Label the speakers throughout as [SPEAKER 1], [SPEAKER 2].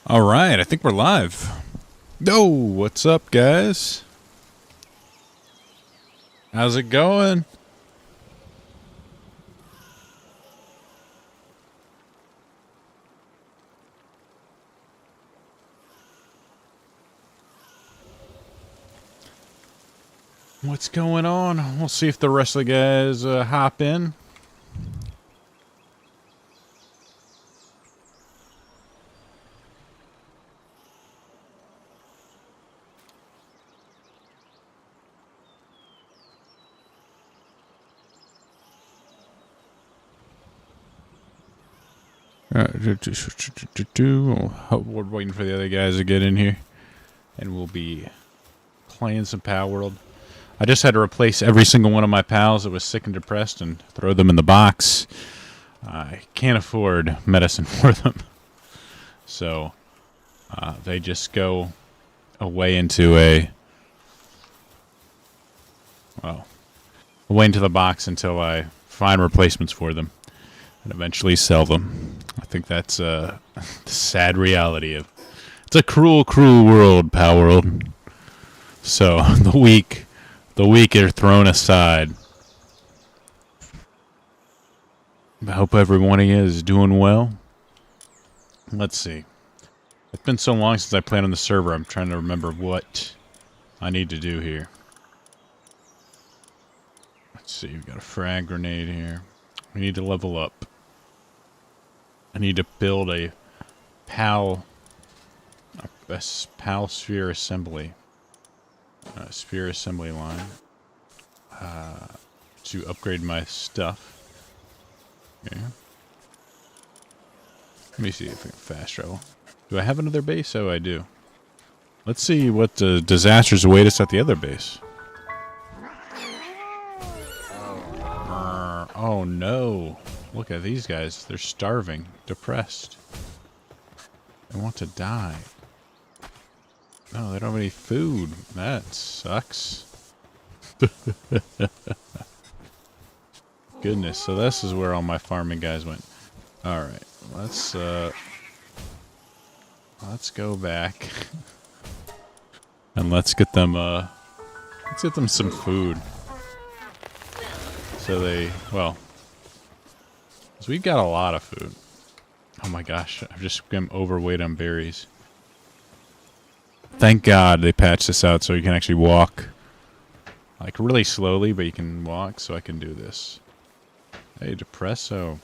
[SPEAKER 1] All right, I think we're live. Oh, what's up, guys? How's it going? What's going on? We'll see if the rest of the guys hop in. We're waiting for the other guys to get in here, and we'll be playing some Palworld. I just had to replace every single one of my pals that was sick and depressed and throw them in the box. I can't afford medicine for them, so they just go away into away into the box until I find replacements for them and eventually sell them. I think that's the sad reality of it's a cruel, cruel world, Palworld. So the weak are thrown aside. I hope everyone is doing well. Let's see. It's been so long since I played on the server. I'm trying to remember what I need to do here. Let's see. We've got a frag grenade here. We need to level up. I need to build a PAL sphere assembly. Sphere assembly line. To upgrade my stuff. Okay. Let me see if I can fast travel. Do I have another base? Oh, I do. Let's see what disasters await us at the other base. Oh no. Look at these guys. They're starving, depressed. They want to die. No, they don't have any food. That sucks. Goodness, so this is where all my farming guys went. Alright, let's go back. And let's get them some food. So so we've got a lot of food. Oh my gosh, I've just been overweight on berries. Thank God they patched this out so you can actually walk. Like really slowly, but you can walk, so I can do this. Hey, Depresso.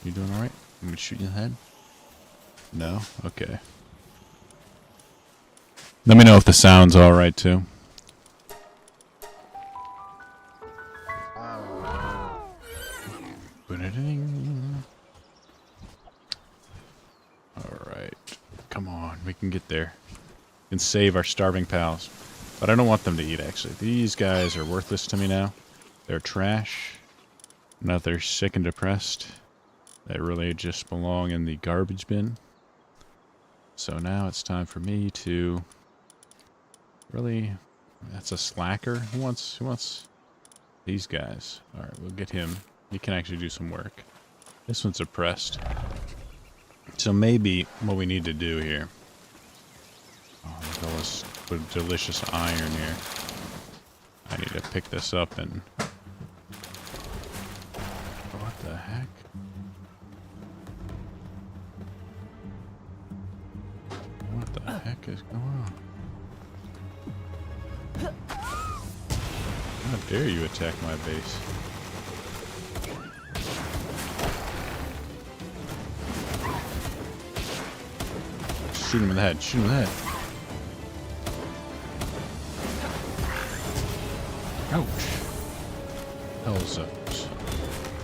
[SPEAKER 1] You doing alright? I'm gonna shoot you in the head? No? Okay. Let me know if the sound's alright too. Alright. Come on, we can get there. We can save our starving pals. But I don't want them to eat, actually. These guys are worthless to me now. They're trash. Now they're sick and depressed. They really just belong in the garbage bin. So now it's time for me to really... That's a slacker. Who wants these guys? Alright, we'll get him. He can actually do some work. This one's oppressed. So maybe what we need to do here... Oh, look at all this delicious iron here. I need to pick this up and... What the heck? What the heck is going on? How dare you attack my base? Shoot him in the head. Shoot him in the head. Ouch. Hell's up.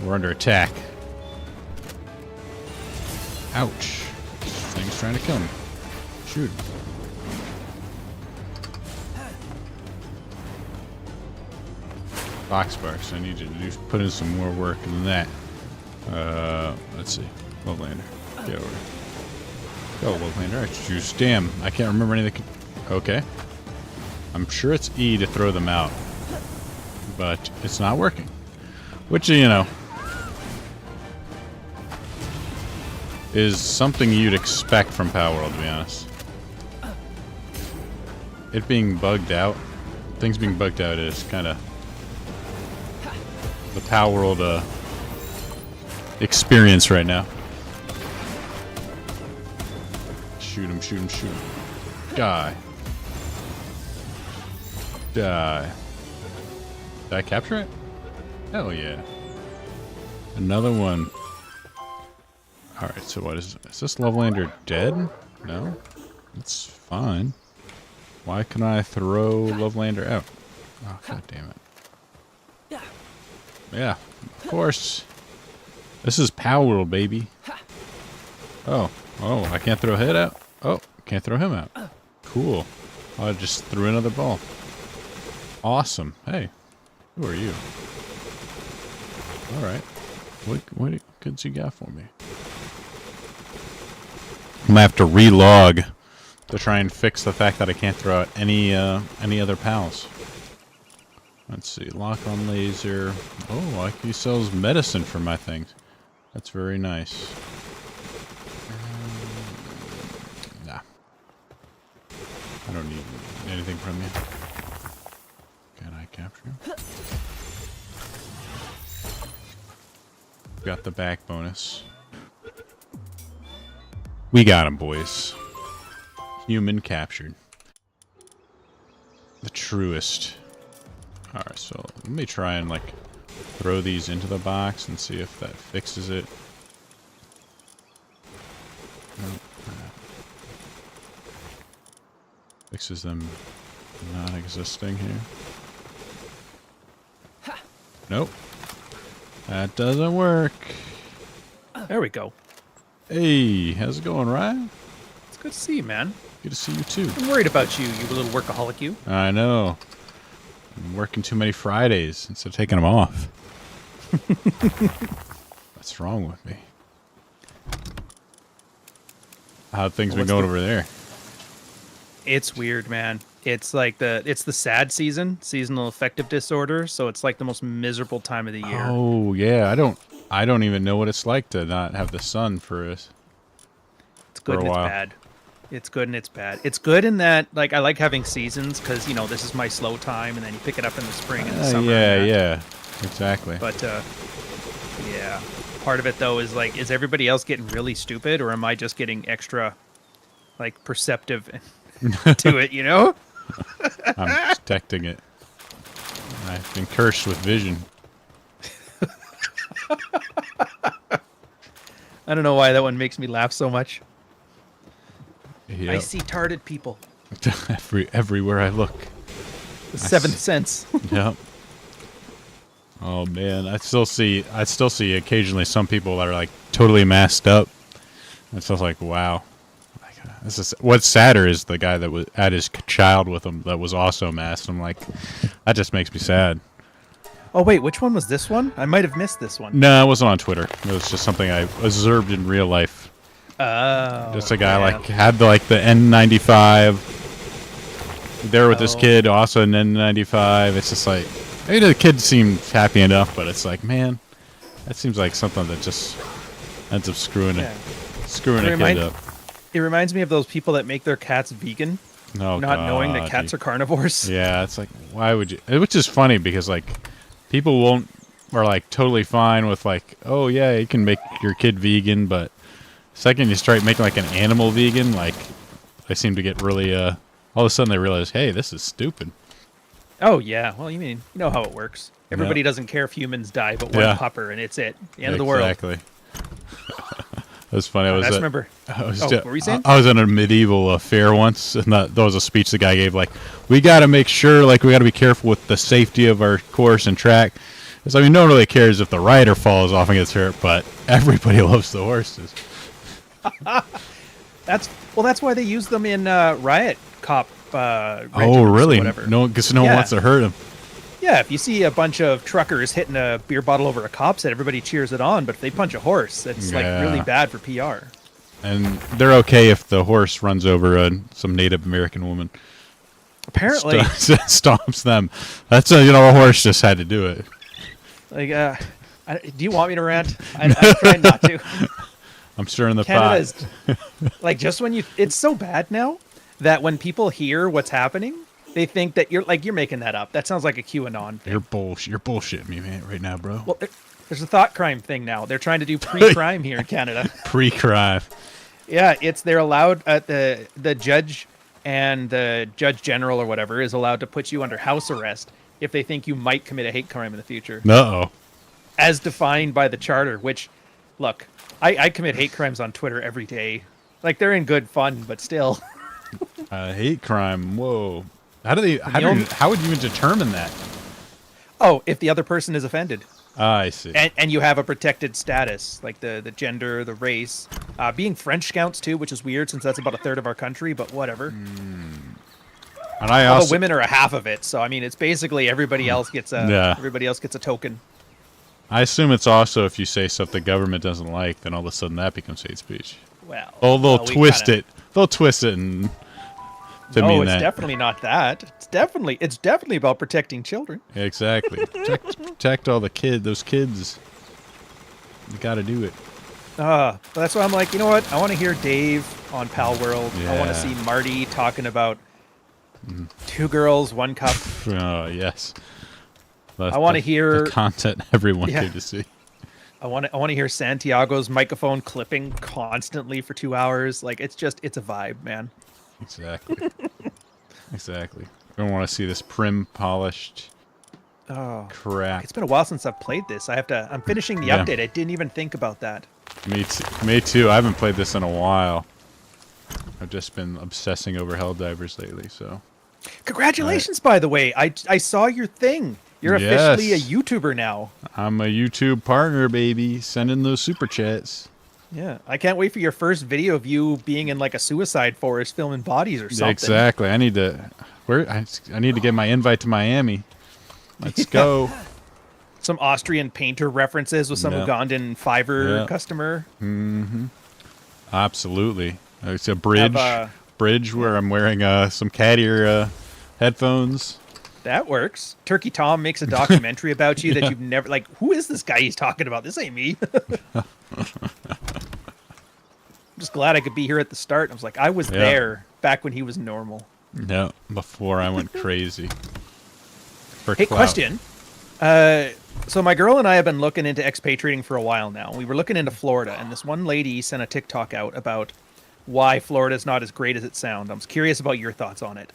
[SPEAKER 1] We're under attack. Ouch. This thing's trying to kill me. Shoot. Box sparks. I need you to put in some more work than that. Let's see. Lovelander. Get over. Go, Lovelander. I choose. Damn. I can't remember anything. Okay. I'm sure it's E to throw them out. But it's not working. Which, you know. is something you'd expect from Palworld, to be honest. It being bugged out, things being bugged out is kind of the Palworld experience right now. Shoot him, shoot him, shoot him. Die. Die. Did I capture it? Hell yeah. Another one. Alright, so what is this Lovelander dead? No? It's fine. Why can I throw Lovelander out? Oh, god damn it. Yeah, of course. This is Palworld, baby. Oh, I can't throw head out? Oh, can't throw him out. Cool. I just threw another ball. Awesome. Hey, who are you? Alright. What goods you got for me? I'm gonna have to relog to try and fix the fact that I can't throw out any other pals. Let's see. Lock on laser. Oh, like he sells medicine for my things. That's very nice. Nah. I don't need anything from you. Can I capture him? Got the back bonus. We got him, boys. Human captured. The truest. Alright, so let me try and, like, throw these into the box and see if that fixes it. Nope. Fixes them non-existing here. Nope. That doesn't work.
[SPEAKER 2] There we go.
[SPEAKER 1] Hey, how's it going, Ryan?
[SPEAKER 2] It's good to see you, man.
[SPEAKER 1] Good to see you, too.
[SPEAKER 2] I'm worried about you, you little workaholic, you.
[SPEAKER 1] I know. I'm working too many Fridays instead of taking them off. What's wrong with me? How have things been going over there?
[SPEAKER 2] It's weird, man. It's like it's the sad season, seasonal affective disorder, so it's like the most miserable time of the year.
[SPEAKER 1] Oh, yeah. I don't even know what it's like to not have the sun for us.
[SPEAKER 2] It's good and it's bad. It's good and it's bad. It's good in that, like, I like having seasons because, you know, this is my slow time, and then you pick it up in the spring and the summer.
[SPEAKER 1] Yeah, exactly.
[SPEAKER 2] But, yeah. Part of it, though, is, like, is everybody else getting really stupid, or am I just getting extra, like, perceptive to it, you know?
[SPEAKER 1] I'm detecting it. I've been cursed with vision.
[SPEAKER 2] I don't know why that one makes me laugh so much.
[SPEAKER 1] Yep.
[SPEAKER 2] I see tarded people.
[SPEAKER 1] Everywhere I look.
[SPEAKER 2] The seventh sense.
[SPEAKER 1] Yep. Oh man, I still see occasionally some people that are like totally masked up. It's just like, wow. This is what's sadder is the guy that was had his child with him that was also masked. I'm like, that just makes me sad.
[SPEAKER 2] Oh wait, which one was this one? I might have missed this one.
[SPEAKER 1] No, it wasn't on Twitter. It was just something I observed in real life.
[SPEAKER 2] Oh.
[SPEAKER 1] Just a guy like had the N95 there with his kid, also an N95. It's just like, maybe the kid seemed happy enough, but it's like, man, that seems like something that just ends up screwing a kid up.
[SPEAKER 2] It reminds me of those people that make their cats vegan, not knowing that cats are carnivores.
[SPEAKER 1] Yeah, it's like, why would you? Which is funny because like people are like totally fine with like, oh yeah, you can make your kid vegan, but second you start making like an animal vegan, like they seem to get really all of a sudden they realize, hey, this is stupid.
[SPEAKER 2] Oh yeah, well you know how it works. Everybody doesn't care if humans die, but one pupper and it's it. The end of the world.
[SPEAKER 1] Exactly. It was funny.
[SPEAKER 2] I remember. What were you saying?
[SPEAKER 1] I was in a medieval fair once, and that was a speech the guy gave. Like, we got to make sure, like, we got to be careful with the safety of our course and track. Because, I mean, no one really cares if the rider falls off and gets hurt, but everybody loves the horses. That's why they use them in riot cop. Oh, really? No, because no one wants to hurt them.
[SPEAKER 2] Yeah, if you see a bunch of truckers hitting a beer bottle over a cop's head, everybody cheers it on. But if they punch a horse, that's like really bad for PR.
[SPEAKER 1] And they're okay if the horse runs over some Native American woman.
[SPEAKER 2] Apparently,
[SPEAKER 1] stomps them. That's a horse just had to do it.
[SPEAKER 2] Like, do you want me to rant? I'm trying not to.
[SPEAKER 1] I'm stirring the
[SPEAKER 2] Canada
[SPEAKER 1] pot.
[SPEAKER 2] is like just when you. It's so bad now that when people hear what's happening, they think that you're making that up. That sounds like a QAnon thing.
[SPEAKER 1] You're bullshit. You're bullshitting me, man, right now, bro.
[SPEAKER 2] Well, there's a thought crime thing now. They're trying to do pre-crime here in Canada.
[SPEAKER 1] Pre-crime.
[SPEAKER 2] Yeah, they're allowed the judge and the judge general or whatever is allowed to put you under house arrest if they think you might commit a hate crime in the future,
[SPEAKER 1] Uh-oh.
[SPEAKER 2] as defined by the charter. Which, look, I commit hate crimes on Twitter every day. Like they're in good fun, but still.
[SPEAKER 1] Hate crime. Whoa. How would you even determine that?
[SPEAKER 2] Oh, if the other person is offended.
[SPEAKER 1] I see.
[SPEAKER 2] And you have a protected status, like the gender, the race. Being French counts too, which is weird since that's about a third of our country, but whatever.
[SPEAKER 1] And
[SPEAKER 2] Although women are a half of it, so I mean it's basically everybody else gets a token.
[SPEAKER 1] I assume it's also if you say stuff the government doesn't like, then all of a sudden that becomes hate speech.
[SPEAKER 2] Well,
[SPEAKER 1] They'll twist it. They'll twist it and to
[SPEAKER 2] no,
[SPEAKER 1] mean
[SPEAKER 2] it's
[SPEAKER 1] that.
[SPEAKER 2] definitely not that. It's definitely about protecting children.
[SPEAKER 1] Exactly. Protect all those kids. You got to do it.
[SPEAKER 2] That's why I'm like, you know what? I want to hear Dave on Palworld. I want to
[SPEAKER 1] Yeah.
[SPEAKER 2] see Marty talking about 2 girls, 1 cup.
[SPEAKER 1] Oh, yes.
[SPEAKER 2] I want to hear
[SPEAKER 1] the content everyone
[SPEAKER 2] Yeah.
[SPEAKER 1] came to see.
[SPEAKER 2] I want to hear Santiago's microphone clipping constantly for 2 hours. Like it's a vibe, man.
[SPEAKER 1] Exactly. Exactly. I don't want to see this prim, polished crap.
[SPEAKER 2] It's been a while since I've played this. I'm finishing the
[SPEAKER 1] Yeah.
[SPEAKER 2] update. I didn't even think about that.
[SPEAKER 1] Me too. I haven't played this in a while. I've just been obsessing over Helldivers lately, so.
[SPEAKER 2] Congratulations, by the way. I saw your thing. You're officially a
[SPEAKER 1] Yes.
[SPEAKER 2] YouTuber now.
[SPEAKER 1] I'm a YouTube partner, baby. Send in those super chats.
[SPEAKER 2] Yeah, I can't wait for your first video of you being in like a suicide forest filming bodies or something.
[SPEAKER 1] Exactly. I need to get my invite to Miami. Let's go.
[SPEAKER 2] Some Austrian painter references with some
[SPEAKER 1] Yeah.
[SPEAKER 2] Ugandan Fiverr
[SPEAKER 1] Yeah.
[SPEAKER 2] customer.
[SPEAKER 1] Absolutely. It's a bridge.
[SPEAKER 2] Have,
[SPEAKER 1] Bridge where I'm wearing some cat ear headphones.
[SPEAKER 2] That works. Turkey Tom makes a documentary about you that you've never like. Who is this guy he's talking about? This ain't me. I'm just glad I could be here at the start. I was like, I was
[SPEAKER 1] Yeah.
[SPEAKER 2] there back when he was normal.
[SPEAKER 1] No, before I went crazy. For
[SPEAKER 2] Hey,
[SPEAKER 1] clout.
[SPEAKER 2] question. So my girl and I have been looking into expatriating for a while now. We were looking into Florida, and this one lady sent a TikTok out about why Florida is not as great as it sounds. I was curious about your thoughts on it.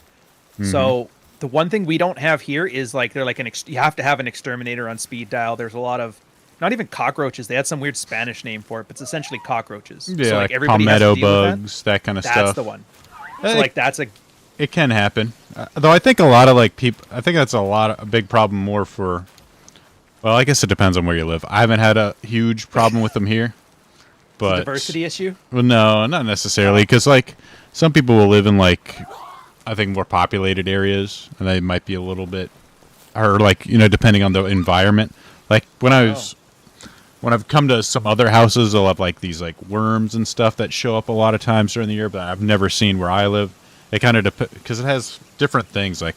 [SPEAKER 2] So the one thing we don't have here is like they're like you have to have an exterminator on speed dial. There's a lot of not even cockroaches. They had some weird Spanish name for it, but it's essentially cockroaches.
[SPEAKER 1] Yeah,
[SPEAKER 2] so
[SPEAKER 1] like
[SPEAKER 2] everybody has to
[SPEAKER 1] palmetto
[SPEAKER 2] deal with
[SPEAKER 1] bugs, that kind of
[SPEAKER 2] that.
[SPEAKER 1] stuff.
[SPEAKER 2] That's the one. So
[SPEAKER 1] Hey,
[SPEAKER 2] like that's a
[SPEAKER 1] it can happen. Though I think a lot of like people, I think that's a big problem more for. Well, I guess it depends on where you live. I haven't had a huge problem with them here, but
[SPEAKER 2] diversity issue.
[SPEAKER 1] Well, no, not necessarily, because like some people will live in like I think more populated areas, and they might be a little bit, or like depending on the environment. Like when I've come to some other houses, they'll have like these like worms and stuff that show up a lot of times during the year, but I've never seen where I live. It kind of depends because it has different things. Like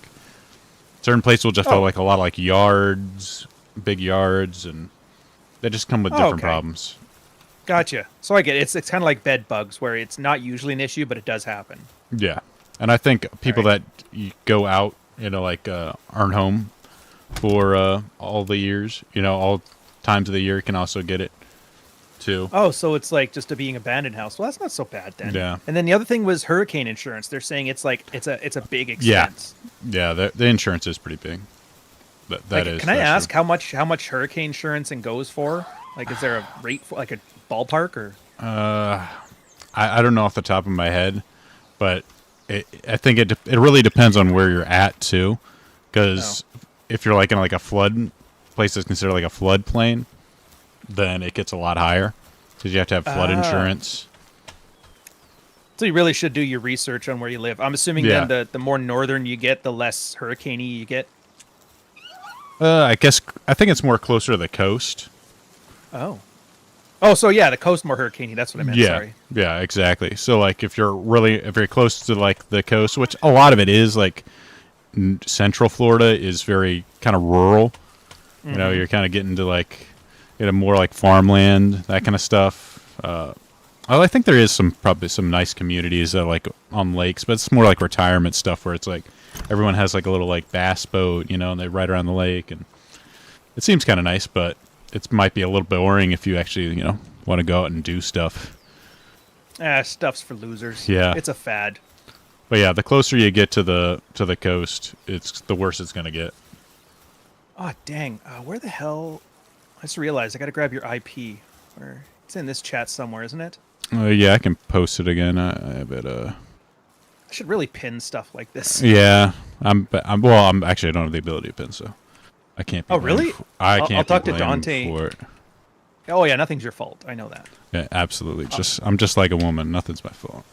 [SPEAKER 1] certain places will just have like a lot of like yards, big yards, and they just come with different problems.
[SPEAKER 2] Gotcha. So I get it. It's kind of like bed bugs, where it's not usually an issue, but it does happen.
[SPEAKER 1] Yeah, and I think people that go out, like aren't home for all the years, all times of the year, can also get it too.
[SPEAKER 2] Oh, so it's like just a being abandoned house. Well, that's not so bad then.
[SPEAKER 1] Yeah.
[SPEAKER 2] And then the other thing was hurricane insurance. They're saying it's like it's a big expense.
[SPEAKER 1] Yeah, the insurance is pretty big.
[SPEAKER 2] Can I ask how much hurricane insurance goes for? Like, is there a rate for like a ballpark or?
[SPEAKER 1] I don't know off the top of my head, but I think it really depends on where you're at too, because if you're like in like a flood place that's considered like a floodplain, then it gets a lot higher because you have to have flood insurance.
[SPEAKER 2] So you really should do your research on where you live. I'm assuming then the more northern you get, the less hurricaney you get.
[SPEAKER 1] I think it's more closer to the coast.
[SPEAKER 2] Oh, so yeah, the coast more hurricaney. That's what I meant.
[SPEAKER 1] Yeah,
[SPEAKER 2] Sorry.
[SPEAKER 1] yeah, exactly. So like if you're close to like the coast, which a lot of it is, like Central Florida is very kind of rural. You're kind of getting to like more like farmland, that kind of stuff. Oh, I think there is probably some nice communities that like on lakes, but it's more like retirement stuff where it's like everyone has like a little like bass boat, and they ride around the lake, and it seems kind of nice, but it might be a little boring if you actually want to go out and do stuff.
[SPEAKER 2] Stuff's for losers.
[SPEAKER 1] Yeah.
[SPEAKER 2] It's a fad.
[SPEAKER 1] But yeah, the closer you get to the coast, it's the worse it's gonna get.
[SPEAKER 2] Oh, dang. Where the hell? I just realized I got to grab your IP. It's in this chat somewhere, isn't it?
[SPEAKER 1] Yeah, I can post it again. I bet.
[SPEAKER 2] I should really pin stuff like this.
[SPEAKER 1] Yeah, I'm actually I don't have the ability to pin, so I can't. Be
[SPEAKER 2] Oh, really?
[SPEAKER 1] I can't.
[SPEAKER 2] I'll talk
[SPEAKER 1] be
[SPEAKER 2] to
[SPEAKER 1] blamed
[SPEAKER 2] Dante.
[SPEAKER 1] for it.
[SPEAKER 2] Oh yeah, nothing's your fault. I know that.
[SPEAKER 1] Yeah, absolutely. I'm just like a woman. Nothing's my fault.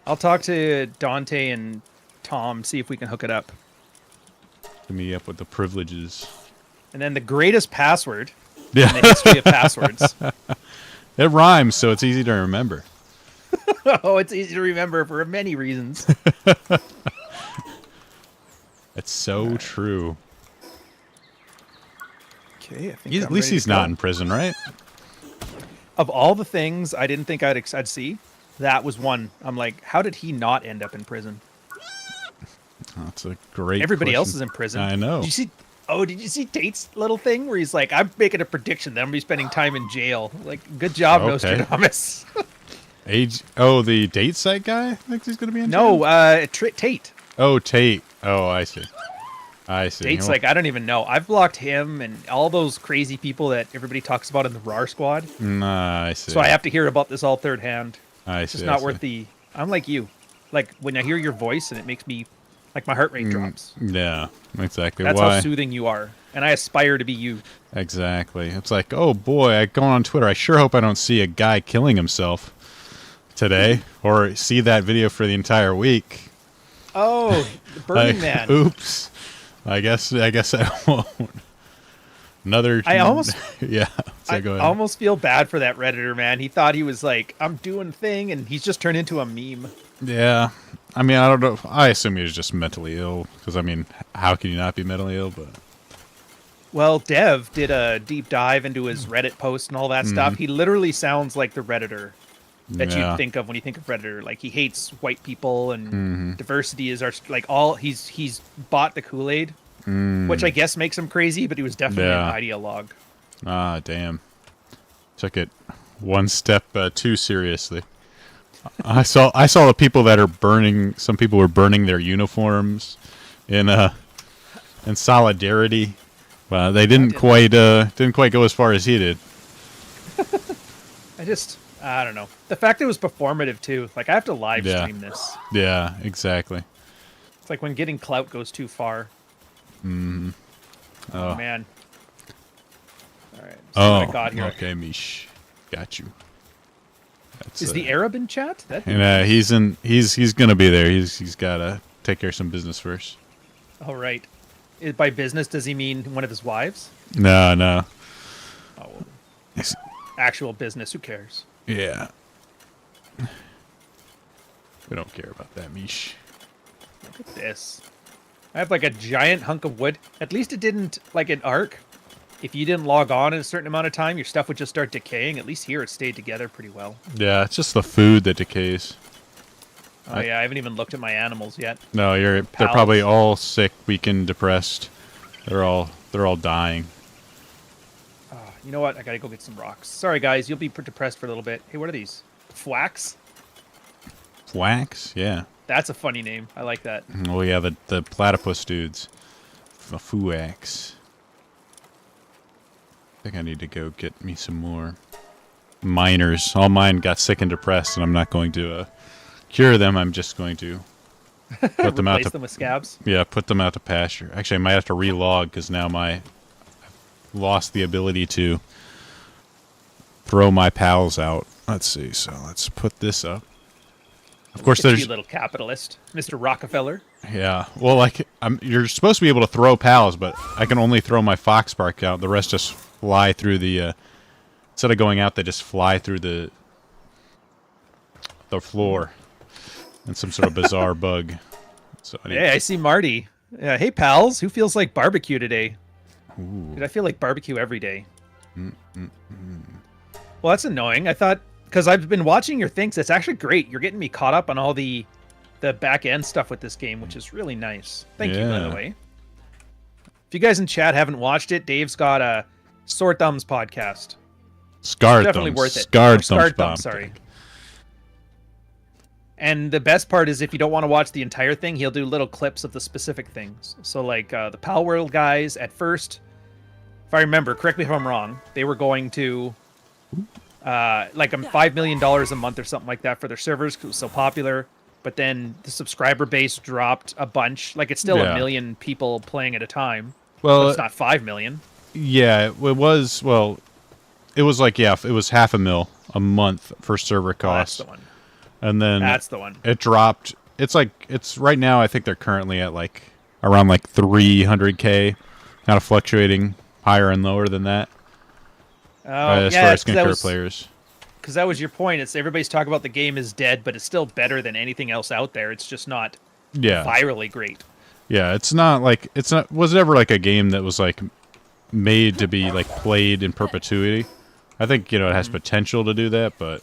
[SPEAKER 2] I'll talk to Dante and Tom, see if we can hook it up.
[SPEAKER 1] Hook me up with the privileges.
[SPEAKER 2] And then the greatest password
[SPEAKER 1] Yeah,
[SPEAKER 2] in the history of passwords.
[SPEAKER 1] it rhymes, so it's easy to remember.
[SPEAKER 2] Oh, it's easy to remember for many reasons.
[SPEAKER 1] It's so true.
[SPEAKER 2] Okay, I think
[SPEAKER 1] At least he's not in prison, right?
[SPEAKER 2] Of all the things I didn't think I'd see, that was one. I'm like, how did he not end up in prison?
[SPEAKER 1] That's a great.
[SPEAKER 2] Everybody
[SPEAKER 1] question.
[SPEAKER 2] else is in prison.
[SPEAKER 1] I know.
[SPEAKER 2] Did you see Tate's little thing where he's like, I'm making a prediction that I'm gonna be spending time in jail. Like, good job,
[SPEAKER 1] Okay.
[SPEAKER 2] Nostradamus.
[SPEAKER 1] The date site guy thinks he's gonna be in jail?
[SPEAKER 2] No, Tate.
[SPEAKER 1] Oh, Tate. Oh, I see.
[SPEAKER 2] Tate's like, I don't even know. I've blocked him and all those crazy people that everybody talks about in the RAR squad.
[SPEAKER 1] Nah, I see.
[SPEAKER 2] So I have to hear about this all third hand.
[SPEAKER 1] I see.
[SPEAKER 2] It's not worth the. I'm like you. Like when I hear your voice and it makes me, like my heart rate drops.
[SPEAKER 1] Yeah, exactly.
[SPEAKER 2] That's
[SPEAKER 1] Why?
[SPEAKER 2] how soothing you are, and I aspire to be you.
[SPEAKER 1] Exactly. It's like, oh boy, I go on Twitter. I sure hope I don't see a guy killing himself today, or see that video for the entire week.
[SPEAKER 2] Oh, the Burning Man.
[SPEAKER 1] Oops. I guess I won't. Another.
[SPEAKER 2] I almost.
[SPEAKER 1] Yeah. So
[SPEAKER 2] I
[SPEAKER 1] go ahead.
[SPEAKER 2] almost feel bad for that Redditor, man. He thought he was like, I'm doing thing, and he's just turned into a meme.
[SPEAKER 1] Yeah. I mean, I don't know. I assume he was just mentally ill, because I mean, how can you not be mentally ill? But
[SPEAKER 2] Well, Dev did a deep dive into his Reddit post and all that stuff. He literally sounds like the Redditor that
[SPEAKER 1] Yeah.
[SPEAKER 2] you'd think of when you think of Redditor. Like he hates white people and diversity is our like all. He's bought the Kool-Aid, which I guess makes him crazy, but he was definitely
[SPEAKER 1] Yeah.
[SPEAKER 2] an ideologue.
[SPEAKER 1] Ah, damn. Took it one step too seriously. I saw the people that are burning. Some people were burning their uniforms in solidarity. Well, they didn't quite go as far as he did.
[SPEAKER 2] I don't know. The fact it was performative too. Like I have to live
[SPEAKER 1] Yeah.
[SPEAKER 2] stream this.
[SPEAKER 1] Yeah, exactly.
[SPEAKER 2] It's like when getting clout goes too far. Oh man. All right. So what I got here.
[SPEAKER 1] Okay, Mish, got you. That's,
[SPEAKER 2] Is the Arab in chat?
[SPEAKER 1] and he's gonna be there. He's gotta take care of some business first.
[SPEAKER 2] All right. By business, does he mean one of his wives?
[SPEAKER 1] No.
[SPEAKER 2] Oh, well, actual business. Who cares?
[SPEAKER 1] Yeah. We don't care about that, Mish.
[SPEAKER 2] Look at this. I have like a giant hunk of wood. At least it didn't, like an Ark, if you didn't log on in a certain amount of time, your stuff would just start decaying. At least here it stayed together pretty well.
[SPEAKER 1] Yeah, it's just the food that decays.
[SPEAKER 2] Oh yeah, I haven't even looked at my animals yet.
[SPEAKER 1] No, they're
[SPEAKER 2] Pals.
[SPEAKER 1] probably all sick, weakened, depressed. They're all dying.
[SPEAKER 2] You know what? I gotta go get some rocks. Sorry guys, you'll be depressed for a little bit. Hey, what are these? Flax?
[SPEAKER 1] Wax? Yeah.
[SPEAKER 2] That's a funny name. I like that.
[SPEAKER 1] Oh yeah, the platypus dudes. The Fuax. I think I need to go get me some more miners. All mine got sick and depressed, and I'm not going to cure them. I'm just going to put them out
[SPEAKER 2] Replace
[SPEAKER 1] to
[SPEAKER 2] them with scabs.
[SPEAKER 1] yeah, put them out to pasture. Actually, I might have to relog because now I've lost the ability to throw my pals out. Let's see. So let's put this up. Of course,
[SPEAKER 2] Look at
[SPEAKER 1] there's
[SPEAKER 2] you, little capitalist, Mr. Rockefeller.
[SPEAKER 1] yeah. Well, like you're supposed to be able to throw pals, but I can only throw my foxbark out. The rest just fly through the. Instead of going out, they just fly through the floor. And some sort of bizarre bug. So
[SPEAKER 2] Hey, I see Marty. Hey, pals. Who feels like barbecue today?
[SPEAKER 1] Ooh.
[SPEAKER 2] Dude, I feel like barbecue every day. Well, that's annoying. I thought because I've been watching your things. It's actually great. You're getting me caught up on all the back end stuff with this game, which is really nice. Thank you, by the way. If you guys in chat haven't watched it, Dave's got a Sore Thumbs podcast.
[SPEAKER 1] Scarred
[SPEAKER 2] Definitely
[SPEAKER 1] thumbs.
[SPEAKER 2] worth it.
[SPEAKER 1] Scarred
[SPEAKER 2] Scarred
[SPEAKER 1] thumbs.
[SPEAKER 2] Thumbs, sorry. And the best part is if you don't want to watch the entire thing, he'll do little clips of the specific things. So like the Palworld guys, at first, if I remember, correct me if I'm wrong, they were going to like $5 million a month or something like that for their servers because it was so popular. But then the subscriber base dropped a bunch. Like it's still a million people playing at a time. Well, but it's not 5 million.
[SPEAKER 1] Yeah, it was. Well, it was like it was $500,000 a month for server costs.
[SPEAKER 2] That's the one.
[SPEAKER 1] And then
[SPEAKER 2] that's the one.
[SPEAKER 1] It dropped. It's right now. I think they're currently at like around like 300K, kind of fluctuating higher and lower than that. As far as concurrent players.
[SPEAKER 2] Because that was your point. It's everybody's talking about the game is dead, but it's still better than anything else out there. It's just not virally great.
[SPEAKER 1] Yeah, it's not was never like a game that was like made to be like played in perpetuity. I think it has potential to do that, but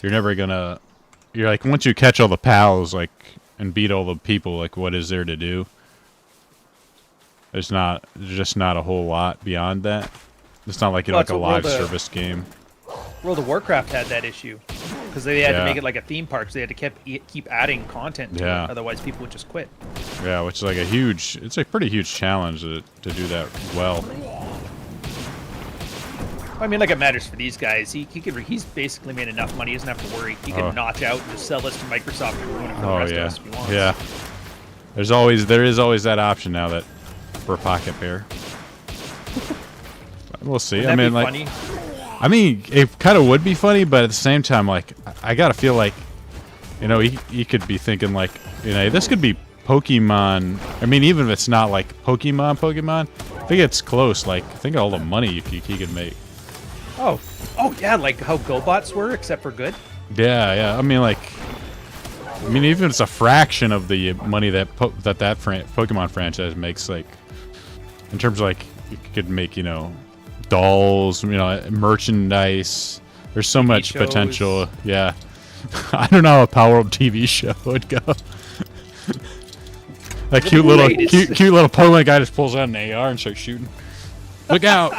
[SPEAKER 1] you're never gonna. You're like once you catch all the pals like and beat all the people, like what is there to do? There's just not a whole lot beyond that. It's not like like a live service game.
[SPEAKER 2] World of Warcraft had that issue because they had to make it like a theme park, so they had to keep adding content to it. Otherwise people would just quit.
[SPEAKER 1] Yeah, which is like it's a pretty huge challenge to do that well.
[SPEAKER 2] I mean, like it matters for these guys. He's basically made enough money. He doesn't have to worry. He can notch out and just sell this to Microsoft and ruin it for the rest of us if he wants.
[SPEAKER 1] Yeah. There is always that option now that for a pocket pair. We'll see.
[SPEAKER 2] Wouldn't that be funny?
[SPEAKER 1] I mean, it kind of would be funny, but at the same time, like, I gotta feel like, he could be thinking like, this could be Pokemon. I mean, even if it's not like Pokemon, I think it's close. Like, think of all the money he could make.
[SPEAKER 2] Oh yeah, like how GoBots were, except for good.
[SPEAKER 1] Yeah. I mean, even if it's a fraction of the money that Pokemon franchise makes, like, in terms of like, you could make, dolls, merchandise. There's so much potential. Yeah. I don't know how a Palworld TV show would go. That cute little Pokemon guy just pulls out an AR and starts shooting. Look out!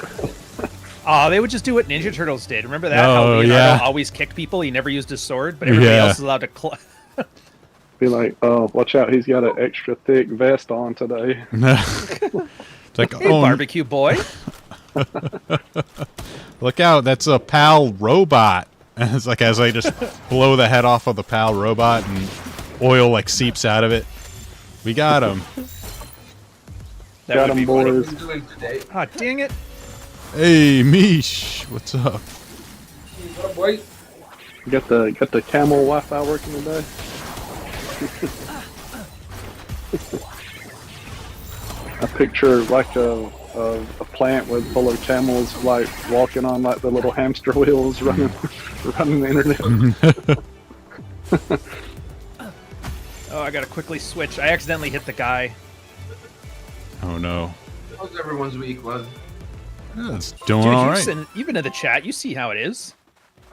[SPEAKER 2] Oh, they would just do what Ninja Turtles did. Remember that? How Leonardo always kicked people. He never used his sword, but everybody else is allowed to.
[SPEAKER 3] Be like, oh, watch out! He's got an extra thick vest on today.
[SPEAKER 1] It's like,
[SPEAKER 2] hey, barbecue boy.
[SPEAKER 1] Look out! That's a PAL robot. And it's like as I just blow the head off of the PAL robot and oil like seeps out of it. We got him.
[SPEAKER 3] Got him, boys.
[SPEAKER 2] Ah, dang it!
[SPEAKER 1] Hey, Mish, what's up?
[SPEAKER 4] What up, boy?
[SPEAKER 3] Got the camel Wi-Fi working today. I picture like a plant with full of camels like walking on like the little hamster wheels running the internet.
[SPEAKER 2] Oh, I gotta quickly switch. I accidentally hit the guy.
[SPEAKER 1] Oh no.
[SPEAKER 4] How's everyone's week, bud?
[SPEAKER 1] It's doing
[SPEAKER 2] Dude,
[SPEAKER 1] all right.
[SPEAKER 2] You've been in the chat. You see how it is.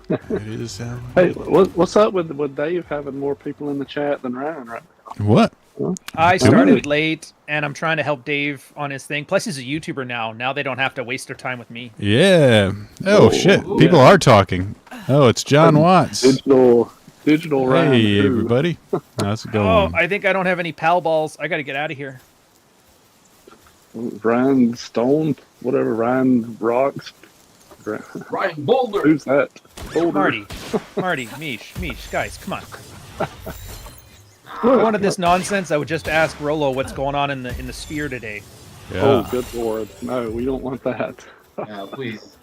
[SPEAKER 1] It is.
[SPEAKER 3] Hey, what's up with Dave having more people in the chat than Ryan right now?
[SPEAKER 1] What?
[SPEAKER 2] I started late, and I'm trying to help Dave on his thing. Plus, he's a YouTuber now. Now they don't have to waste their time with me.
[SPEAKER 1] Yeah. Oh shit! People are talking. Oh, it's John Watts.
[SPEAKER 3] Digital Ryan.
[SPEAKER 1] Hey everybody. How's it going?
[SPEAKER 2] Oh, I think I don't have any pal balls. I got to get out of here.
[SPEAKER 3] Ryan Stone, whatever. Ryan Rocks.
[SPEAKER 4] Ryan Boulder.
[SPEAKER 3] Who's that? Boulder.
[SPEAKER 2] Marty, Mish, guys, come on. If I wanted this nonsense, I would just ask Rolo what's going on in the sphere today.
[SPEAKER 1] Yeah.
[SPEAKER 3] Oh, good lord. No, we don't want that.
[SPEAKER 4] Yeah, please.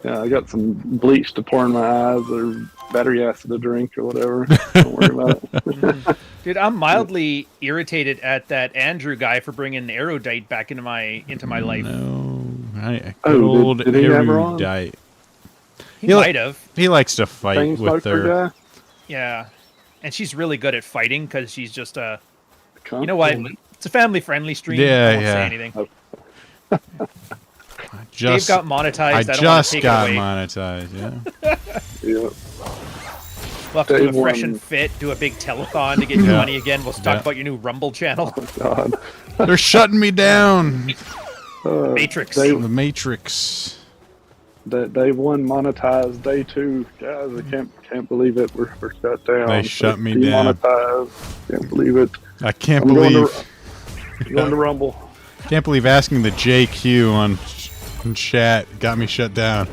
[SPEAKER 3] Yeah, I got some bleach to pour in my eyes or battery acid to drink or whatever. Don't worry about it.
[SPEAKER 2] Dude, I'm mildly irritated at that Andrew guy for bringing Erudite back into my life.
[SPEAKER 1] No.
[SPEAKER 3] Did he have her on?
[SPEAKER 1] Erudite.
[SPEAKER 2] He might have.
[SPEAKER 1] He likes to fight with
[SPEAKER 3] her.
[SPEAKER 1] her.
[SPEAKER 2] Yeah. And she's really good at fighting because she's just a... You
[SPEAKER 3] You
[SPEAKER 2] know what? It's a family-friendly stream.
[SPEAKER 1] Yeah,
[SPEAKER 2] I won't say anything. Dave got monetized. I don't want to
[SPEAKER 1] just
[SPEAKER 2] take
[SPEAKER 1] got
[SPEAKER 2] it away.
[SPEAKER 1] monetized. Yeah.
[SPEAKER 3] Yeah.
[SPEAKER 2] We'll have to do a
[SPEAKER 3] Dave
[SPEAKER 2] fresh
[SPEAKER 3] won.
[SPEAKER 2] and fit, do a big telethon to get you
[SPEAKER 1] Yeah.
[SPEAKER 2] money again. We'll talk
[SPEAKER 1] Yeah.
[SPEAKER 2] about your new Rumble channel.
[SPEAKER 3] God.
[SPEAKER 1] They're shutting me down.
[SPEAKER 2] Matrix.
[SPEAKER 1] The Matrix.
[SPEAKER 3] Dave 1 monetized. Day 2, guys, I can't believe it. We're shut down.
[SPEAKER 1] They shut me down.
[SPEAKER 3] Demonetized. Can't believe it.
[SPEAKER 1] I can't
[SPEAKER 3] I'm going
[SPEAKER 1] believe.
[SPEAKER 3] going to Rumble.
[SPEAKER 1] Can't believe asking the JQ on chat got me shut down.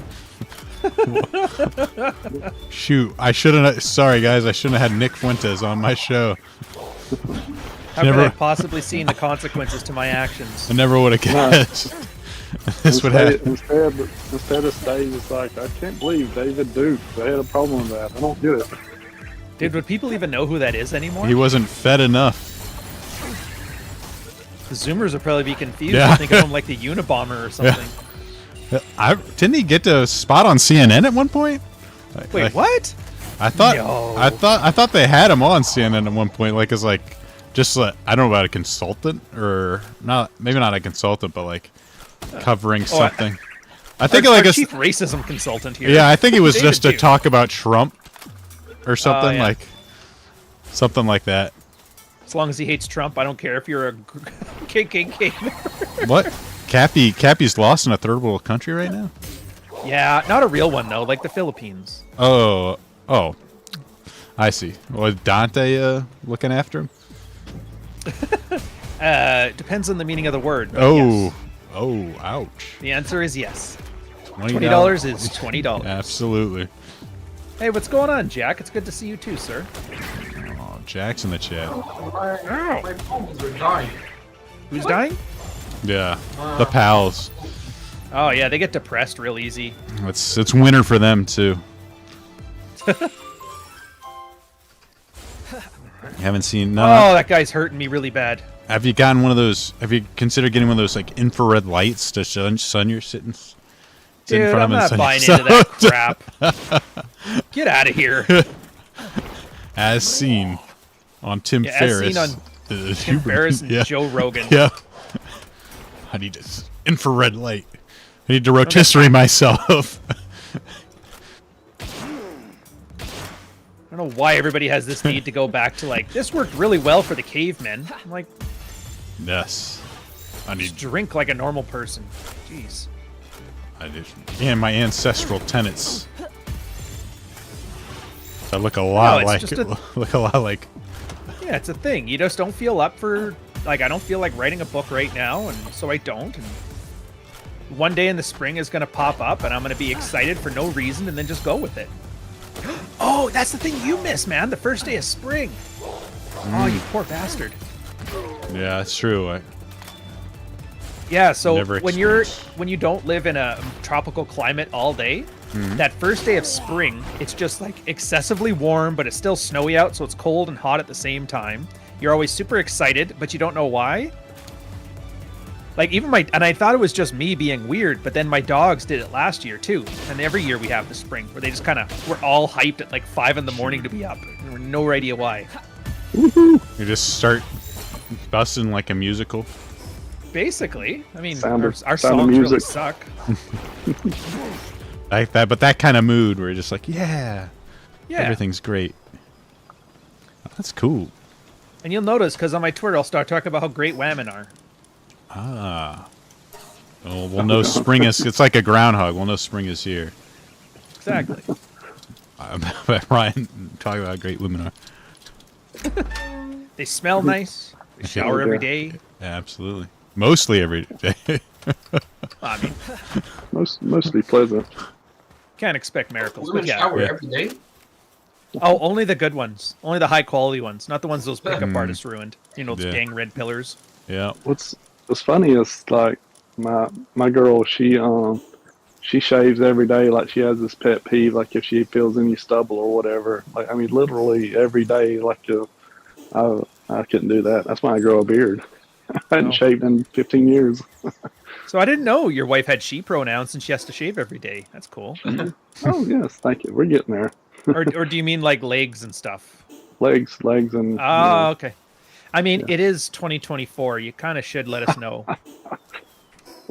[SPEAKER 1] Shoot, I shouldn't have, sorry guys, I shouldn't have had Nick Fuentes on my show.
[SPEAKER 2] How
[SPEAKER 1] Never-
[SPEAKER 2] could I have possibly seen the consequences to my actions?
[SPEAKER 1] I never would have guessed. This would happen.
[SPEAKER 3] Instead of Dave, it's like, I can't believe David Duke. They had a problem with that. I don't get it.
[SPEAKER 2] Dude, would people even know who that is anymore?
[SPEAKER 1] He wasn't fed enough.
[SPEAKER 2] The Zoomers would probably be confused
[SPEAKER 1] Yeah.
[SPEAKER 2] and think of him like the Unabomber or something.
[SPEAKER 1] Didn't he get to spot on CNN at one point?
[SPEAKER 2] Wait,
[SPEAKER 1] Like,
[SPEAKER 2] what?
[SPEAKER 1] I thought
[SPEAKER 2] No.
[SPEAKER 1] I thought they had him on CNN at one point, like as like just like, I don't know about a consultant or not, maybe not a consultant, but like covering something. I think
[SPEAKER 2] Our
[SPEAKER 1] like a
[SPEAKER 2] chief racism consultant here.
[SPEAKER 1] yeah, I think it was
[SPEAKER 2] David
[SPEAKER 1] just to
[SPEAKER 2] Duke.
[SPEAKER 1] talk about Trump or something
[SPEAKER 2] yeah.
[SPEAKER 1] like something like that.
[SPEAKER 2] As long as he hates Trump, I don't care if you're a KKK.
[SPEAKER 1] What? Cappy's lost in a third world country right now?
[SPEAKER 2] Yeah, not a real one though, like the Philippines.
[SPEAKER 1] Oh, I see. Was Dante looking after him?
[SPEAKER 2] Depends on the meaning of the word. but
[SPEAKER 1] Oh,
[SPEAKER 2] yes.
[SPEAKER 1] oh, ouch.
[SPEAKER 2] The answer is yes.
[SPEAKER 1] $20
[SPEAKER 2] $20 is $20.
[SPEAKER 1] Absolutely.
[SPEAKER 2] Hey, what's going on, Jack? It's good to see you too, sir.
[SPEAKER 1] Oh, Jack's in the chat.
[SPEAKER 4] My phones are dying.
[SPEAKER 2] Who's dying?
[SPEAKER 1] Yeah, the pals.
[SPEAKER 2] Oh yeah, they get depressed real easy.
[SPEAKER 1] It's winter for them too. Haven't seen no.
[SPEAKER 2] Oh, that guy's hurting me really bad.
[SPEAKER 1] Have you gotten one of those? Have you considered getting one of those like infrared lights to sun your sitting? Sit in
[SPEAKER 2] Dude,
[SPEAKER 1] front
[SPEAKER 2] I'm
[SPEAKER 1] of
[SPEAKER 2] not
[SPEAKER 1] and
[SPEAKER 2] buying
[SPEAKER 1] sun
[SPEAKER 2] into that crap. Get out of here.
[SPEAKER 1] as seen on Tim
[SPEAKER 2] Yeah, as
[SPEAKER 1] Ferriss.
[SPEAKER 2] seen on
[SPEAKER 1] the
[SPEAKER 2] Tim
[SPEAKER 1] Huberman.
[SPEAKER 2] Ferriss and
[SPEAKER 1] Yeah.
[SPEAKER 2] Joe Rogan.
[SPEAKER 1] Yeah. I need this infrared light. I need to rotisserie myself.
[SPEAKER 2] I don't know why everybody has this need to go back to like, this worked really well for the cavemen. I'm like,
[SPEAKER 1] Yes. I need.
[SPEAKER 2] just drink like a normal person. Jeez.
[SPEAKER 1] I did. And my ancestral tenets. I look a lot
[SPEAKER 2] it's
[SPEAKER 1] like.
[SPEAKER 2] just a-
[SPEAKER 1] Look a lot like.
[SPEAKER 2] Yeah, it's a thing. You just don't feel up for, like, I don't feel like writing a book right now, and so I don't. And one day in the spring is going to pop up, and I'm going to be excited for no reason, and then just go with it. Oh, that's the thing you miss, man. The first day of spring. Oh, you poor bastard.
[SPEAKER 1] Yeah, it's true.
[SPEAKER 2] Yeah, so
[SPEAKER 1] Never
[SPEAKER 2] when you don't live in a tropical climate all day, that first day of spring, it's just like excessively warm, but it's still snowy out, so it's cold and hot at the same time. You're always super excited, but you don't know why. Like even and I thought it was just me being weird, but then my dogs did it last year too. And every year we have the spring where they just kind of, we're all hyped at like 5 in the morning to be up. And we're no idea why.
[SPEAKER 1] You just start busting like a musical.
[SPEAKER 2] Basically, I mean,
[SPEAKER 3] Sound
[SPEAKER 2] our
[SPEAKER 3] of
[SPEAKER 2] songs really
[SPEAKER 3] music.
[SPEAKER 2] suck.
[SPEAKER 1] Like that, but that kind of mood where you're just like, yeah,
[SPEAKER 2] Yeah.
[SPEAKER 1] everything's great. That's cool.
[SPEAKER 2] And you'll notice, because on my Twitter, I'll start talking about how great women are.
[SPEAKER 1] Ah. Well, we'll know spring is. It's like a groundhog. We'll know spring is here.
[SPEAKER 2] Exactly.
[SPEAKER 1] Ryan talking about how great women are.
[SPEAKER 2] They smell nice. They shower every day.
[SPEAKER 1] Yeah, absolutely. Mostly every day.
[SPEAKER 2] I mean,
[SPEAKER 3] Mostly pleasant.
[SPEAKER 2] can't expect miracles,
[SPEAKER 4] Women
[SPEAKER 2] but yeah.
[SPEAKER 4] shower
[SPEAKER 1] Yeah.
[SPEAKER 4] every day.
[SPEAKER 2] Oh, only the good ones. Only the high quality ones. Not the ones those pickup
[SPEAKER 1] Mm.
[SPEAKER 2] artists ruined. You know, those
[SPEAKER 1] Yeah.
[SPEAKER 2] dang red pillars.
[SPEAKER 1] Yeah.
[SPEAKER 3] What's funny is like my girl, she shaves every day. Like she has this pet peeve, like if she feels any stubble or whatever. Like I mean, literally every day. Like I couldn't do that. That's why I grow a beard. I hadn't
[SPEAKER 2] No.
[SPEAKER 3] shaved in 15 years.
[SPEAKER 2] So I didn't know your wife had she pronouns and she has to shave every day. That's cool.
[SPEAKER 3] Oh yes, thank you. We're getting there.
[SPEAKER 2] or do you mean like legs and stuff?
[SPEAKER 3] Legs, and
[SPEAKER 2] Oh, okay. I mean, it is 2024. You kind of should let us know.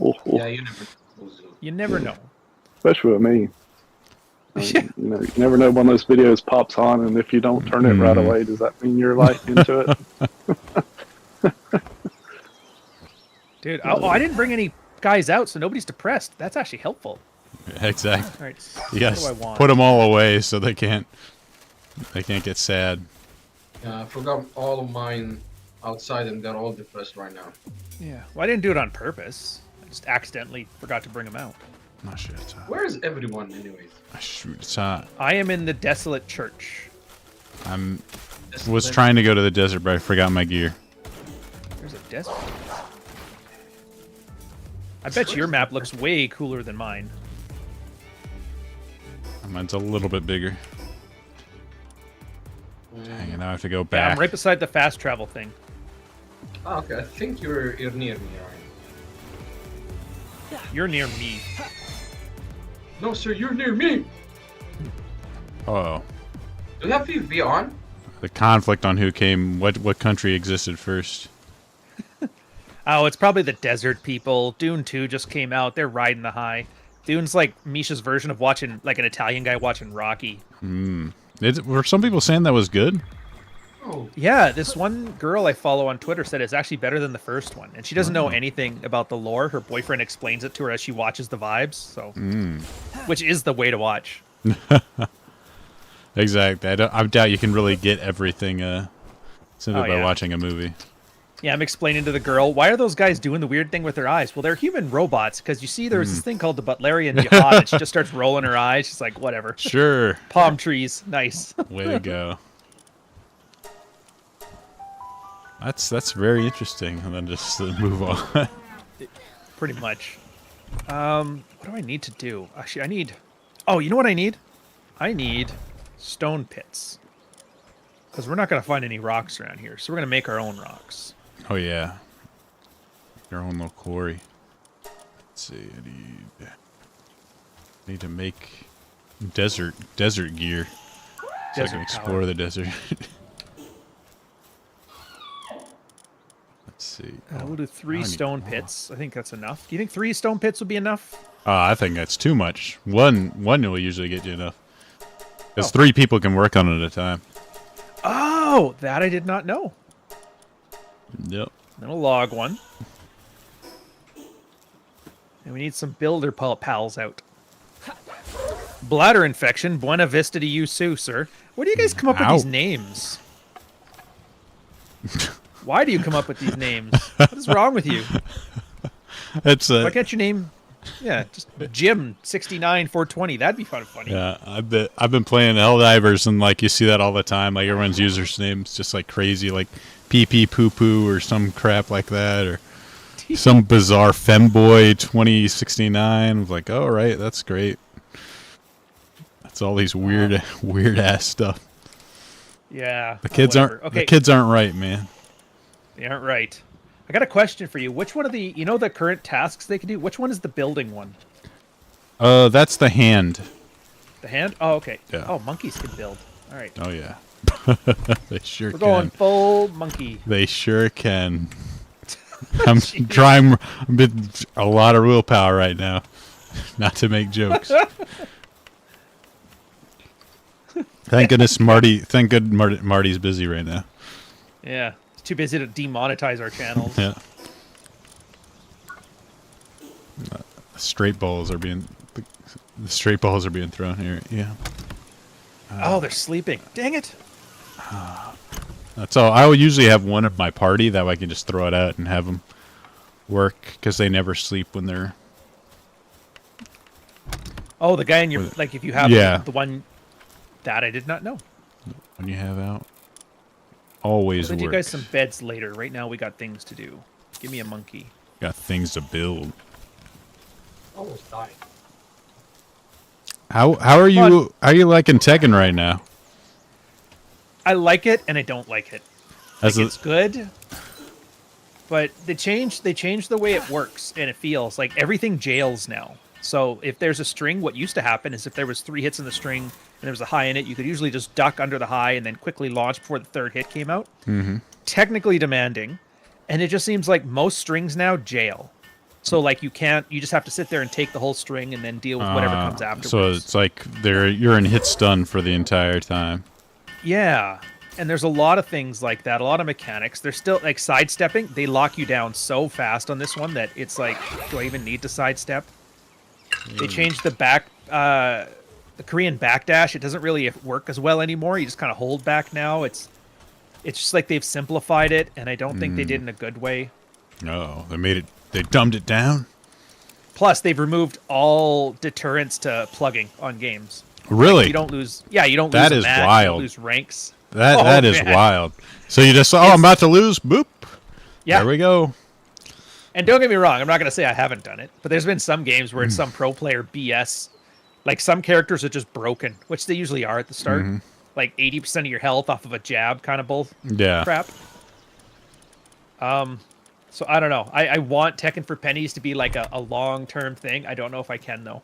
[SPEAKER 3] oh,
[SPEAKER 4] Yeah, you never.
[SPEAKER 2] You never know.
[SPEAKER 3] Especially with me.
[SPEAKER 2] Yeah.
[SPEAKER 3] You know, you never know when those videos pops on, and if you don't turn it right away, does that mean you're like into it?
[SPEAKER 2] Dude, I didn't bring any guys out, so nobody's depressed. That's actually helpful.
[SPEAKER 1] Exactly.
[SPEAKER 2] All right.
[SPEAKER 1] You guys
[SPEAKER 2] what do I want?
[SPEAKER 1] put them all away so they can't get sad.
[SPEAKER 4] Yeah, I forgot all of mine outside and they're all depressed right now.
[SPEAKER 2] Yeah. Well, I didn't do it on purpose. I just accidentally forgot to bring them out.
[SPEAKER 1] Oh shit, it's hot.
[SPEAKER 4] Where is everyone, anyways?
[SPEAKER 1] Shoot, it's hot.
[SPEAKER 2] I am in the desolate church.
[SPEAKER 1] Was trying to go to the desert, but I forgot my gear.
[SPEAKER 2] There's a desert. I bet your map looks way cooler than mine.
[SPEAKER 1] Mine's a little bit bigger. Dang it, now I have to go
[SPEAKER 2] Yeah,
[SPEAKER 1] back.
[SPEAKER 2] I'm right beside the fast travel thing.
[SPEAKER 4] Oh, okay, I think you're near me, Ryan.
[SPEAKER 2] You're near me.
[SPEAKER 4] No, sir, you're near me!
[SPEAKER 1] Uh-oh.
[SPEAKER 4] Do you have PvP on?
[SPEAKER 1] The conflict on who came, what country existed first.
[SPEAKER 2] Oh, it's probably the desert people. Dune 2 just came out. They're riding the high. Dune's like Misha's version of watching, like an Italian guy watching Rocky.
[SPEAKER 1] Were some people saying that was good?
[SPEAKER 4] Oh,
[SPEAKER 2] Yeah, this one girl I follow on Twitter said it's actually better than the first one. And she doesn't know anything about the lore. Her boyfriend explains it to her as she watches the vibes. So, which is the way to watch.
[SPEAKER 1] Exactly. I doubt you can really get everything simply
[SPEAKER 2] Oh,
[SPEAKER 1] by
[SPEAKER 2] yeah.
[SPEAKER 1] watching a movie.
[SPEAKER 2] Yeah, I'm explaining to the girl, why are those guys doing the weird thing with their eyes? Well, they're human robots, because you see there's this thing called the Butlerian Jihad, and she just starts rolling her eyes. She's like, whatever.
[SPEAKER 1] Sure.
[SPEAKER 2] Palm trees. Nice.
[SPEAKER 1] Way to go. That's very interesting. And then just move on.
[SPEAKER 2] Pretty much. What do I need to do? Actually, I need... Oh, you know what I need? I need stone pits. Because we're not going to find any rocks around here, so we're going to make our own rocks.
[SPEAKER 1] Oh yeah. Your own little quarry. Let's see. I need to make desert gear. So I
[SPEAKER 2] Desert
[SPEAKER 1] can explore
[SPEAKER 2] power.
[SPEAKER 1] the desert. Let's see.
[SPEAKER 2] We'll do
[SPEAKER 1] I
[SPEAKER 2] 3
[SPEAKER 1] need
[SPEAKER 2] stone
[SPEAKER 1] more.
[SPEAKER 2] pits. I think that's enough. Do you think 3 stone pits would be enough?
[SPEAKER 1] I think that's too much. One will usually get you enough. Because
[SPEAKER 2] Oh.
[SPEAKER 1] 3 people can work on it at a time.
[SPEAKER 2] Oh, that I did not know.
[SPEAKER 1] Yep.
[SPEAKER 2] Then a log one. And we need some builder pals out. Bladder infection. Buena Vista to you, Sue, sir. Where do you guys come up with
[SPEAKER 1] Ow.
[SPEAKER 2] these names? Why do you come up with these names? What is wrong with you?
[SPEAKER 1] It's
[SPEAKER 2] Why can't you name... Yeah, just Jim 69 420. That'd be funny.
[SPEAKER 1] yeah. I've been playing Helldivers and like you see that all the time. Like everyone's usernames just like crazy, like PP Poo Poo or some crap like that, or some bizarre Femboy 2069. I was like, oh right, that's great. That's all these weird ass stuff.
[SPEAKER 2] Yeah.
[SPEAKER 1] The kids
[SPEAKER 2] whatever.
[SPEAKER 1] aren't
[SPEAKER 2] Okay.
[SPEAKER 1] the kids aren't right, man.
[SPEAKER 2] They aren't right. I got a question for you. Which one of the, the current tasks they can do? Which one is the building one?
[SPEAKER 1] That's the hand.
[SPEAKER 2] The hand? Oh, okay.
[SPEAKER 1] Yeah.
[SPEAKER 2] Oh, monkeys can build. All right.
[SPEAKER 1] Oh yeah. They sure
[SPEAKER 2] We're
[SPEAKER 1] can.
[SPEAKER 2] going full monkey.
[SPEAKER 1] They sure can. I'm trying a lot of willpower right now, not to make jokes. Thank goodness Marty's busy right now.
[SPEAKER 2] Yeah. It's too busy to demonetize our channels.
[SPEAKER 1] Yeah. Straight balls are being thrown here. Yeah.
[SPEAKER 2] Oh, they're sleeping. Dang it.
[SPEAKER 1] That's all. I will usually have one of my party that way I can just throw it out and have them work because they never sleep when they're.
[SPEAKER 2] Oh, the guy in your, like, if you have
[SPEAKER 1] Yeah.
[SPEAKER 2] the one that I did not know.
[SPEAKER 1] When you have out. Always
[SPEAKER 2] We'll do you
[SPEAKER 1] work.
[SPEAKER 2] guys some beds later. Right now, we got things to do. Give me a monkey.
[SPEAKER 1] Got things to build.
[SPEAKER 4] almost died.
[SPEAKER 1] How are you liking Tekken right now?
[SPEAKER 2] I like it and I don't like it.
[SPEAKER 1] As
[SPEAKER 2] Like,
[SPEAKER 1] a-
[SPEAKER 2] it's good, but they changed the way it works and it feels like everything jails now. So if there's a string, what used to happen is if there was 3 hits in the string and there was a high in it, you could usually just duck under the high and then quickly launch before the 3rd hit came out.
[SPEAKER 1] Mm-hmm.
[SPEAKER 2] Technically demanding, and it just seems like most strings now jail. So like you just have to sit there and take the whole string and then deal with whatever comes afterwards.
[SPEAKER 1] So it's like you're in hit stun for the entire time.
[SPEAKER 2] Yeah. And there's a lot of things like that, a lot of mechanics. There's still like sidestepping. They lock you down so fast on this one that it's like, do I even need to sidestep? They changed the Korean backdash. It doesn't really work as well anymore. You just kind of hold back now. It's just like they've simplified it, and I don't think they did in a good way.
[SPEAKER 1] Oh, they dumbed it down?
[SPEAKER 2] Plus, they've removed all deterrents to plugging on games.
[SPEAKER 1] Really?
[SPEAKER 2] Like, you don't lose. Yeah, you don't lose.
[SPEAKER 1] That
[SPEAKER 2] a
[SPEAKER 1] is
[SPEAKER 2] match,
[SPEAKER 1] wild.
[SPEAKER 2] You don't lose ranks.
[SPEAKER 1] That is
[SPEAKER 2] man.
[SPEAKER 1] wild. So you just I'm about to lose. Boop.
[SPEAKER 2] Yeah.
[SPEAKER 1] There we go.
[SPEAKER 2] And don't get me wrong, I'm not going to say I haven't done it, but there's been some games where it's some pro player BS. Like some characters are just broken, which they usually are at the start. Like 80% of your health off of a jab kind of bull crap. So I don't know. I want Tekken for pennies to be like a long-term thing. I don't know if I can, though.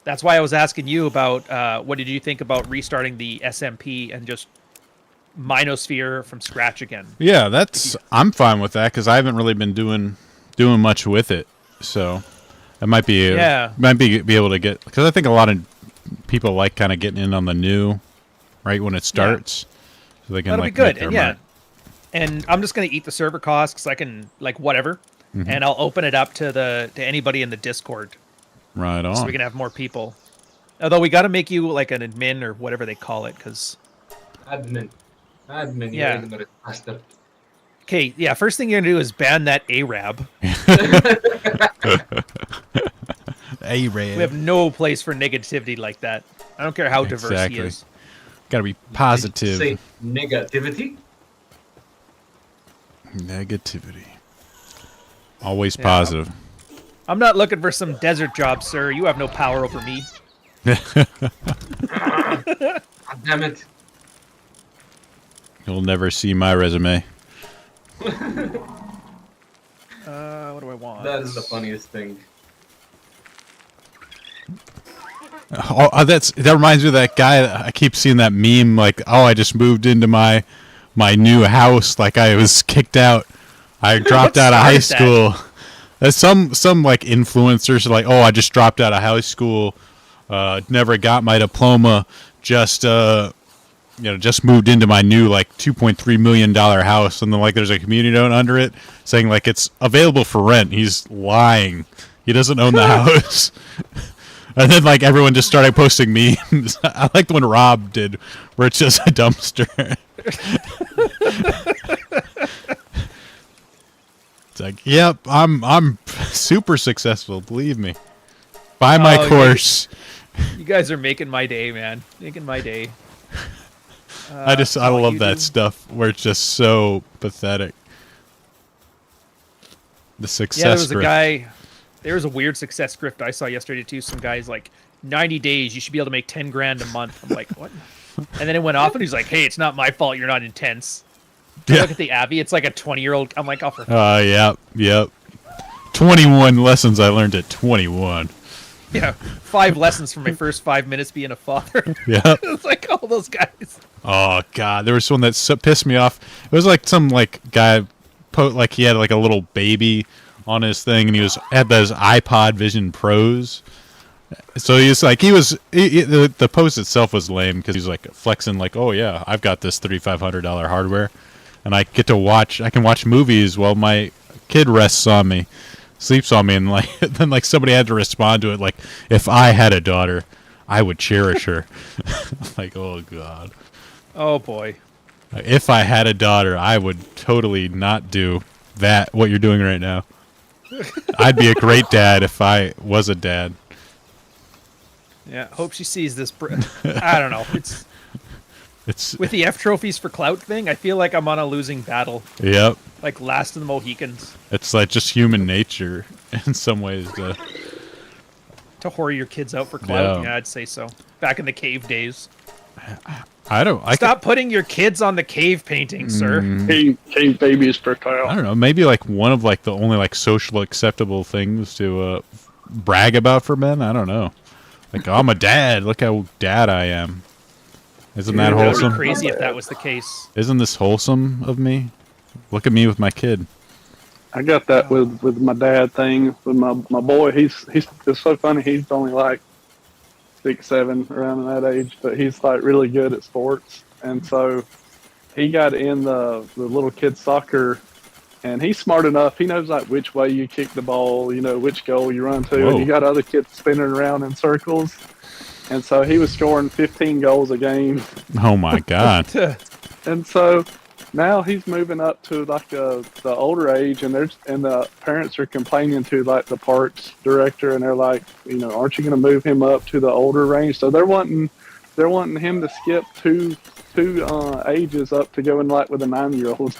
[SPEAKER 2] That's why I was asking you about what did you think about restarting the SMP and just Minosphere from scratch again?
[SPEAKER 1] Yeah, I'm fine with that because I haven't really been doing much with it. So I might be be able to get, because I think a lot of people like kind of getting in on the new right when it starts. So they can
[SPEAKER 2] That'll
[SPEAKER 1] like
[SPEAKER 2] be good.
[SPEAKER 1] make their
[SPEAKER 2] And yeah.
[SPEAKER 1] mark.
[SPEAKER 2] And I'm just gonna eat the server costs because I can like whatever, and I'll open it up to anybody in the Discord
[SPEAKER 1] Right on.
[SPEAKER 2] so we can have more people. Although we got to make you like an admin or whatever they call it, because
[SPEAKER 4] Admin.
[SPEAKER 2] Yeah.
[SPEAKER 4] Yeah. Ignorant bastard.
[SPEAKER 2] okay, yeah. First thing you're gonna do is ban that Arab.
[SPEAKER 1] A
[SPEAKER 2] We have no place for negativity like that. I don't care how diverse
[SPEAKER 1] Exactly.
[SPEAKER 2] he is.
[SPEAKER 1] Got to be positive.
[SPEAKER 4] Say negativity.
[SPEAKER 1] Negativity. Always positive.
[SPEAKER 2] I'm not looking for some desert job, sir. You have no power over me.
[SPEAKER 4] God damn it.
[SPEAKER 1] You'll never see my resume.
[SPEAKER 2] What do I want?
[SPEAKER 4] That is the funniest thing.
[SPEAKER 1] That reminds me of that guy. I keep seeing that meme like, oh, I just moved into my new house, like I was kicked out. I dropped out of high school. There's some like influencers are like, oh, I just dropped out of high school, never got my diploma, just moved into my new like $2.3 million house, and then like there's a community note under it saying like it's available for rent. He's lying. He doesn't own the house. And then like everyone just started posting memes. I like the one Rob did where it's just a dumpster. It's like, yep, I'm super successful, believe me. Buy my course.
[SPEAKER 2] You guys are making my day, man. Making my day.
[SPEAKER 1] I love that stuff where it's just so pathetic. The success.
[SPEAKER 2] Yeah, there was a
[SPEAKER 1] grift.
[SPEAKER 2] guy. There was a weird success grift I saw yesterday too. Some guy's like, 90 days, you should be able to make 10 grand a month. I'm like, what? And then it went off, and he's like, hey, it's not my fault you're not intense.
[SPEAKER 1] Yeah.
[SPEAKER 2] Look at the Abby. It's like a 20-year-old. I'm like, oh, for
[SPEAKER 1] Yep. 21 lessons I learned at 21.
[SPEAKER 2] yeah, 5 lessons for my first 5 minutes being a father.
[SPEAKER 1] Yeah.
[SPEAKER 2] It's like all those guys.
[SPEAKER 1] Oh god, there was one that pissed me off. It was like some like guy, like he had like a little baby on his thing, and he had those iPod Vision Pros. So the post itself was lame because he's like flexing like, oh yeah, I've got this $3,500 hardware, and I can watch movies while my kid rests on me, sleeps on me, and like then like somebody had to respond to it like, if I had a daughter, I would cherish her. Like, oh god.
[SPEAKER 2] Oh boy.
[SPEAKER 1] If I had a daughter, I would totally not do what you're doing right now. I'd be a great dad if I was a dad.
[SPEAKER 2] Yeah, hope she sees this. I don't know. It's with the F trophies for clout thing. I feel like I'm on a losing battle.
[SPEAKER 1] Yep.
[SPEAKER 2] Like last of the Mohicans.
[SPEAKER 1] It's like just human nature in some ways.
[SPEAKER 2] To whore your kids out for clout.
[SPEAKER 1] Yeah.
[SPEAKER 2] Yeah, I'd say so. Back in the cave days. Stop putting your kids on the cave painting, sir.
[SPEAKER 3] Cave babies for clout.
[SPEAKER 1] I don't know. Maybe like one of like the only like social acceptable things to brag about for men. I don't know. Like, oh, I'm a dad. Look how dad I am. Isn't that
[SPEAKER 2] That would be
[SPEAKER 1] wholesome?
[SPEAKER 2] crazy if that was the case.
[SPEAKER 1] Isn't this wholesome of me? Look at me with my kid.
[SPEAKER 3] I got that with my dad thing with my boy. He's it's so funny. He's only like 6, 7 around that age, but he's like really good at sports, and so he got in the little kid soccer, and he's smart enough. He knows like which way you kick the ball, you know, which goal you run to,
[SPEAKER 1] Whoa.
[SPEAKER 3] and you got other kids spinning around in circles, and so he was scoring 15 goals a game,
[SPEAKER 1] Oh my God.
[SPEAKER 3] and so now he's moving up to like the older age, and the parents are complaining to like the parks director, and they're like, you know, aren't you going to move him up to the older range? So they're wanting him to skip two ages up to go in like with a 9-year-old.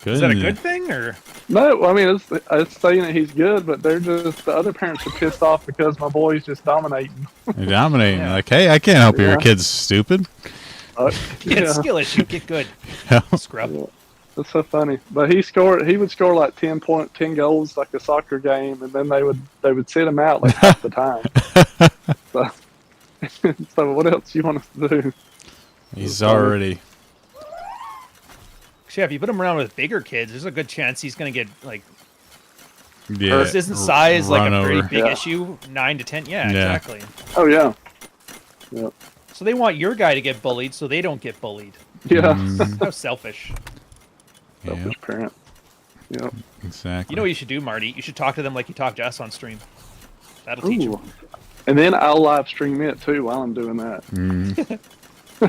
[SPEAKER 1] Good.
[SPEAKER 2] Is that a good thing or?
[SPEAKER 3] No, I mean it's saying that he's good, but they're just the other parents are pissed off because my boy's just dominating.
[SPEAKER 1] They're dominating.
[SPEAKER 2] Yeah.
[SPEAKER 1] Like, hey, I can't help you. Your
[SPEAKER 3] Yeah.
[SPEAKER 1] kid's stupid.
[SPEAKER 2] It's skill issue. Get good. Scrub.
[SPEAKER 3] Yeah. That's so funny. But he would score like 10 goals like a soccer game, and then they would sit him out like half the time. So what else you want us to do?
[SPEAKER 1] He's already.
[SPEAKER 2] Yeah, if you put him around with bigger kids, there's a good chance he's going to get like.
[SPEAKER 1] Yeah.
[SPEAKER 2] Or isn't size like
[SPEAKER 1] run
[SPEAKER 2] a pretty
[SPEAKER 1] over.
[SPEAKER 2] big
[SPEAKER 3] Yeah.
[SPEAKER 2] issue? 9 to 10. Yeah,
[SPEAKER 1] Yeah.
[SPEAKER 2] exactly.
[SPEAKER 3] Oh yeah. Yep.
[SPEAKER 2] So they want your guy to get bullied, so they don't get bullied.
[SPEAKER 3] Yeah.
[SPEAKER 1] Mm,
[SPEAKER 2] How selfish.
[SPEAKER 1] yeah,
[SPEAKER 3] Selfish parent. Yep.
[SPEAKER 1] exactly.
[SPEAKER 2] You know what you should do, Marty? You should talk to them like you talk to us on stream. That'll teach
[SPEAKER 3] Ooh. And then I'll live stream it too while I'm doing that.
[SPEAKER 1] Mm,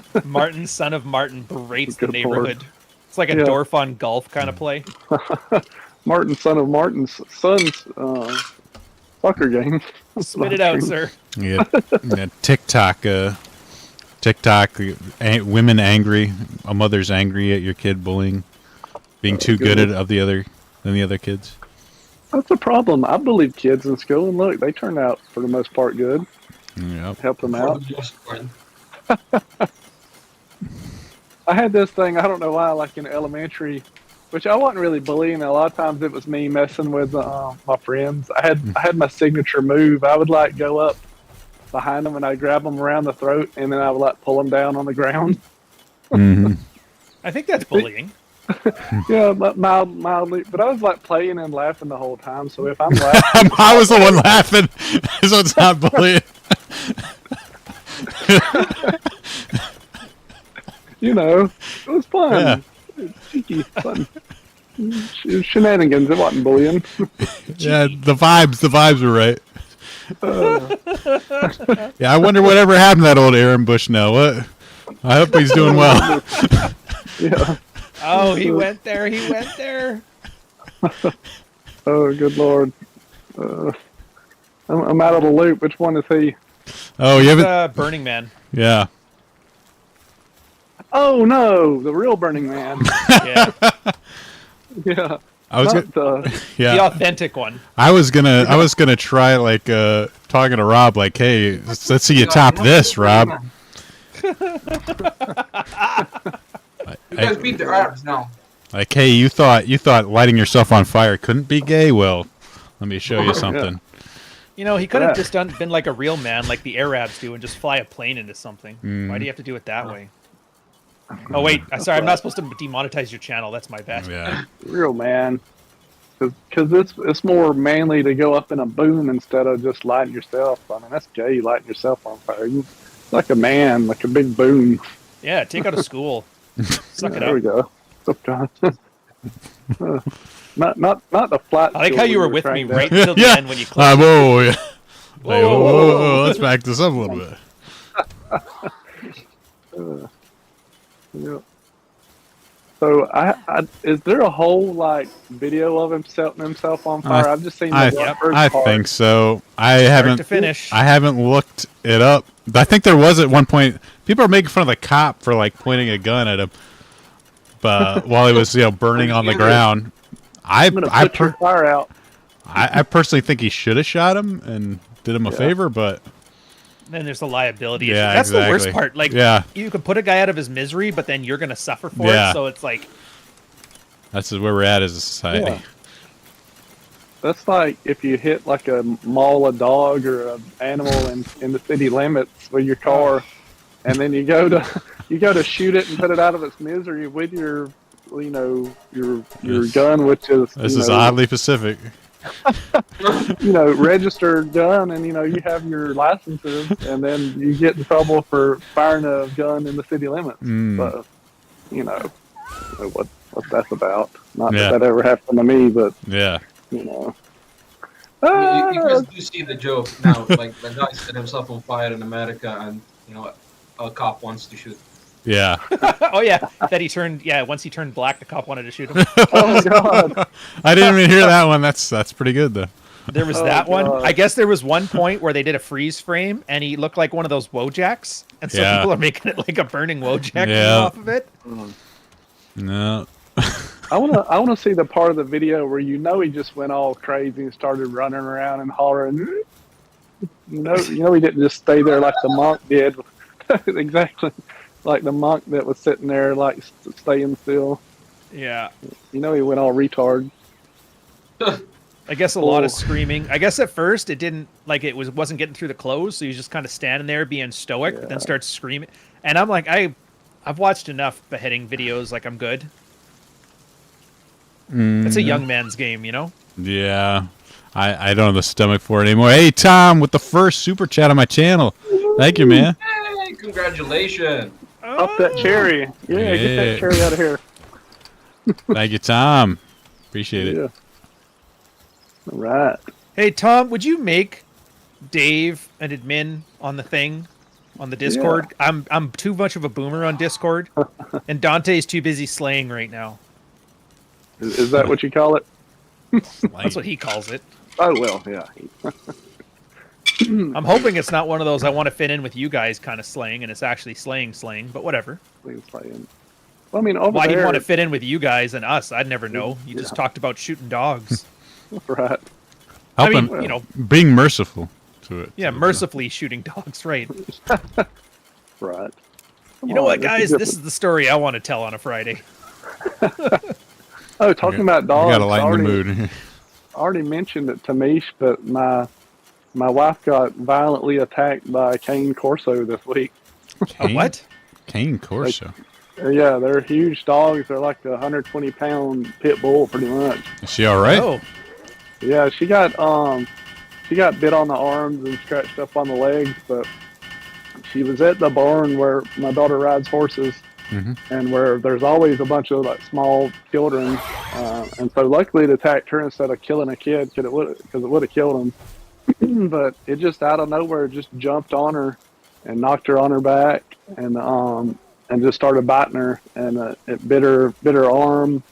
[SPEAKER 2] them. Martin, son of Martin, berates the
[SPEAKER 3] Good
[SPEAKER 2] neighborhood. It's like a
[SPEAKER 3] Yeah.
[SPEAKER 2] Dorf on golf kind of play.
[SPEAKER 3] Martin, son of Martin's son's soccer game.
[SPEAKER 2] Spit it out, sir.
[SPEAKER 1] yeah, yeah, TikTok. Women angry. A mother's angry at your kid bullying, being too good at than the other kids.
[SPEAKER 3] That's a problem. I believe kids in school, and look, they turned out for the most part good.
[SPEAKER 1] Yep.
[SPEAKER 3] Help them
[SPEAKER 4] For
[SPEAKER 3] out.
[SPEAKER 4] the most part.
[SPEAKER 3] I had this thing, I don't know why, like in elementary, which I wasn't really bullying. A lot of times it was me messing with my friends. I had my signature move. I would like go up behind them and I'd grab them around the throat, and then I would like pull them down on the ground.
[SPEAKER 1] Mhm.
[SPEAKER 2] I think that's bullying.
[SPEAKER 3] Yeah, mildly. But I was like playing and laughing the whole time. So if I'm laughing,
[SPEAKER 1] I was the one laughing, so it's not bullying.
[SPEAKER 3] you know, it was fun.
[SPEAKER 1] Yeah.
[SPEAKER 3] It was cheeky, fun. Shenanigans. It wasn't bullying.
[SPEAKER 1] Yeah, the vibes were right. Yeah, I wonder whatever happened to that old Aaron Bush now. What? I hope he's doing well.
[SPEAKER 3] Yeah.
[SPEAKER 2] Oh, he went there. He went there.
[SPEAKER 3] Oh, good lord. I'm out of the loop. Which one is he?
[SPEAKER 1] Oh, you haven't?
[SPEAKER 2] Burning Man.
[SPEAKER 1] Yeah.
[SPEAKER 3] Oh no, the real Burning Man.
[SPEAKER 2] Yeah.
[SPEAKER 3] Yeah.
[SPEAKER 1] I was
[SPEAKER 3] Not
[SPEAKER 1] gonna,
[SPEAKER 2] The
[SPEAKER 1] yeah.
[SPEAKER 2] authentic one.
[SPEAKER 1] I was gonna try like talking to Rob like, hey, let's see you top this, Rob.
[SPEAKER 4] You guys beat the Arabs now.
[SPEAKER 1] Like, hey, you thought lighting yourself on fire couldn't be gay? Well, let me show you something.
[SPEAKER 2] You know, he could have
[SPEAKER 3] Yeah.
[SPEAKER 2] just been like a real man, like the Arabs do, and just fly a plane into something. Why do you have to do it that way? Oh wait, sorry, I'm not supposed to demonetize your channel. That's my bad.
[SPEAKER 1] Yeah.
[SPEAKER 3] real man. Because it's more manly to go up in a boom instead of just lighting yourself. I mean, that's gay, lighting yourself on fire. Like a man, like a big boom.
[SPEAKER 2] Yeah, take out of school. Suck it
[SPEAKER 3] There we
[SPEAKER 2] up.
[SPEAKER 3] go. Stop, John. Not the flat.
[SPEAKER 2] I like how you were with me right
[SPEAKER 3] there.
[SPEAKER 2] till the
[SPEAKER 1] Yeah.
[SPEAKER 2] end when you clicked.
[SPEAKER 1] Whoa, yeah.
[SPEAKER 2] Whoa,
[SPEAKER 1] Like,
[SPEAKER 2] whoa, whoa, whoa.
[SPEAKER 1] let's back this up a little bit.
[SPEAKER 3] Yeah. So is there a whole like video of him setting himself on fire? I've just seen the first
[SPEAKER 1] I
[SPEAKER 3] part.
[SPEAKER 1] think so. I
[SPEAKER 2] Start
[SPEAKER 1] haven't
[SPEAKER 2] to finish.
[SPEAKER 1] I haven't looked it up. I think there was at one point. People are making fun of the cop for like pointing a gun at him, but while he was burning on the ground.
[SPEAKER 3] I'm gonna put your fire out.
[SPEAKER 1] I personally think he should have shot him and did him a
[SPEAKER 3] Yeah.
[SPEAKER 1] favor, but
[SPEAKER 2] Then there's the liability issue.
[SPEAKER 1] Yeah,
[SPEAKER 2] That's the worst
[SPEAKER 1] exactly.
[SPEAKER 2] part. Like,
[SPEAKER 1] Yeah.
[SPEAKER 2] you can put a guy out of his misery, but then you're gonna suffer for
[SPEAKER 1] Yeah.
[SPEAKER 2] it. So it's like,
[SPEAKER 1] that's where we're at as a society.
[SPEAKER 3] Yeah. That's like if you hit like a maul a dog or an animal in the city limits with your car, and then you go to shoot it and put it out of its misery with your you know, your
[SPEAKER 1] This-
[SPEAKER 3] gun, which is
[SPEAKER 1] This
[SPEAKER 3] you
[SPEAKER 1] is
[SPEAKER 3] know,
[SPEAKER 1] oddly Pacific.
[SPEAKER 3] you know, registered gun, and you know, you have your licenses, and then you get in trouble for firing a gun in the city limits.
[SPEAKER 1] Mm.
[SPEAKER 3] So, you know what that's about. Not
[SPEAKER 1] Yeah.
[SPEAKER 3] that ever happened to me, but
[SPEAKER 1] Yeah.
[SPEAKER 3] you know.
[SPEAKER 4] I mean, you guys do see the joke now. Like the guy set himself on fire in America, and you know, a cop wants to shoot.
[SPEAKER 1] Yeah.
[SPEAKER 2] Oh yeah, that he turned. Yeah, once he turned black, the cop wanted to shoot him.
[SPEAKER 3] Oh God!
[SPEAKER 1] I didn't even hear that one. That's pretty good though.
[SPEAKER 2] There was
[SPEAKER 3] Oh,
[SPEAKER 2] that one.
[SPEAKER 3] God.
[SPEAKER 2] I guess there was one point where they did a freeze frame, and he looked like one of those Wojaks, and so
[SPEAKER 1] Yeah.
[SPEAKER 2] people are making it like a burning Wojak coming
[SPEAKER 1] Yeah.
[SPEAKER 2] off of it.
[SPEAKER 1] No.
[SPEAKER 3] I wanna see the part of the video where you know he just went all crazy and started running around and hollering. You know he didn't just stay there like the monk did. Exactly, like the monk that was sitting there like staying still.
[SPEAKER 2] Yeah.
[SPEAKER 3] You know he went all retard.
[SPEAKER 2] I guess a lot of
[SPEAKER 3] Oh.
[SPEAKER 2] screaming. I guess at first it didn't like it wasn't getting through the clothes, so he was just kind of standing there being stoic, but then
[SPEAKER 3] Yeah.
[SPEAKER 2] starts screaming. And I'm like, I've watched enough beheading videos, like I'm good. It's a young man's game, you know.
[SPEAKER 1] Yeah. I don't have the stomach for it anymore. Hey Tom, with the first super chat on my channel. Thank you, man.
[SPEAKER 4] Hey, congratulations!
[SPEAKER 3] Up that cherry. Yeah, get
[SPEAKER 1] Yeah.
[SPEAKER 3] that cherry out of here.
[SPEAKER 1] Thank you, Tom. Appreciate it.
[SPEAKER 3] Yeah. All right.
[SPEAKER 2] Hey Tom, would you make Dave an admin on the thing, on the Discord? I'm too much of a boomer on Discord, and Dante's too busy slaying right now.
[SPEAKER 3] Is that what you call it?
[SPEAKER 2] That's what he calls it.
[SPEAKER 3] Oh well, yeah.
[SPEAKER 2] I'm hoping it's not one of those I want to fit in with you guys kind of slaying, and it's actually slaying, but whatever.
[SPEAKER 3] Please play in. Well, I mean, over
[SPEAKER 2] Why do you
[SPEAKER 3] there,
[SPEAKER 2] want to fit in with you guys and us? I'd never know. You just
[SPEAKER 3] Yeah.
[SPEAKER 2] talked about shooting dogs.
[SPEAKER 3] right?
[SPEAKER 2] I
[SPEAKER 1] Help
[SPEAKER 2] mean,
[SPEAKER 1] him
[SPEAKER 2] you know,
[SPEAKER 1] being merciful to it.
[SPEAKER 2] yeah, mercifully shooting dogs, right?
[SPEAKER 3] Right.
[SPEAKER 2] You know what,
[SPEAKER 3] Come on,
[SPEAKER 2] guys?
[SPEAKER 3] this
[SPEAKER 2] This is the story I want to tell on a Friday.
[SPEAKER 3] Oh, talking about
[SPEAKER 1] You
[SPEAKER 3] dogs.
[SPEAKER 1] gotta lighten the mood.
[SPEAKER 3] Already mentioned it to Mish, but my wife got violently attacked by a cane corso this week.
[SPEAKER 1] Cane?
[SPEAKER 2] What?
[SPEAKER 1] Cane Corso.
[SPEAKER 3] Yeah, they're huge dogs. They're like a 120-pound pit bull, pretty much.
[SPEAKER 1] Is she all right?
[SPEAKER 2] Oh,
[SPEAKER 3] Yeah, she got bit on the arms and scratched up on the legs, but she was at the barn where my daughter rides horses,
[SPEAKER 1] Mhm.
[SPEAKER 3] and where there's always a bunch of like small children, and so luckily it attacked her instead of killing a kid, because it would have killed him. But it just out of nowhere just jumped on her and knocked her on her back, and just started biting her, and it bit her arm,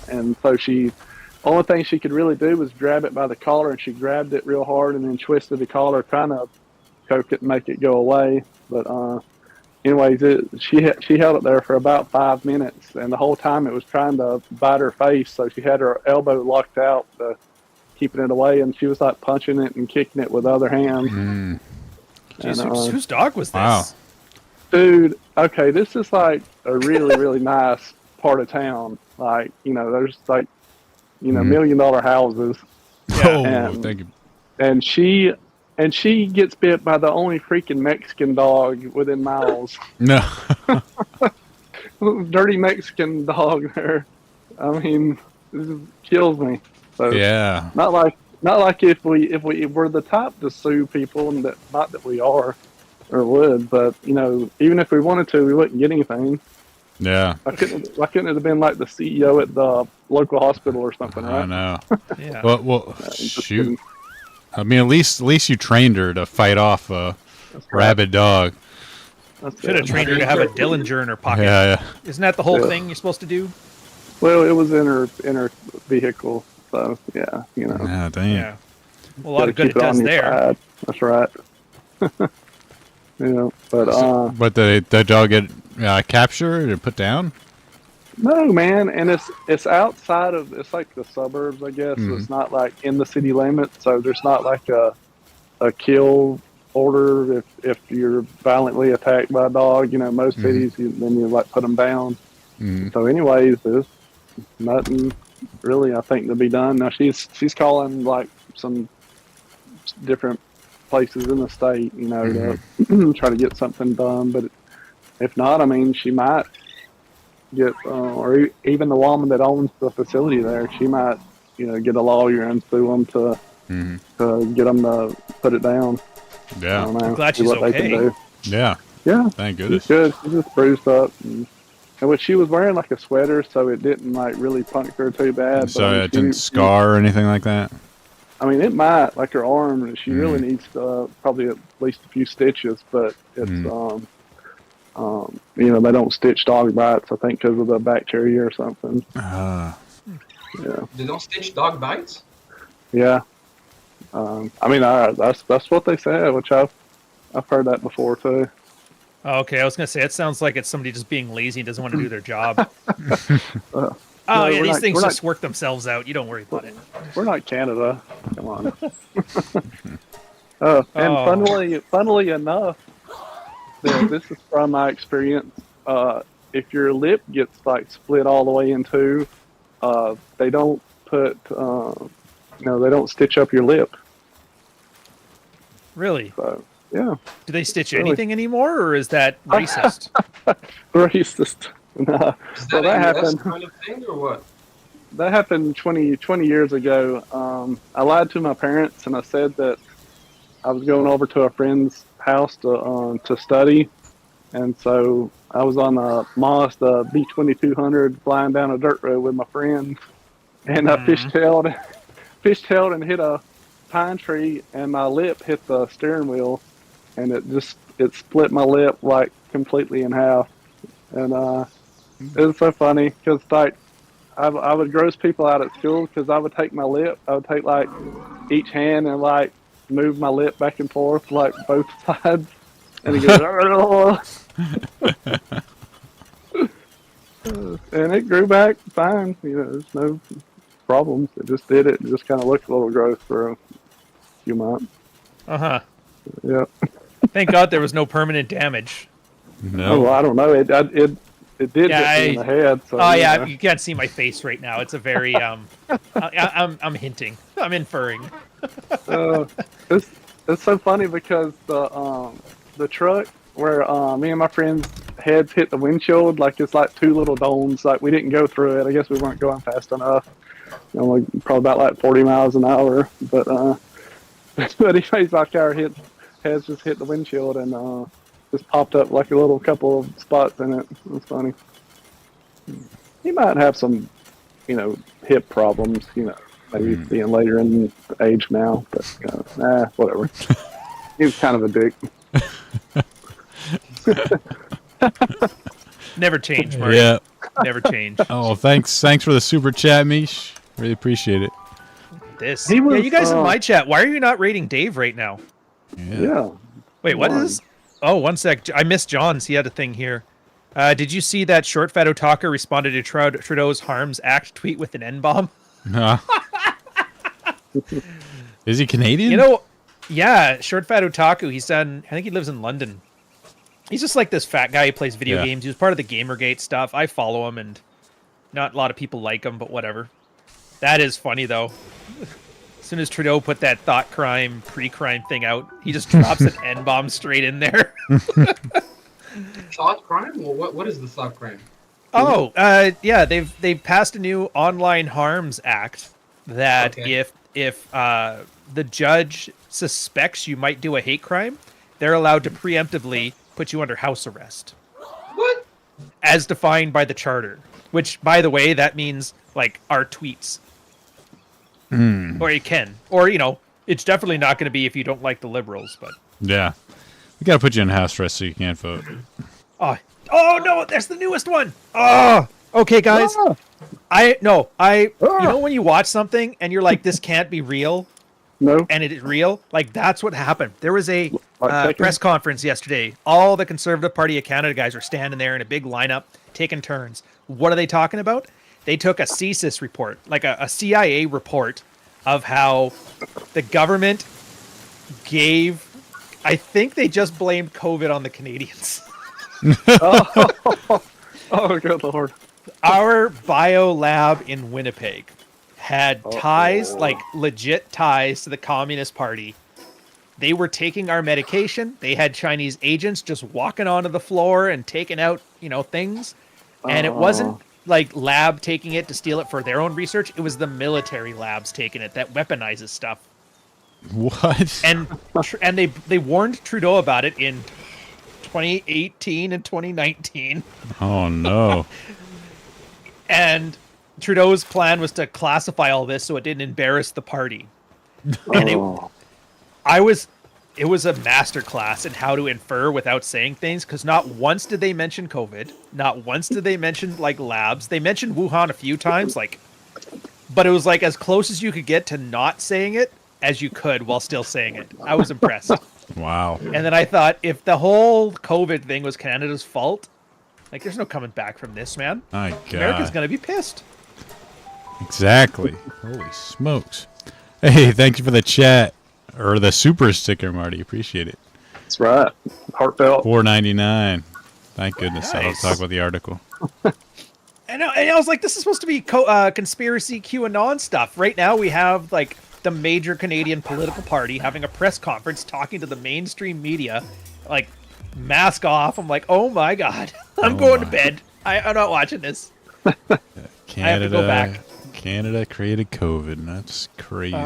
[SPEAKER 3] and so she. Only thing she could really do was grab it by the collar, and she grabbed it real hard and then twisted the collar, kind of choke it and make it go away. But anyways, she held it there for about 5 minutes, and the whole time it was trying to bite her face, so she had her elbow locked out, keeping it away, and she was like punching it and kicking it with the other hand.
[SPEAKER 1] Mm.
[SPEAKER 2] jeez,
[SPEAKER 3] And,
[SPEAKER 2] whose dog was this?
[SPEAKER 1] Wow.
[SPEAKER 3] Dude, okay, this is like a really, really nice part of town. Like, you know, there's like, you know,
[SPEAKER 1] Mhm.
[SPEAKER 3] $1 million houses.
[SPEAKER 1] Oh,
[SPEAKER 3] And-
[SPEAKER 1] thank you.
[SPEAKER 3] And she gets bit by the only freaking Mexican dog within miles.
[SPEAKER 1] No.
[SPEAKER 3] Dirty Mexican dog there. I mean, this kills me. So
[SPEAKER 1] Yeah.
[SPEAKER 3] not like if we were the type to sue people, and that not that we are or would, but you know, even if we wanted to, we wouldn't get anything.
[SPEAKER 1] Yeah.
[SPEAKER 3] Why couldn't it have been like the CEO at the local hospital or something,
[SPEAKER 1] I
[SPEAKER 3] right?
[SPEAKER 1] know.
[SPEAKER 2] Yeah.
[SPEAKER 1] Well,
[SPEAKER 3] Just
[SPEAKER 1] shoot.
[SPEAKER 3] kidding.
[SPEAKER 1] I mean, at least you trained her to fight off a
[SPEAKER 3] That's right.
[SPEAKER 1] rabid dog.
[SPEAKER 3] That's
[SPEAKER 2] Should have
[SPEAKER 3] it.
[SPEAKER 2] trained her to have a Dillinger in her pocket.
[SPEAKER 1] Yeah,
[SPEAKER 2] Isn't that the whole
[SPEAKER 3] Yeah.
[SPEAKER 2] thing you're supposed to do?
[SPEAKER 3] Well, it was in her vehicle, so yeah, you know.
[SPEAKER 1] yeah. Damn.
[SPEAKER 2] Yeah. Well, a lot of
[SPEAKER 3] Gotta
[SPEAKER 2] good it
[SPEAKER 3] keep on
[SPEAKER 2] does
[SPEAKER 3] your
[SPEAKER 2] there.
[SPEAKER 3] side. That's right. Yeah, but
[SPEAKER 1] But the dog get captured or put down?
[SPEAKER 3] no, man, and it's outside of, it's like the suburbs, I guess.
[SPEAKER 1] Mhm.
[SPEAKER 3] It's not like in the city limits, so there's not like a kill order if you're violently attacked by a dog. You know, most
[SPEAKER 1] Mhm.
[SPEAKER 3] cities, then you like put them down.
[SPEAKER 1] Mm.
[SPEAKER 3] So, anyways, there's nothing really, I think, to be done. Now she's calling like some different places in the state, you know, to try to get something done. But if not, I mean, she might get, even the woman that owns the facility there, she might, get a lawyer and sue them to get them to put it down. I
[SPEAKER 1] Yeah.
[SPEAKER 3] don't know.
[SPEAKER 2] I'm glad
[SPEAKER 3] see
[SPEAKER 2] she's
[SPEAKER 3] what they can
[SPEAKER 2] okay.
[SPEAKER 3] do.
[SPEAKER 1] Yeah.
[SPEAKER 3] Yeah,
[SPEAKER 1] Thank
[SPEAKER 3] she's
[SPEAKER 1] goodness.
[SPEAKER 3] good. She's just bruised up. And what she was wearing like a sweater, so it didn't like really puncture too bad.
[SPEAKER 1] So
[SPEAKER 3] but I mean,
[SPEAKER 1] it didn't scar or anything like that?
[SPEAKER 3] it might, like her arm. She really needs probably at least a few stitches, but it's they don't stitch dog bites. I think because of the bacteria or something. Yeah,
[SPEAKER 4] They don't stitch dog bites?
[SPEAKER 3] yeah. That's what they said, which I've heard that before too.
[SPEAKER 2] Oh, okay, I was gonna say it sounds like it's somebody just being lazy and doesn't want to do their job.
[SPEAKER 3] No,
[SPEAKER 2] Yeah,
[SPEAKER 3] we're
[SPEAKER 2] these
[SPEAKER 3] not-
[SPEAKER 2] things
[SPEAKER 3] we're not-
[SPEAKER 2] just work themselves out. You don't worry about it.
[SPEAKER 3] We're not Canada. Come on. And
[SPEAKER 2] Oh.
[SPEAKER 3] funnily enough, this is from my experience. If your lip gets like split all the way in two, they don't put, they don't stitch up your lip.
[SPEAKER 2] Really?
[SPEAKER 3] So yeah,
[SPEAKER 2] Do they stitch
[SPEAKER 3] Really?
[SPEAKER 2] anything anymore, or is that racist?
[SPEAKER 3] racist. No.
[SPEAKER 4] Is
[SPEAKER 3] Well,
[SPEAKER 4] that
[SPEAKER 3] that
[SPEAKER 4] a US
[SPEAKER 3] happened.
[SPEAKER 4] kind of thing or what?
[SPEAKER 3] That happened 20 years ago. I lied to my parents and I said that I was going over to a friend's house to study, and so I was on a Mazda B2200 flying down a dirt road with my friend, and I fishtailed and hit a pine tree, and my lip hit the steering wheel, and it split my lip like completely in half, and it was so funny because like I would gross people out at school because I would take my lip, I would take like each hand and like move my lip back and forth like both sides, and it goes, and it grew back fine. There's no problems. It just did it. It just kind of looked a little gross for a few months.
[SPEAKER 2] Uh-huh.
[SPEAKER 3] Yeah.
[SPEAKER 2] Thank God there was no permanent damage.
[SPEAKER 1] No.
[SPEAKER 3] Oh, I don't know. It did
[SPEAKER 2] Yeah,
[SPEAKER 3] hit me in the head. So,
[SPEAKER 2] Oh yeah, you can't see my face right now. It's a very I'm hinting. I'm inferring.
[SPEAKER 3] It's so funny because the truck where me and my friends' heads hit the windshield, like it's like two little domes. Like we didn't go through it. I guess we weren't going fast enough. Like probably about like 40 miles an hour. But but anyways, like our heads just hit the windshield and just popped up like a little couple of spots in it. It was funny. He might have some, hip problems. Maybe being later in age now, but whatever. He was kind of a dick.
[SPEAKER 2] Never change, Marty.
[SPEAKER 1] Yeah.
[SPEAKER 2] Never change.
[SPEAKER 1] Oh, thanks for the super chat, Mish. Really appreciate it.
[SPEAKER 2] This.
[SPEAKER 3] He was,
[SPEAKER 2] yeah, you guys in my chat. Why are you not rating Dave right now?
[SPEAKER 3] Yeah.
[SPEAKER 2] Wait, what
[SPEAKER 3] Why?
[SPEAKER 2] is this? Oh, one sec. I missed John's. He had a thing here. Did you see that short fat Otaka responded to Trudeau's Harms Act tweet with an N-bomb?
[SPEAKER 1] Huh? Is he Canadian?
[SPEAKER 2] Yeah, short fat Otaku. I think he lives in London. He's just like this fat guy who plays video games. He was part of the Gamergate stuff. I follow him, and not a lot of people like him, but whatever. That is funny, though. As soon as Trudeau put that thought crime, pre-crime thing out, he just drops an N-bomb straight in there.
[SPEAKER 4] Thought crime? Well, what is the thought crime?
[SPEAKER 2] Oh, yeah, they've passed a new online harms act that if the judge suspects you might do a hate crime, they're allowed to preemptively put you under house arrest.
[SPEAKER 4] What?
[SPEAKER 2] As defined by the charter, which, by the way, that means like our tweets. Or you can, or it's definitely not going to be if you don't like the Liberals, but
[SPEAKER 1] Yeah. We gotta put you in house arrest so you can't vote.
[SPEAKER 2] oh no, that's the newest one. Oh, okay, guys. You know when you watch something and you're like, this can't be real,
[SPEAKER 3] No.
[SPEAKER 2] and it is real. Like that's what happened. There was a
[SPEAKER 3] Like
[SPEAKER 2] press conference yesterday. All the Conservative Party of Canada guys were standing there in a big lineup, taking turns. What are they talking about? They took a CSIS report, like a CIA report, of how the government gave. I think they just blamed COVID on the Canadians.
[SPEAKER 3] Oh, good Lord.
[SPEAKER 2] Our bio lab in Winnipeg had ties, like legit ties to the Communist Party. They were taking our medication. They had Chinese agents just walking onto the floor and taking out, things. And it wasn't like lab taking it to steal it for their own research. It was the military labs taking it that weaponizes stuff.
[SPEAKER 1] What?
[SPEAKER 2] And they warned Trudeau about it in 2018 and 2019.
[SPEAKER 1] Oh no.
[SPEAKER 2] And Trudeau's plan was to classify all this so it didn't embarrass the party. And it was a masterclass in how to infer without saying things, because not once did they mention COVID, not once did they mention like labs. They mentioned Wuhan a few times, like, but it was like as close as you could get to not saying it as you could while still saying it. I was impressed.
[SPEAKER 1] Wow.
[SPEAKER 2] And then I thought, if the whole COVID thing was Canada's fault, like, there's no coming back from this, man.
[SPEAKER 1] My God.
[SPEAKER 2] America's gonna be pissed.
[SPEAKER 1] Exactly. Holy smokes. Hey, thank you for the chat. Or the super sticker, Marty. Appreciate it.
[SPEAKER 3] That's right. Heartfelt.
[SPEAKER 1] $4.99. Thank goodness. I don't
[SPEAKER 2] Nice.
[SPEAKER 1] talk about the article.
[SPEAKER 2] And I was like, this is supposed to be conspiracy QAnon stuff. Right now, we have like the major Canadian political party having a press conference talking to the mainstream media, like, mask off. I'm like, oh my God, I'm going to bed. I'm not watching this.
[SPEAKER 1] Canada,
[SPEAKER 2] I have to go back.
[SPEAKER 1] Canada created COVID. That's crazy.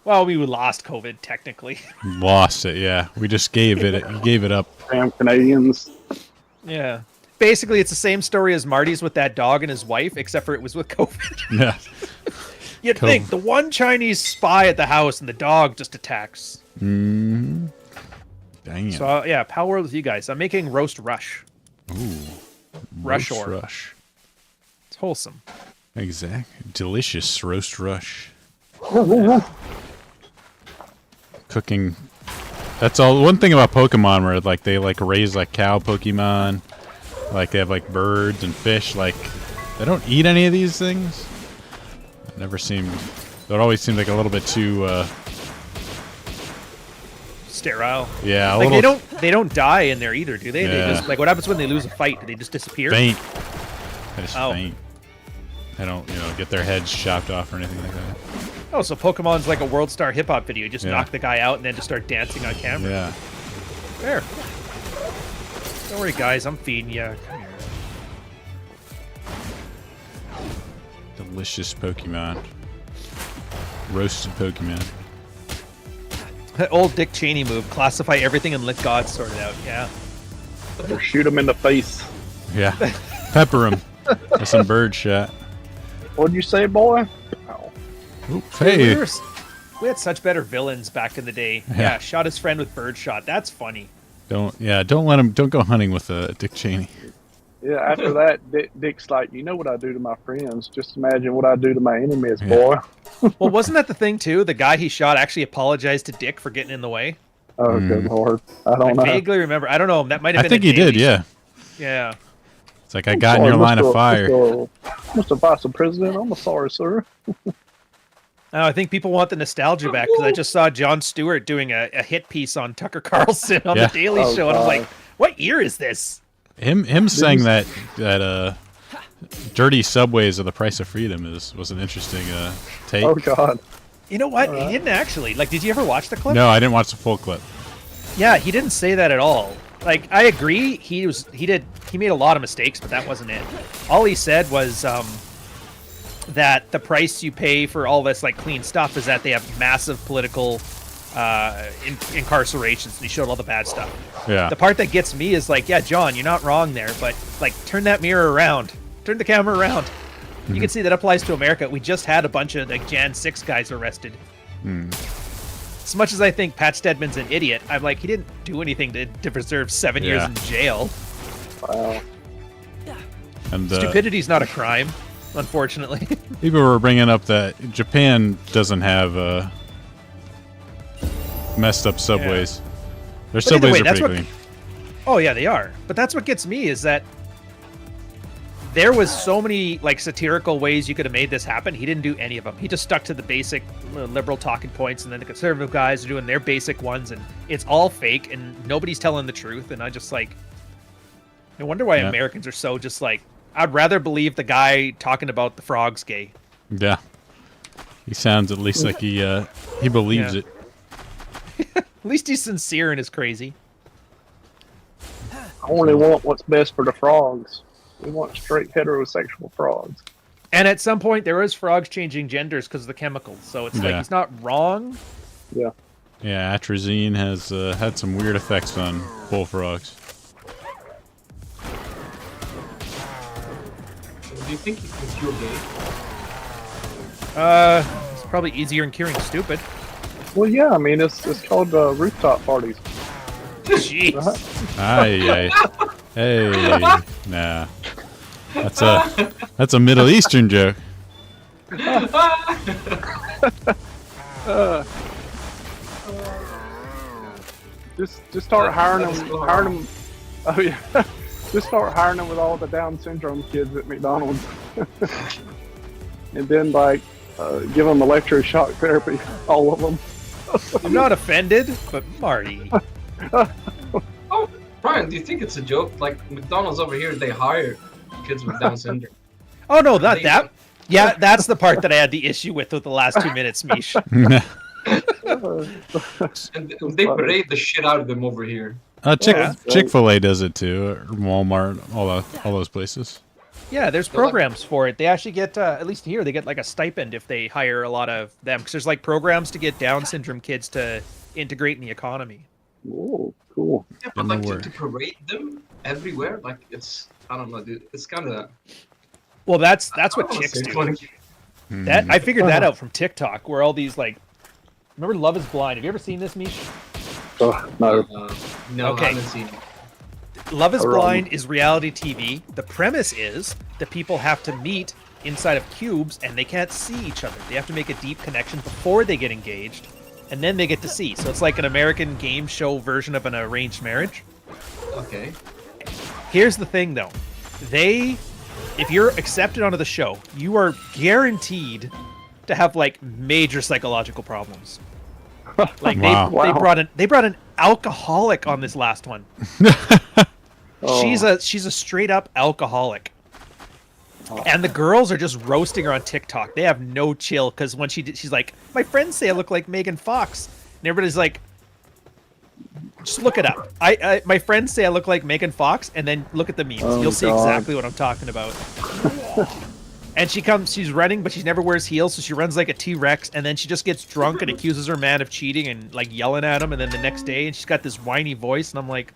[SPEAKER 2] Well, we lost COVID technically.
[SPEAKER 1] Lost it, yeah. We just gave it up.
[SPEAKER 3] Damn Canadians.
[SPEAKER 2] Yeah. Basically, it's the same story as Marty's with that dog and his wife, except for it was with COVID.
[SPEAKER 1] Yeah.
[SPEAKER 2] You'd think the one Chinese spy at the house and the dog just attacks.
[SPEAKER 1] Mm-hmm. Dang it.
[SPEAKER 2] So, yeah, Palworld with you guys. I'm making roast rush.
[SPEAKER 1] Ooh.
[SPEAKER 2] Rush
[SPEAKER 1] Roast
[SPEAKER 2] or.
[SPEAKER 1] rush.
[SPEAKER 2] It's wholesome.
[SPEAKER 1] Exactly. Delicious roast rush. Cooking. That's all. One thing about Pokemon where like they like raise like cow Pokemon, like they have like birds and fish. Like they don't eat any of these things. It never seemed. It always seemed like a little bit too.
[SPEAKER 2] Sterile.
[SPEAKER 1] Yeah, a
[SPEAKER 2] Like
[SPEAKER 1] little
[SPEAKER 2] they don't die in there either, do they? They
[SPEAKER 1] Yeah.
[SPEAKER 2] just, like, what happens when they lose a fight? Do they just disappear?
[SPEAKER 1] faint. They just
[SPEAKER 2] Oh.
[SPEAKER 1] faint. They don't, get their heads chopped off or anything like that.
[SPEAKER 2] Oh, so Pokemon's like a World Star hip hop video. You just
[SPEAKER 1] Yeah.
[SPEAKER 2] knock the guy out and then just start dancing on camera.
[SPEAKER 1] Yeah.
[SPEAKER 2] There. Don't worry, guys. I'm feeding you. Come here.
[SPEAKER 1] Delicious Pokemon. Roasted Pokemon.
[SPEAKER 2] Old Dick Cheney move. Classify everything and let God sort it out. Yeah.
[SPEAKER 3] Or shoot him in the face.
[SPEAKER 1] Yeah. Pepper them. With some bird shot.
[SPEAKER 3] What'd you say, boy? Oh.
[SPEAKER 1] Oops,
[SPEAKER 2] We,
[SPEAKER 1] hey.
[SPEAKER 2] we had such better villains back in the day. Yeah. Shot his friend with bird shot. That's funny.
[SPEAKER 1] Don't let him. Don't go hunting with Dick Cheney.
[SPEAKER 3] Yeah, after that, Dick's like, you know what I do to my friends? Just imagine what I do to my enemies,
[SPEAKER 1] Yeah.
[SPEAKER 3] boy.
[SPEAKER 2] Well, wasn't that the thing too? The guy he shot actually apologized to Dick for getting in the way.
[SPEAKER 3] Oh, good lord. I don't
[SPEAKER 2] I
[SPEAKER 3] know.
[SPEAKER 2] vaguely remember. I don't know. That might have
[SPEAKER 1] I
[SPEAKER 2] been.
[SPEAKER 1] think he did. Yeah.
[SPEAKER 2] Yeah.
[SPEAKER 1] It's like I got in your line of fire.
[SPEAKER 3] Mr. Vice President, I'm sorry, sir.
[SPEAKER 2] I think people want the nostalgia back because I just saw Jon Stewart doing a hit piece on Tucker Carlson on
[SPEAKER 1] Yeah.
[SPEAKER 2] the Daily
[SPEAKER 3] Oh,
[SPEAKER 2] Show, and I'm
[SPEAKER 3] God.
[SPEAKER 2] like, what year is this?
[SPEAKER 1] Him saying that dirty subways are the price of freedom was an interesting take.
[SPEAKER 3] Oh, God.
[SPEAKER 2] You know what? He didn't actually. Like, did you ever watch the clip?
[SPEAKER 1] No, I didn't watch the full clip.
[SPEAKER 2] Yeah, he didn't say that at all. Like, I agree. He made a lot of mistakes, but that wasn't it. All he said was that the price you pay for all this like clean stuff is that they have massive political incarcerations. And he showed all the bad stuff.
[SPEAKER 1] Yeah.
[SPEAKER 2] The part that gets me is like, yeah, John, you're not wrong there, but like, turn that mirror around, turn the camera around. You can see that applies to America. We just had a bunch of like Jan 6 guys arrested. As much as I think Pat Stedman's an idiot, I'm like, he didn't do anything to deserve 7 years
[SPEAKER 1] Yeah.
[SPEAKER 2] in jail.
[SPEAKER 3] Wow.
[SPEAKER 1] And
[SPEAKER 2] Stupidity's not a crime, unfortunately.
[SPEAKER 1] people were bringing up that Japan doesn't have messed up subways. Their
[SPEAKER 2] But either
[SPEAKER 1] subways
[SPEAKER 2] way,
[SPEAKER 1] are
[SPEAKER 2] that's
[SPEAKER 1] pretty
[SPEAKER 2] what-
[SPEAKER 1] clean.
[SPEAKER 2] Oh yeah, they are. But that's what gets me is that there was so many like satirical ways you could have made this happen. He didn't do any of them. He just stuck to the basic liberal talking points, and then the conservative guys are doing their basic ones, and it's all fake, and nobody's telling the truth. And I just like, I wonder why
[SPEAKER 1] Yeah.
[SPEAKER 2] Americans are so just like. I'd rather believe the guy talking about the frogs gay.
[SPEAKER 1] Yeah. He sounds at least like he believes
[SPEAKER 2] Yeah.
[SPEAKER 1] it.
[SPEAKER 2] At least he's sincere and is crazy.
[SPEAKER 3] I only want what's best for the frogs. We want straight heterosexual frogs.
[SPEAKER 2] And at some point, there was frogs changing genders because of the chemicals. So it's like
[SPEAKER 1] Yeah.
[SPEAKER 2] he's not wrong.
[SPEAKER 3] Yeah.
[SPEAKER 1] Yeah, atrazine has had some weird effects on bullfrogs.
[SPEAKER 4] Do you think you can cure gay?
[SPEAKER 2] It's probably easier in curing stupid.
[SPEAKER 3] Well, yeah. I mean, it's called rooftop parties.
[SPEAKER 2] Jeez.
[SPEAKER 3] Right?
[SPEAKER 1] Hey, nah. That's a Middle Eastern joke.
[SPEAKER 3] Just start hiring
[SPEAKER 4] That is
[SPEAKER 3] them.
[SPEAKER 4] so
[SPEAKER 3] Hiring
[SPEAKER 4] wrong.
[SPEAKER 3] them. Oh yeah. Just start hiring them with all the Down syndrome kids at McDonald's, and then like give them electroshock therapy, all of them.
[SPEAKER 2] I'm not offended, but Marty.
[SPEAKER 4] Oh, Brian, do you think it's a joke? Like McDonald's over here, they hire kids with Down syndrome.
[SPEAKER 2] Oh no, not
[SPEAKER 4] They-
[SPEAKER 2] that. Yeah, that's the part that I had the issue with the last 2 minutes, Mish.
[SPEAKER 4] And they parade the shit out of them over here.
[SPEAKER 2] Yeah.
[SPEAKER 1] Chick-fil-A does it too, or Walmart, all those places.
[SPEAKER 2] Yeah, there's
[SPEAKER 4] They're like-
[SPEAKER 2] programs for it. They actually get, at least here, they get like a stipend if they hire a lot of them. Because there's like programs to get Down syndrome kids to integrate in the economy.
[SPEAKER 3] Oh, cool.
[SPEAKER 4] Yeah, but
[SPEAKER 1] In
[SPEAKER 4] like
[SPEAKER 1] the
[SPEAKER 4] to
[SPEAKER 1] work.
[SPEAKER 4] parade them everywhere, like it's I don't know, dude. It's kind of
[SPEAKER 2] Well, that's what chicks do. That I figured that out from TikTok, where all these like, remember Love Is Blind? Have you ever seen this, Mish?
[SPEAKER 3] No.
[SPEAKER 4] No,
[SPEAKER 2] Okay.
[SPEAKER 4] I haven't seen it.
[SPEAKER 2] Love Is
[SPEAKER 3] Wrong.
[SPEAKER 2] Blind is reality TV. The premise is that people have to meet inside of cubes and they can't see each other. They have to make a deep connection before they get engaged, and then they get to see. So it's like an American game show version of an arranged marriage.
[SPEAKER 4] Okay.
[SPEAKER 2] Here's the thing, though. If you're accepted onto the show, you are guaranteed to have like major psychological problems. Like
[SPEAKER 1] Wow.
[SPEAKER 2] they brought an alcoholic on this last one.
[SPEAKER 3] Oh.
[SPEAKER 2] She's a straight up alcoholic. And the girls are just roasting her on TikTok. They have no chill because when she's like, my friends say I look like Megan Fox, and everybody's like, just look it up. My friends say I look like Megan Fox, and then look at the memes.
[SPEAKER 3] Oh,
[SPEAKER 2] You'll see
[SPEAKER 3] God.
[SPEAKER 2] exactly what I'm talking about. And she's running, but she never wears heels, so she runs like a T-Rex, and then she just gets drunk and accuses her man of cheating and like yelling at him, and then the next day, and she's got this whiny voice, and I'm like,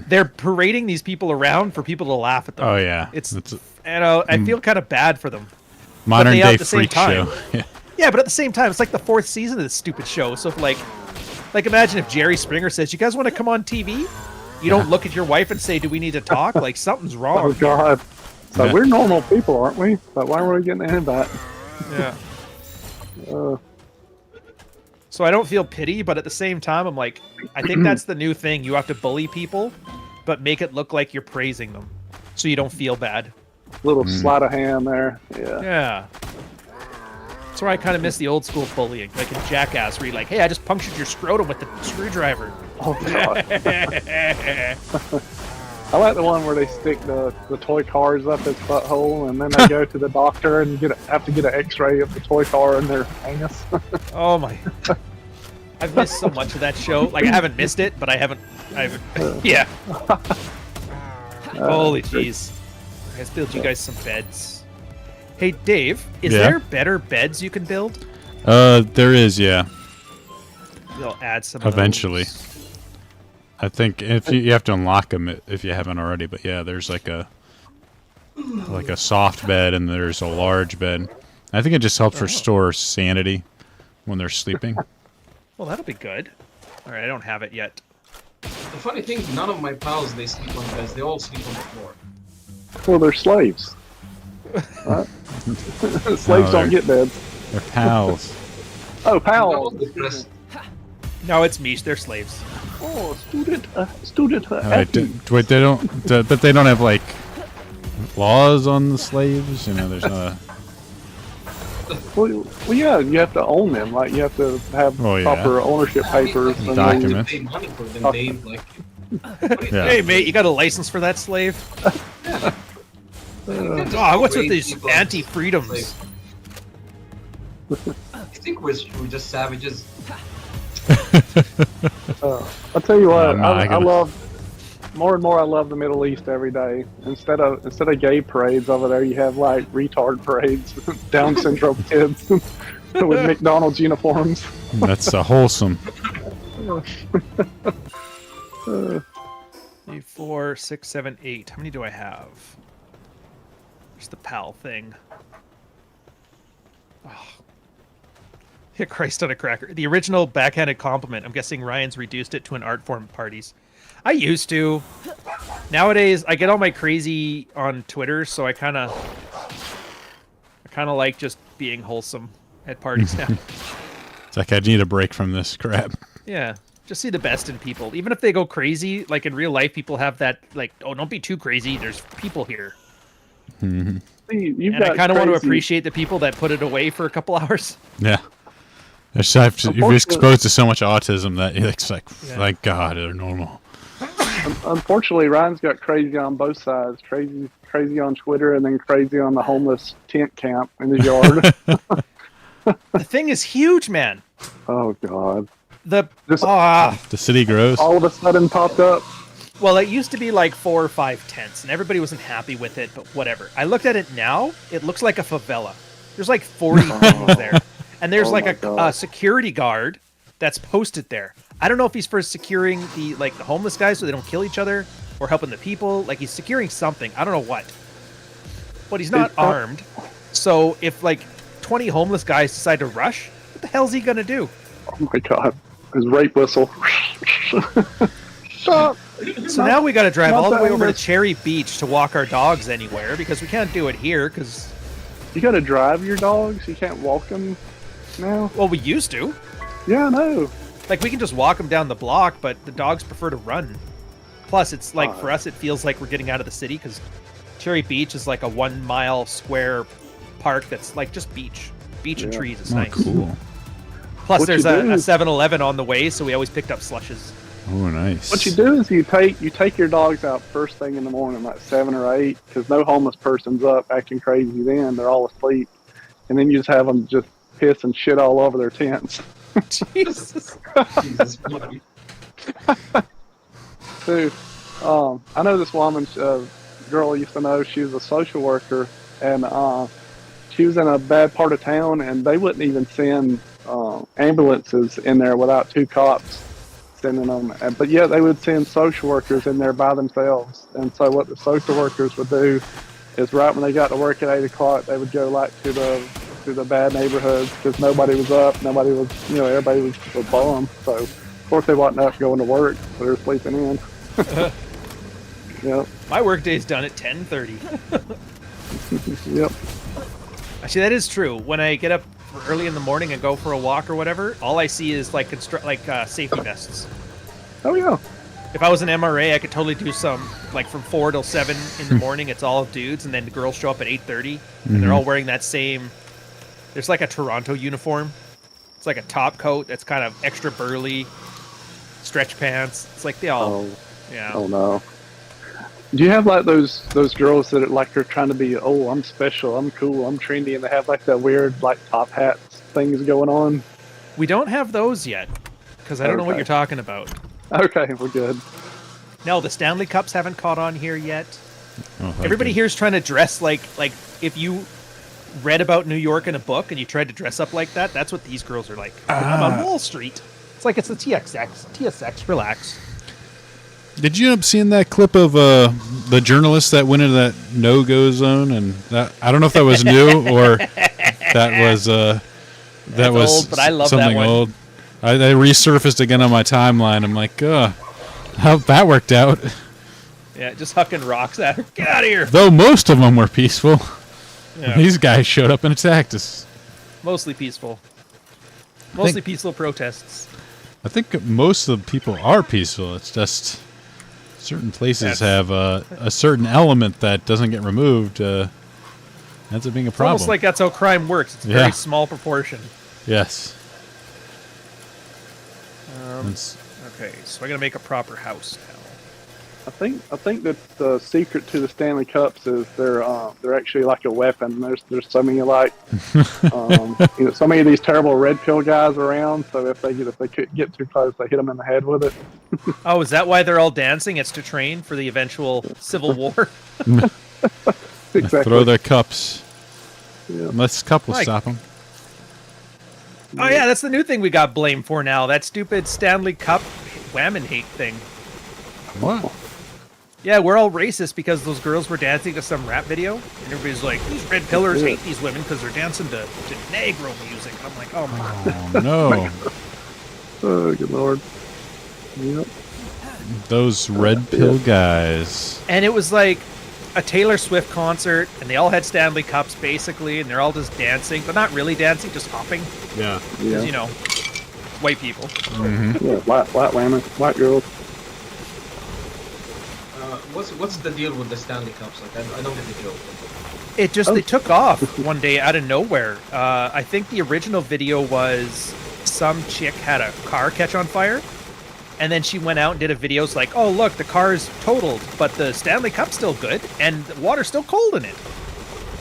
[SPEAKER 2] they're parading these people around for people to laugh at them.
[SPEAKER 1] Oh yeah,
[SPEAKER 2] It's
[SPEAKER 1] a
[SPEAKER 2] I feel kind of bad for them.
[SPEAKER 1] modern
[SPEAKER 2] they
[SPEAKER 1] day
[SPEAKER 2] at the same
[SPEAKER 1] freak
[SPEAKER 2] time-
[SPEAKER 1] show. Yeah.
[SPEAKER 2] Yeah, but at the same time, it's like the 4th season of this stupid show. So if like imagine if Jerry Springer says, "You guys want to come on TV?" You don't look at your wife and say, "Do we need to talk?" Like something's
[SPEAKER 3] Oh
[SPEAKER 2] wrong.
[SPEAKER 3] God. So
[SPEAKER 1] Yeah.
[SPEAKER 3] we're normal people, aren't we? But why were we getting an invite?
[SPEAKER 2] Yeah.
[SPEAKER 3] Uh,
[SPEAKER 2] So I don't feel pity, but at the same time, I'm like, I think that's the new thing. You have to bully people, but make it look like you're praising them, so you don't feel bad.
[SPEAKER 3] little sleight of hand there. Yeah.
[SPEAKER 2] Yeah. That's where I kind of miss the old school bullying, like in Jackass, where you're like, "Hey, I just punctured your scrotum with the screwdriver."
[SPEAKER 3] Oh God. I like the one where they stick the toy cars up his butthole, and then they go to the doctor and have to get an X-ray of the toy car in their anus.
[SPEAKER 2] Oh my! I've missed so much of that show. Like I haven't missed it, but I haven't. Yeah. Holy jeez! Let's build you guys some beds. Hey Dave, is
[SPEAKER 1] Yeah?
[SPEAKER 2] there better beds you can build?
[SPEAKER 1] There is, yeah.
[SPEAKER 2] You'll add some. of
[SPEAKER 1] Eventually.
[SPEAKER 2] those.
[SPEAKER 1] I think if you have to unlock them if you haven't already, but yeah, there's like a soft bed and there's a large bed. I think it just helps restore sanity when they're sleeping.
[SPEAKER 2] Well, that'll be good. All right, I don't have it yet.
[SPEAKER 4] The funny thing, none of my pals they sleep on beds. They all sleep on the floor.
[SPEAKER 3] Well, they're slaves. Right? Slaves
[SPEAKER 1] they're-
[SPEAKER 3] don't get beds.
[SPEAKER 1] They're pals.
[SPEAKER 3] Oh,
[SPEAKER 4] I'm all
[SPEAKER 3] pals.
[SPEAKER 4] depressed.
[SPEAKER 2] No, it's Mish. They're slaves.
[SPEAKER 3] Oh, student.
[SPEAKER 1] Wait, they don't, but they don't have like laws on the slaves. You know, there's not.
[SPEAKER 3] Well, yeah, you have to own them. Like you have to have
[SPEAKER 1] Oh, yeah.
[SPEAKER 3] proper ownership papers. and
[SPEAKER 1] Document.
[SPEAKER 4] They pay money for them. They like.
[SPEAKER 1] Yeah.
[SPEAKER 2] Hey mate, you got a license for that slave? Oh, what's with these anti-freedoms?
[SPEAKER 4] You think we're just savages?
[SPEAKER 3] I'll tell you what,
[SPEAKER 1] I'm not
[SPEAKER 3] I
[SPEAKER 1] gonna-
[SPEAKER 3] love more and more I love the Middle East every day. Instead of gay parades over there, you have like retard parades, Down syndrome kids with McDonald's uniforms.
[SPEAKER 1] That's wholesome.
[SPEAKER 2] 3, 4, 6, 7, 8. How many do I have? There's the pal thing. Oh. Yeah, Christ on a cracker. The original backhanded compliment. I'm guessing Ryan's reduced it to an art form at parties. I used to. Nowadays, I get all my crazy on Twitter, so I kind of like just being wholesome at parties now.
[SPEAKER 1] It's like I need a break from this crap.
[SPEAKER 2] Yeah, just see the best in people. Even if they go crazy, like in real life, people have that, like, oh, don't be too crazy. There's people here.
[SPEAKER 1] Mm-hmm.
[SPEAKER 3] You've
[SPEAKER 2] And I
[SPEAKER 3] got
[SPEAKER 2] kind of want to
[SPEAKER 3] crazy-
[SPEAKER 2] appreciate the people that put it away for a couple hours.
[SPEAKER 1] Yeah. You're exposed to so much autism that it's like,
[SPEAKER 2] Yeah.
[SPEAKER 1] thank God, they're normal.
[SPEAKER 3] Unfortunately, Ryan's got crazy on both sides. Crazy on Twitter, and then crazy on the homeless tent camp in his yard.
[SPEAKER 2] The thing is huge, man.
[SPEAKER 3] Oh God!
[SPEAKER 2] The
[SPEAKER 3] This-
[SPEAKER 1] The city grows.
[SPEAKER 3] All of a sudden popped up.
[SPEAKER 2] well, it used to be like 4 or 5 tents, and everybody wasn't happy with it. But whatever. I looked at it now; it looks like a favela. There's like 40 things there, and there's
[SPEAKER 3] Oh
[SPEAKER 2] like
[SPEAKER 3] my
[SPEAKER 2] a
[SPEAKER 3] God.
[SPEAKER 2] security guard that's posted there. I don't know if he's for securing the homeless guys so they don't kill each other, or helping the people. Like he's securing something. I don't know what. But he's not
[SPEAKER 3] It's not-
[SPEAKER 2] armed. So if like 20 homeless guys decide to rush, what the hell's he gonna do?
[SPEAKER 3] Oh my God! His rape whistle. Stop.
[SPEAKER 2] So now we got to drive
[SPEAKER 3] not
[SPEAKER 2] all the
[SPEAKER 3] that
[SPEAKER 2] way over to
[SPEAKER 3] homeless.
[SPEAKER 2] Cherry Beach to walk our dogs anywhere because we can't do it here. Because
[SPEAKER 3] You got to drive your dogs. You can't walk them now.
[SPEAKER 2] well, we used to.
[SPEAKER 3] Yeah, I know.
[SPEAKER 2] Like we can just walk them down the block, but the dogs prefer to run. Plus, it's like for us, it feels like we're getting out of the city because Cherry Beach is like a 1 mile square park that's like just beach and
[SPEAKER 3] Yeah.
[SPEAKER 2] trees. It's
[SPEAKER 1] Oh,
[SPEAKER 2] nice.
[SPEAKER 1] cool.
[SPEAKER 2] Plus,
[SPEAKER 3] What
[SPEAKER 2] there's
[SPEAKER 3] you
[SPEAKER 2] a
[SPEAKER 3] do-
[SPEAKER 2] 7-Eleven on the way, so we always picked up slushes.
[SPEAKER 1] Oh, nice.
[SPEAKER 3] What you do is you take your dogs out first thing in the morning, like 7 or 8, because no homeless person's up acting crazy. Then they're all asleep, and then you just have them just piss and shit all over their tents.
[SPEAKER 2] Jesus.
[SPEAKER 4] Jesus, buddy.
[SPEAKER 3] Dude, I know this woman, girl I used to know. She was a social worker, and she was in a bad part of town, and they wouldn't even send ambulances in there without 2 cops sending them. But yeah, they would send social workers in there by themselves. And so what the social workers would do is right when they got to work at 8 o'clock, they would go like to the bad neighborhoods because nobody was up, nobody was, everybody was bummed. So of course they wasn't up going to work, so they were sleeping in. Yep.
[SPEAKER 2] My workday's done at 10:30.
[SPEAKER 3] Yep.
[SPEAKER 2] Actually, that is true. When I get up early in the morning and go for a walk or whatever, all I see is like safety vests.
[SPEAKER 3] Oh yeah.
[SPEAKER 2] If I was an MRA, I could totally do some like from 4 till 7 in the morning. It's all dudes, and then the girls show up at 8:30, and they're all wearing that same. There's like a Toronto uniform. It's like a top coat that's kind of extra burly, stretch pants. It's like they all,
[SPEAKER 3] Oh,
[SPEAKER 2] yeah.
[SPEAKER 3] oh no. Do you have like those girls that are trying to be, oh, I'm special, I'm cool, I'm trendy, and they have like that weird like top hats things going on?
[SPEAKER 2] We don't have those yet because I don't know what
[SPEAKER 3] Okay.
[SPEAKER 2] you're talking about.
[SPEAKER 3] Okay, we're good.
[SPEAKER 2] No, the Stanley Cups haven't caught on here yet.
[SPEAKER 1] Oh,
[SPEAKER 2] Everybody
[SPEAKER 1] okay.
[SPEAKER 2] here is trying to dress like if you read about New York in a book and you tried to dress up like that, that's what these girls are like. I'm on Wall Street. It's like it's the TSX. Relax.
[SPEAKER 1] Did you end up seeing that clip of the journalist that went into that no-go zone? And that, I don't know if that was new or that was
[SPEAKER 2] old, but I love that
[SPEAKER 1] something
[SPEAKER 2] one.
[SPEAKER 1] old. I resurfaced again on my timeline. I'm like, how that worked out.
[SPEAKER 2] Yeah, just hucking rocks at her. Get out of here.
[SPEAKER 1] Though most of them were peaceful.
[SPEAKER 2] Yeah,
[SPEAKER 1] These guys showed up and attacked us.
[SPEAKER 2] mostly peaceful. Mostly peaceful protests.
[SPEAKER 1] I think most of the people are peaceful. It's just certain places have a certain element that doesn't get removed. Ends up being a
[SPEAKER 2] It's
[SPEAKER 1] problem.
[SPEAKER 2] almost like that's how crime works. It's a
[SPEAKER 1] Yeah.
[SPEAKER 2] very small proportion.
[SPEAKER 1] Yes. It's-
[SPEAKER 2] Okay, so I gotta make a proper house now.
[SPEAKER 3] I think that the secret to the Stanley Cups is they're actually like a weapon. There's so many like so many of these terrible red pill guys around. So if they get too close, they hit them in the head with it.
[SPEAKER 2] Oh, is that why they're all dancing? It's to train for the eventual civil war.
[SPEAKER 3] Exactly.
[SPEAKER 1] Throw their cups.
[SPEAKER 3] Yeah.
[SPEAKER 1] Unless cup will
[SPEAKER 2] Mike.
[SPEAKER 1] stop them.
[SPEAKER 2] Oh yeah, that's the new thing we got blamed for now. That stupid Stanley Cup whammon hate thing.
[SPEAKER 1] What?
[SPEAKER 2] Yeah, we're all racist because those girls were dancing to some rap video, and everybody's like, "These red pillars hate these women because they're dancing to Negro music." And I'm like, "Oh my!"
[SPEAKER 1] Oh no!
[SPEAKER 3] Oh, good lord. Yep.
[SPEAKER 1] Those red pill guys.
[SPEAKER 2] And it was like a Taylor Swift concert, and they all had Stanley Cups basically, and they're all just dancing, but not really dancing, just hopping.
[SPEAKER 1] Yeah.
[SPEAKER 2] Because, you know, white people.
[SPEAKER 3] Yeah, white women, white girls.
[SPEAKER 4] What's the deal with the Stanley Cups? Like, I don't get the joke.
[SPEAKER 2] It just, they took off one day out of nowhere. I think the original video was some chick had a car catch on fire, and then she went out and did a video. It's like, oh, look, the car's totaled, but the Stanley Cup's still good, and the water's still cold in it.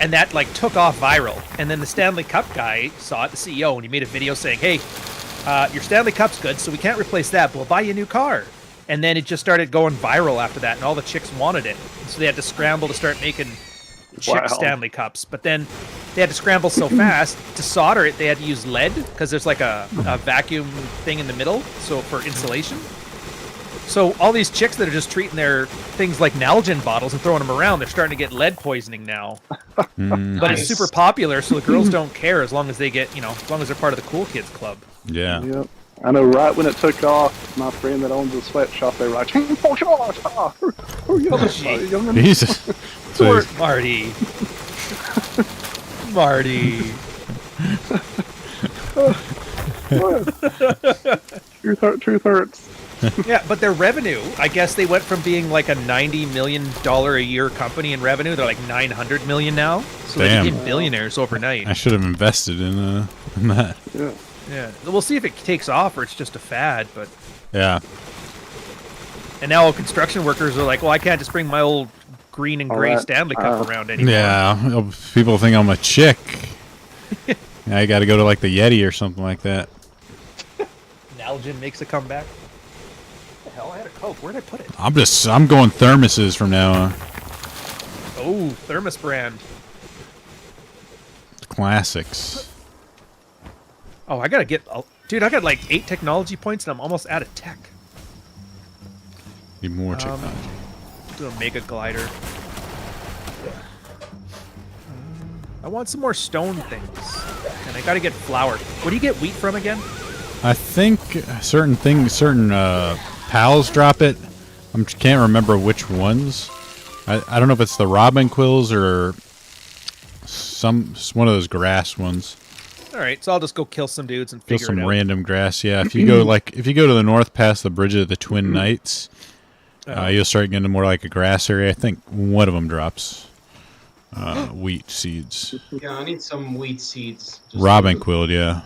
[SPEAKER 2] And that, like, took off viral. And then the Stanley Cup guy saw it, the CEO, and he made a video saying, hey, your Stanley Cup's good, so we can't replace that, but we'll buy you a new car. And then it just started going viral after that, and all the chicks wanted it. So they had to scramble to start making chick Stanley Cups. But then they had to scramble so fast to solder it, they had to use lead, because there's like a vacuum thing in the middle, so for insulation. So all these chicks that are just treating their things like Nalgene bottles and throwing them around, they're starting to get lead poisoning now. But it's super popular, so the girls don't care as long as they get, you know, as long as they're part of the cool kids club.
[SPEAKER 1] Yeah.
[SPEAKER 3] Yep. I know right when it took off, my friend that owns a sweatshop, they were like,
[SPEAKER 1] Jesus. So
[SPEAKER 2] Marty. Marty.
[SPEAKER 3] Truth hurts.
[SPEAKER 2] Yeah, but their revenue, I guess they went from being like a $90 million a year company in revenue, they're like $900 million now. So
[SPEAKER 1] Damn.
[SPEAKER 2] they became billionaires overnight.
[SPEAKER 1] I should have invested in that.
[SPEAKER 3] Yeah.
[SPEAKER 2] Yeah, we'll see if it takes off or it's just a fad, but...
[SPEAKER 1] Yeah.
[SPEAKER 2] And now all construction workers are like, well, I can't just bring my old green and gray
[SPEAKER 3] right.
[SPEAKER 2] Stanley Cup around anymore.
[SPEAKER 1] Yeah. People think I'm a chick. I got to go to like the Yeti or something like that.
[SPEAKER 2] Nalgene makes a comeback. What the hell? I had a Coke. Where'd I put it?
[SPEAKER 1] I'm going thermoses from now on.
[SPEAKER 2] Oh, Thermos brand.
[SPEAKER 1] Classics.
[SPEAKER 2] Oh, I gotta get... Dude, I got like 8 technology points and I'm almost out of tech.
[SPEAKER 1] Need more technology.
[SPEAKER 2] Do a mega glider. I want some more stone things. And I gotta get flour. Where do you get wheat from again?
[SPEAKER 1] I think certain pals drop it. I can't remember which ones. I don't know if it's the robin quills or one of those grass ones.
[SPEAKER 2] All right, so I'll just go kill some dudes and
[SPEAKER 1] Kill
[SPEAKER 2] figure it
[SPEAKER 1] some
[SPEAKER 2] out.
[SPEAKER 1] random grass. Yeah, if you go to the north past the bridge of the Twin Knights, you'll start getting more like a grass area. I think one of them drops wheat seeds.
[SPEAKER 4] Yeah, I need some wheat seeds.
[SPEAKER 1] Robin quilled, yeah.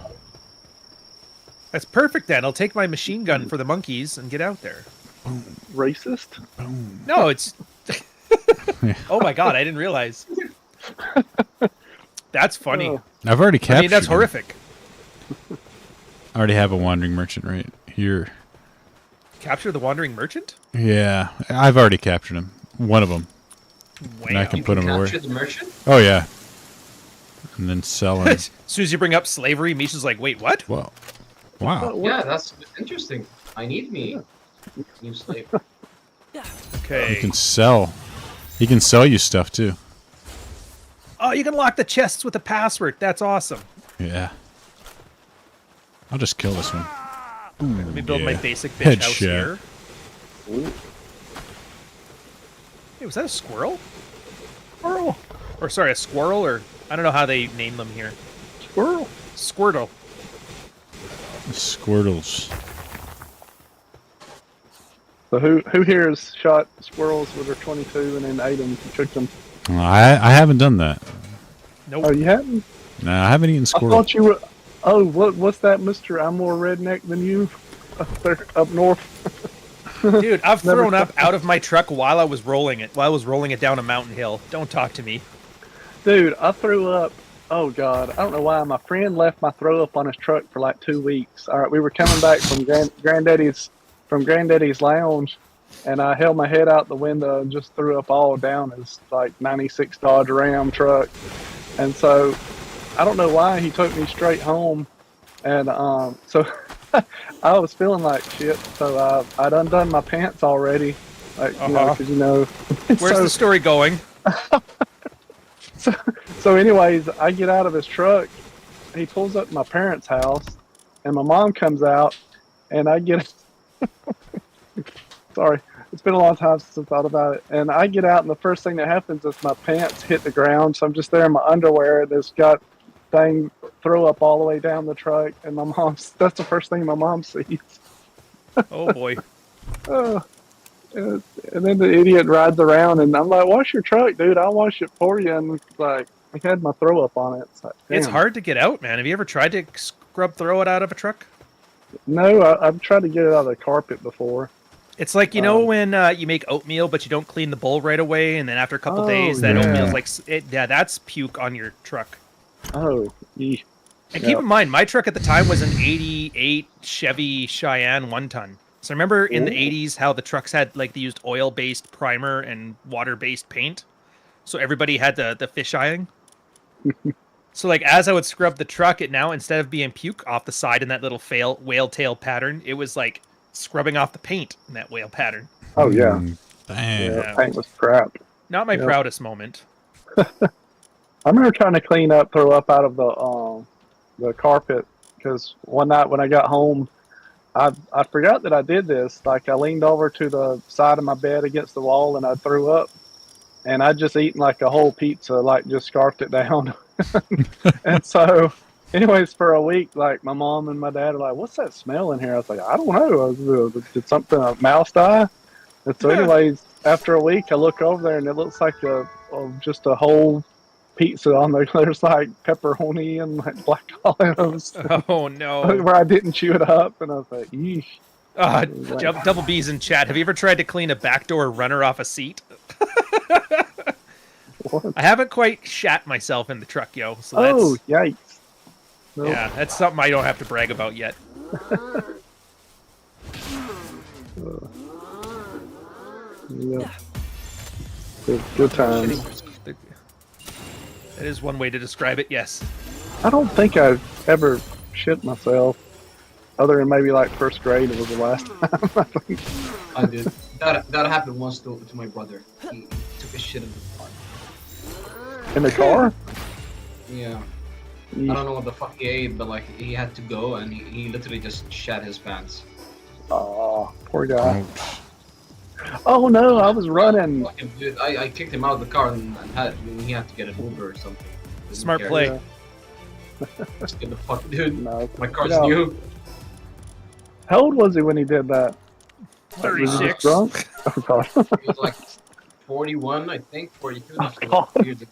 [SPEAKER 2] That's perfect then. I'll take my machine gun for the monkeys and get out there.
[SPEAKER 3] Racist?
[SPEAKER 2] No, it's... Oh my god, I didn't realize. That's funny.
[SPEAKER 3] Oh.
[SPEAKER 1] I've already captured
[SPEAKER 2] I mean, that's
[SPEAKER 1] him.
[SPEAKER 2] horrific.
[SPEAKER 1] I already have a wandering merchant right here.
[SPEAKER 2] Capture the wandering merchant?
[SPEAKER 1] Yeah, I've already captured him. One of them. And I
[SPEAKER 2] Wow.
[SPEAKER 1] can
[SPEAKER 4] You
[SPEAKER 1] put
[SPEAKER 4] can
[SPEAKER 1] him away.
[SPEAKER 4] capture the merchant?
[SPEAKER 1] Oh, yeah. And then sell him.
[SPEAKER 2] As soon as you bring up slavery, Misha's like, wait, what?
[SPEAKER 1] Well, wow.
[SPEAKER 4] Yeah, that's interesting. I need me new slave.
[SPEAKER 2] Okay.
[SPEAKER 1] He can sell. He can sell you stuff, too.
[SPEAKER 2] Oh, you can lock the chests with a password. That's awesome.
[SPEAKER 1] Yeah. I'll just kill this one.
[SPEAKER 2] Let me build my
[SPEAKER 1] yeah.
[SPEAKER 2] basic bitch house
[SPEAKER 1] Headshot.
[SPEAKER 2] here. Hey, was that a squirrel? Squirrel. Or sorry, a squirrel, or I don't know how they name them here.
[SPEAKER 3] Squirrel.
[SPEAKER 2] Squirtle.
[SPEAKER 1] Squirtles.
[SPEAKER 3] So who here has shot squirrels with their 22 and then ate them and cooked them?
[SPEAKER 1] I haven't done that.
[SPEAKER 2] Nope.
[SPEAKER 3] Oh, you haven't?
[SPEAKER 1] No, I haven't eaten
[SPEAKER 3] I
[SPEAKER 1] squirrel.
[SPEAKER 3] thought you were. Oh, what's that, Mister? I'm more redneck than you up there, up north.
[SPEAKER 2] Dude, I've
[SPEAKER 3] Never
[SPEAKER 2] thrown up out of my truck while I was rolling it down a mountain hill. Don't talk to me.
[SPEAKER 3] Dude, I threw up. Oh God, I don't know why. My friend left my throw up on his truck for like 2 weeks. All right, we were coming back from Granddaddy's lounge, and I held my head out the window and just threw up all down his like '96 Dodge Ram truck. And so I don't know why he took me straight home, and so I was feeling like shit. So I'd undone my pants already, like because
[SPEAKER 2] Where's the story going?
[SPEAKER 3] So anyways, I get out of his truck. He pulls up to my parents' house, and my mom comes out, and I get. Sorry, it's been a long time since I thought about it. And I get out, and the first thing that happens is my pants hit the ground. So I'm just there in my underwear. This got thing throw up all the way down the truck, and my mom's. That's the first thing my mom sees.
[SPEAKER 2] Oh boy.
[SPEAKER 3] And then the idiot rides around, and I'm like, "Wash your truck, dude. I'll wash it for you." And it's like, I had my throw up on it. It's, like,
[SPEAKER 2] It's
[SPEAKER 3] damn.
[SPEAKER 2] hard to get out, man. Have you ever tried to throw it out of a truck?
[SPEAKER 3] No, I've tried to get it out of the carpet before.
[SPEAKER 2] It's like, when you make oatmeal, but you don't clean the bowl right away, and then after a couple
[SPEAKER 3] Oh,
[SPEAKER 2] days, that
[SPEAKER 3] yeah.
[SPEAKER 2] oatmeal's like, that's puke on your truck.
[SPEAKER 3] Oh,
[SPEAKER 2] And keep in mind, my truck at the time was an 88 Chevy Cheyenne 1-ton. So remember in the 80s how the trucks had, like, they used oil-based primer and water-based paint? So everybody had the fisheying. So, like, as I would scrub the truck, it now, instead of being puke off the side in that little whale tail pattern, it was, like, scrubbing off the paint in that whale pattern.
[SPEAKER 3] Oh, yeah.
[SPEAKER 1] Damn.
[SPEAKER 3] Yeah, paint was crap.
[SPEAKER 2] Not my
[SPEAKER 3] Yep.
[SPEAKER 2] proudest moment.
[SPEAKER 3] I remember trying to throw up out of the carpet, because one night when I got home, I forgot that I did this. Like, I leaned over to the side of my bed against the wall, and I threw up. And I'd just eaten like a whole pizza, like just scarfed it down. And so, anyways, for a week, like my mom and my dad are like, "What's that smell in here?" I was like, "I don't know. Did something a mouse die?" And so, anyways, after a week, I look over there and it looks like just a whole pizza on there. There's like pepperoni and like black olives
[SPEAKER 2] Oh, no.
[SPEAKER 3] where I didn't chew it up, and I was like, "Yeesh."
[SPEAKER 2] Double B's in chat. Have you ever tried to clean a backdoor runner off a seat?
[SPEAKER 3] What?
[SPEAKER 2] I haven't quite shat myself in the truck, yo. So that's,
[SPEAKER 3] Oh, yikes! Nope.
[SPEAKER 2] yeah, that's something I don't have to brag about yet.
[SPEAKER 3] Yeah. Good times.
[SPEAKER 2] That is one way to describe it, yes.
[SPEAKER 3] I don't think I've ever shit myself, other than maybe like first grade. It was the last time. I think.
[SPEAKER 4] I did. That happened once to my brother. He took a shit in the car.
[SPEAKER 3] In the car?
[SPEAKER 4] Yeah. I don't know what the fuck he ate, but like he had to go, and he literally just shat his pants.
[SPEAKER 3] Oh, poor guy. Oh no, I was running.
[SPEAKER 4] Fucking dude, I kicked him out of the car and he had to get an Uber or something. Didn't
[SPEAKER 2] Smart
[SPEAKER 4] care.
[SPEAKER 2] play.
[SPEAKER 3] Yeah.
[SPEAKER 4] Just get the fuck, dude.
[SPEAKER 3] No,
[SPEAKER 4] My car's
[SPEAKER 3] no.
[SPEAKER 4] new.
[SPEAKER 3] How old was he when he did that? Was he just
[SPEAKER 2] 36.
[SPEAKER 3] drunk? Oh god.
[SPEAKER 4] He was like 41, I think, 42.
[SPEAKER 3] Oh,
[SPEAKER 4] so
[SPEAKER 3] God.
[SPEAKER 4] years ago.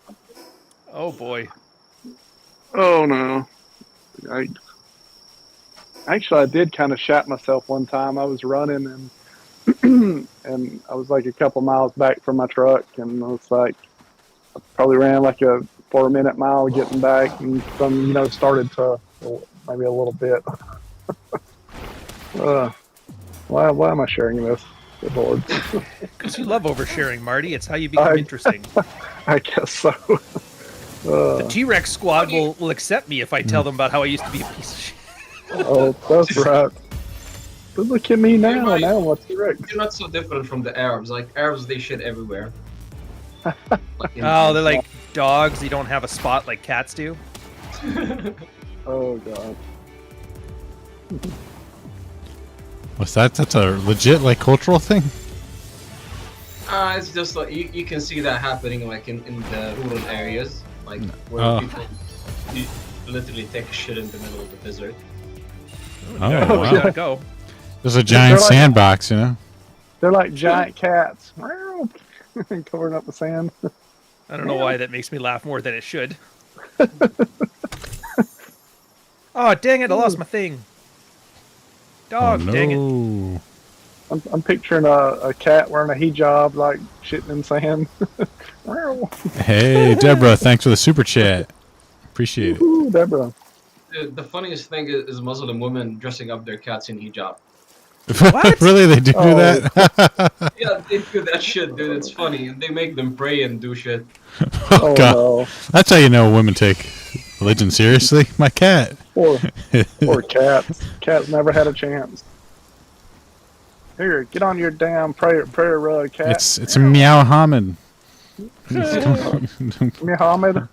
[SPEAKER 2] Oh, boy.
[SPEAKER 3] Oh no. Actually, I did kind of shat myself one time. I was running and and I was like a couple miles back from my truck, and I was like, I probably ran like a 4-minute mile getting back, and some started to maybe a little bit. Why am I sharing this? Good Lord.
[SPEAKER 2] Because you love oversharing, Marty. It's how you become interesting.
[SPEAKER 3] I guess so.
[SPEAKER 2] The T-Rex squad will accept me if I tell them about how I used to be a piece of shit.
[SPEAKER 3] Oh, that's right. But look at me now.
[SPEAKER 4] Right.
[SPEAKER 3] Now what's Rex?
[SPEAKER 4] You're not so different from the Arabs. Like Arabs, they shit everywhere. Like
[SPEAKER 2] Oh, they're like dogs. They don't have a spot like cats do.
[SPEAKER 3] Oh god.
[SPEAKER 1] What's that? That's a legit like cultural thing.
[SPEAKER 4] It's just like you can see that happening like in the rural areas, like where
[SPEAKER 1] Oh.
[SPEAKER 4] people you literally take a shit in the middle of the desert.
[SPEAKER 1] Oh,
[SPEAKER 2] We
[SPEAKER 1] wow.
[SPEAKER 2] gotta go.
[SPEAKER 1] There's a giant
[SPEAKER 3] like-
[SPEAKER 1] sandbox, you know.
[SPEAKER 3] They're like giant cats. Covering up the sand.
[SPEAKER 2] I don't know why that makes me laugh more than it should. Oh, dang it. I lost my thing. Dog,
[SPEAKER 1] oh, no.
[SPEAKER 2] dang it.
[SPEAKER 3] I'm picturing a cat wearing a hijab, like shitting in sand.
[SPEAKER 1] Hey, Deborah, thanks for the super chat. Appreciate it.
[SPEAKER 3] Ooh, Deborah.
[SPEAKER 4] The funniest thing is Muslim women dressing up their cats in hijab.
[SPEAKER 2] What?
[SPEAKER 1] Really, they do
[SPEAKER 3] Oh.
[SPEAKER 1] that?
[SPEAKER 4] Yeah, they do that shit, dude. It's funny. And they make them pray and do shit.
[SPEAKER 3] Oh
[SPEAKER 1] God.
[SPEAKER 3] no.
[SPEAKER 1] That's how you know women take religion seriously. My cat.
[SPEAKER 3] Poor cats. Cats never had a chance. Here, get on your damn prayer rug, cat.
[SPEAKER 1] It's Meow Hamid.
[SPEAKER 3] Muhammad.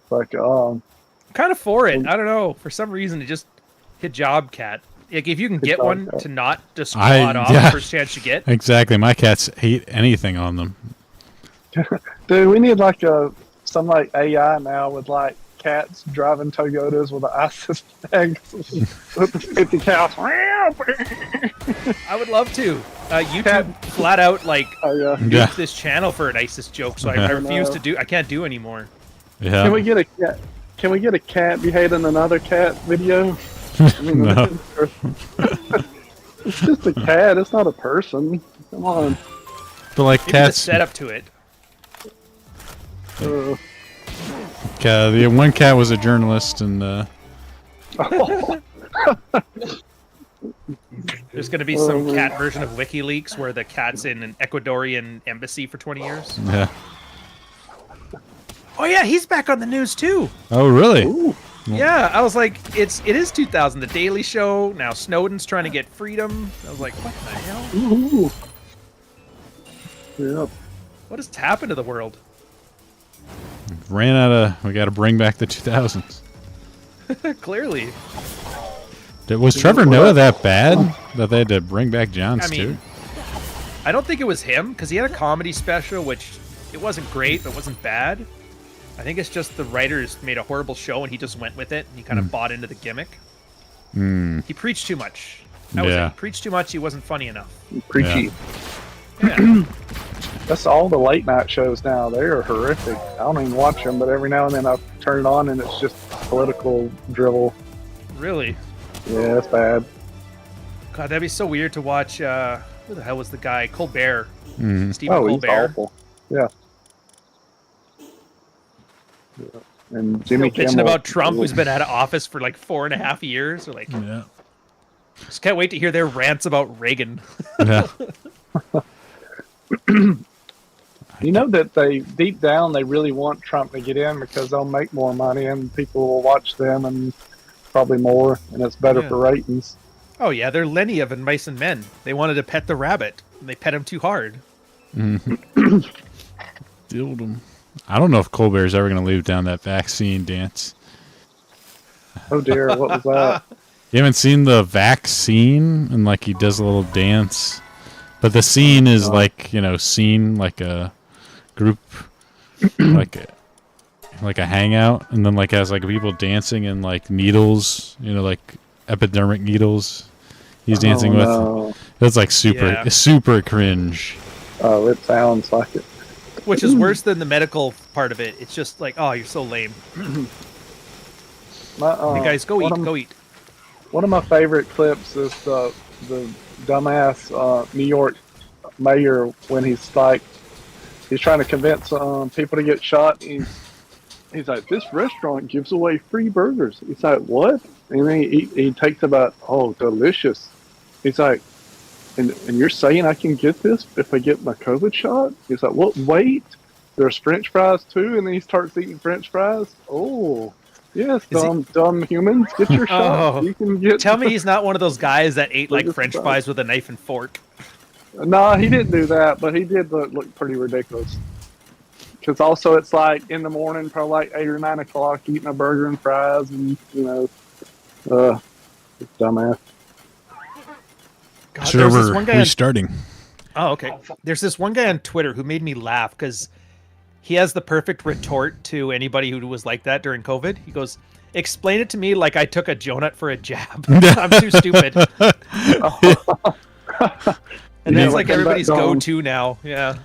[SPEAKER 3] Like
[SPEAKER 2] Kind of for it. I don't know. For some reason, it just hijab cat. Like if you can get
[SPEAKER 3] Hijab
[SPEAKER 2] one
[SPEAKER 3] cat.
[SPEAKER 2] to not just squat off the first chance you get.
[SPEAKER 1] Exactly. My cats hate anything on them.
[SPEAKER 3] dude, we need like some like AI now with like cats driving Toyotas with an ISIS flag with the 50 cows.
[SPEAKER 2] I would love to. YouTube
[SPEAKER 3] Cat.
[SPEAKER 2] flat out like
[SPEAKER 3] Oh yeah.
[SPEAKER 1] Yeah.
[SPEAKER 2] nuked this channel for an ISIS joke, so I refuse to do. I can't do anymore.
[SPEAKER 1] Yeah.
[SPEAKER 3] Can we get a cat? Can we get a cat behaving another cat video? I mean,
[SPEAKER 1] No.
[SPEAKER 3] it's just a cat. It's not a person. Come on.
[SPEAKER 1] But like
[SPEAKER 2] Maybe
[SPEAKER 1] cats,
[SPEAKER 2] the setup to it.
[SPEAKER 1] the one cat was a journalist, and
[SPEAKER 2] There's going to be some cat version of WikiLeaks where the cat's in an Ecuadorian embassy for 20 years.
[SPEAKER 1] yeah.
[SPEAKER 2] Oh yeah, he's back on the news too.
[SPEAKER 1] Oh, really?
[SPEAKER 3] Ooh.
[SPEAKER 2] Yeah, I was like, it is 2000, The Daily Show. Now Snowden's trying to get freedom. I was like, what the hell?
[SPEAKER 3] Ooh. Yeah.
[SPEAKER 2] What has happened to the world?
[SPEAKER 1] Ran out of. We got to bring back the 2000s.
[SPEAKER 2] Clearly.
[SPEAKER 1] Was Trevor Noah that bad that they had to bring back Jon
[SPEAKER 2] I
[SPEAKER 1] Stewart?
[SPEAKER 2] mean, I don't think it was him because he had a comedy special, which it wasn't great, but wasn't bad. I think it's just the writers made a horrible show and he just went with it and he kind of bought into the gimmick. He preached too much. That was it.
[SPEAKER 1] Yeah.
[SPEAKER 2] He preached too much. He wasn't funny enough.
[SPEAKER 3] Preachy.
[SPEAKER 2] Yeah.
[SPEAKER 3] That's all the late night shows now. They are horrific. I don't even watch them, but every now and then I turn it on and it's just political drivel.
[SPEAKER 2] Really?
[SPEAKER 3] Yeah, it's bad.
[SPEAKER 2] God, that'd be so weird to watch. Who the hell was the guy? Colbert. Stephen
[SPEAKER 3] Oh, he's
[SPEAKER 2] Colbert.
[SPEAKER 3] awful. Yeah. And
[SPEAKER 2] Still
[SPEAKER 3] Jimmy
[SPEAKER 2] bitching
[SPEAKER 3] Kimmel.
[SPEAKER 2] about Trump, who's been out of office for like 4.5 years. Or like,
[SPEAKER 1] Yeah.
[SPEAKER 2] just can't wait to hear their rants about Reagan.
[SPEAKER 1] Yeah.
[SPEAKER 3] You know that they deep down they really want Trump to get in because they'll make more money and people will watch them and probably more, and it's better
[SPEAKER 2] Yeah.
[SPEAKER 3] for ratings.
[SPEAKER 2] Oh yeah, they're Lenny of In Mice and Men. They wanted to pet the rabbit, and they pet him too hard.
[SPEAKER 1] Dilled him. I don't know if Colbert's ever going to leave down that vaccine dance.
[SPEAKER 3] Oh dear, what was that?
[SPEAKER 1] You haven't seen the vaccine? And like he does a little dance. But the scene is like, scene like a group, like a hangout. And then like has like people dancing and like needles, like epidermic needles he's dancing with.
[SPEAKER 3] No.
[SPEAKER 1] It's like super cringe.
[SPEAKER 3] Oh, it sounds like it.
[SPEAKER 2] Which is worse than the medical part of it. It's just like, oh, you're so lame. Hey guys, go eat.
[SPEAKER 3] One of my favorite clips is the dumbass New York mayor when he's trying to convince people to get shot. He's like, this restaurant gives away free burgers. He's like, what? And then he takes about, oh, delicious. He's like, and you're saying I can get this if I get my COVID shot? He's like, what? Wait, there's French fries too. And then he starts eating French fries. Oh. Yes, dumb humans, get your shot.
[SPEAKER 2] Oh.
[SPEAKER 3] You can get.
[SPEAKER 2] Tell me he's not one of those guys that ate like French fries with a knife and fork.
[SPEAKER 3] No, he didn't do that, but he did look pretty ridiculous. Because also it's like in the morning, probably like 8 or 9 o'clock, eating a burger and fries, and it's dumbass.
[SPEAKER 2] God,
[SPEAKER 1] Sure,
[SPEAKER 2] there's this
[SPEAKER 1] we're
[SPEAKER 2] one guy
[SPEAKER 1] restarting.
[SPEAKER 2] Oh, okay. There's this one guy on Twitter who made me laugh because he has the perfect retort to anybody who was like that during COVID. He goes, explain it to me like I took a donut for a jab. I'm too stupid. And that's like everybody's go-to now. Yeah.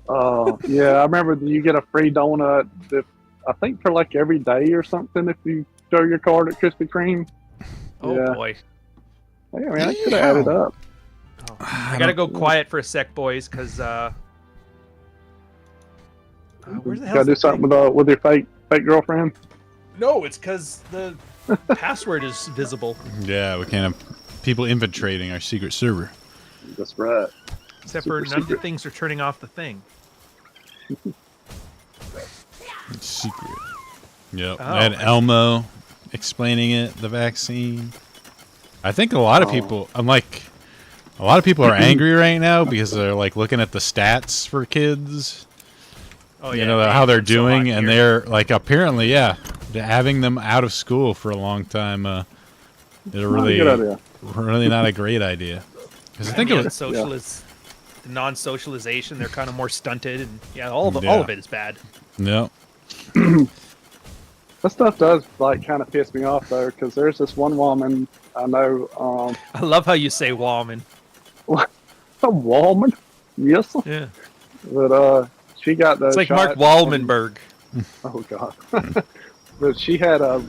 [SPEAKER 3] Oh, yeah, I remember you get a free donut I think for like every day or something if you throw your card at Krispy Kreme.
[SPEAKER 2] Oh
[SPEAKER 3] Yeah.
[SPEAKER 2] boy.
[SPEAKER 3] Hey, I mean, I could have added up.
[SPEAKER 2] Oh, I gotta go quiet for a sec, boys, because where the hell?
[SPEAKER 3] Gotta do something with your fake girlfriend.
[SPEAKER 2] No, it's because the password is visible.
[SPEAKER 1] Yeah, we can't have people infiltrating our secret server.
[SPEAKER 3] That's right.
[SPEAKER 2] Except
[SPEAKER 3] Super
[SPEAKER 2] for none of the
[SPEAKER 3] secret.
[SPEAKER 2] things are turning off the thing.
[SPEAKER 1] It's secret. Yep.
[SPEAKER 2] Oh,
[SPEAKER 1] I had
[SPEAKER 2] I-
[SPEAKER 1] Elmo explaining it, the vaccine. I think a lot of people, a lot of people are angry right now because they're like looking at the stats for kids.
[SPEAKER 2] Oh
[SPEAKER 1] You know how they're doing, and they're like apparently, yeah, having them out of school for a long time is
[SPEAKER 3] Not a
[SPEAKER 1] really,
[SPEAKER 3] good idea.
[SPEAKER 1] really not a great idea. Because I think it was,
[SPEAKER 2] the non-socialization, they're kind of more stunted, and all of
[SPEAKER 1] Yeah.
[SPEAKER 2] it is bad.
[SPEAKER 1] no,
[SPEAKER 3] That stuff does like kind of piss me off though, because there's this one woman I know.
[SPEAKER 2] I love how you say woman.
[SPEAKER 3] A woman, yes,
[SPEAKER 2] Yeah,
[SPEAKER 3] but she got the.
[SPEAKER 2] it's like
[SPEAKER 3] shot
[SPEAKER 2] Mark Wahlmanberg.
[SPEAKER 3] Oh god, but she had a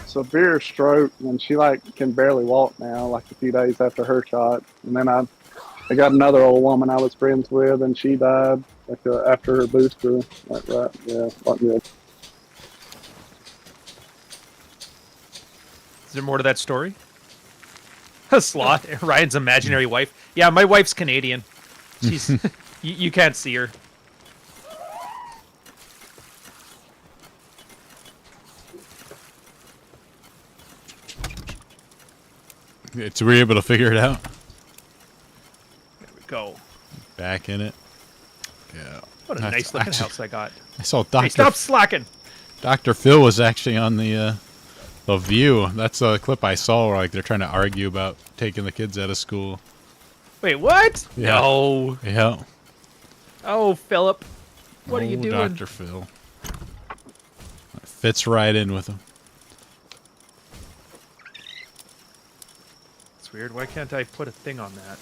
[SPEAKER 3] severe stroke and she like can barely walk now. Like a few days after her shot, and then I got another old woman I was friends with, and she died like after her booster. Like that, yeah, not good.
[SPEAKER 2] Is there more to that story? A sloth, Ryan's imaginary wife. Yeah, my wife's Canadian. She's you can't see her.
[SPEAKER 1] were you able to figure it out?
[SPEAKER 2] There we go.
[SPEAKER 1] Back in it. Yeah.
[SPEAKER 2] What a
[SPEAKER 1] That's
[SPEAKER 2] nice looking
[SPEAKER 1] actually-
[SPEAKER 2] house I got.
[SPEAKER 1] I saw
[SPEAKER 2] Hey, stop slacking.
[SPEAKER 1] Dr. Phil was actually on the View. That's a clip I saw where like they're trying to argue about taking the kids out of school.
[SPEAKER 2] Wait, what?
[SPEAKER 1] Yeah.
[SPEAKER 2] No.
[SPEAKER 1] Yeah.
[SPEAKER 2] Oh, Philip. What are you
[SPEAKER 1] Oh,
[SPEAKER 2] doing?
[SPEAKER 1] Dr. Phil. That fits right in with him.
[SPEAKER 2] It's weird. Why can't I put a thing on that?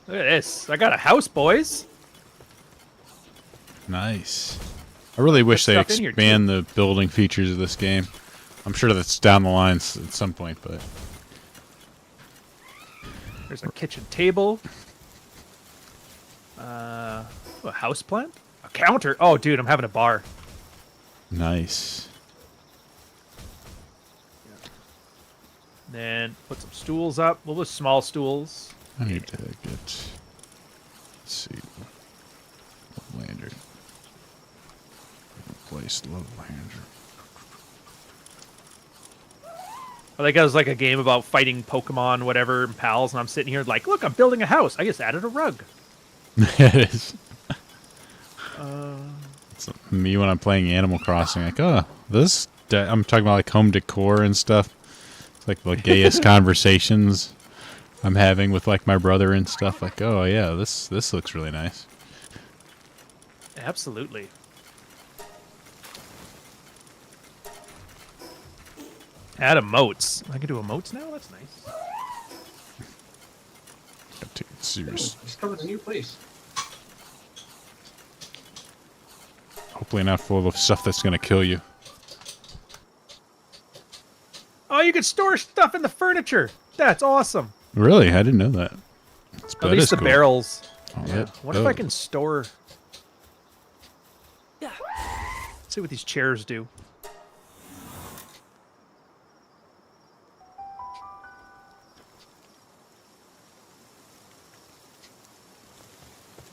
[SPEAKER 2] Look at this. I got a house, boys.
[SPEAKER 1] Nice. I really wish they
[SPEAKER 2] stuff in here,
[SPEAKER 1] expand the building features of this game. I'm sure that's down the line at some point, but
[SPEAKER 2] There's a kitchen table. A house plant? A counter? Oh, dude, I'm having a bar.
[SPEAKER 1] nice.
[SPEAKER 2] Then put some stools up. Well, those small stools.
[SPEAKER 1] I need to get. Let's see. Lantern. Replace the lantern.
[SPEAKER 2] I think it was like a game about fighting Pokemon, whatever, and pals, and I'm sitting here like, look, I'm building a house. I just added a rug.
[SPEAKER 1] It is. It's me when I'm playing Animal Crossing. Like, oh, I'm talking about like home decor and stuff. It's like the gayest conversations I'm having with like my brother and stuff. Like, oh yeah, this looks really nice.
[SPEAKER 2] Absolutely. Add emotes. I can do emotes now? That's nice.
[SPEAKER 1] Got to get serious.
[SPEAKER 4] Discovered a new place.
[SPEAKER 1] Hopefully not full of stuff that's gonna kill you.
[SPEAKER 2] Oh, you can store stuff in the furniture. That's awesome.
[SPEAKER 1] Really, I didn't know that.
[SPEAKER 2] At least the barrels.
[SPEAKER 1] Oh,
[SPEAKER 2] Yeah.
[SPEAKER 1] that-
[SPEAKER 2] What if I
[SPEAKER 1] oh.
[SPEAKER 2] can store... Let's see what these chairs do.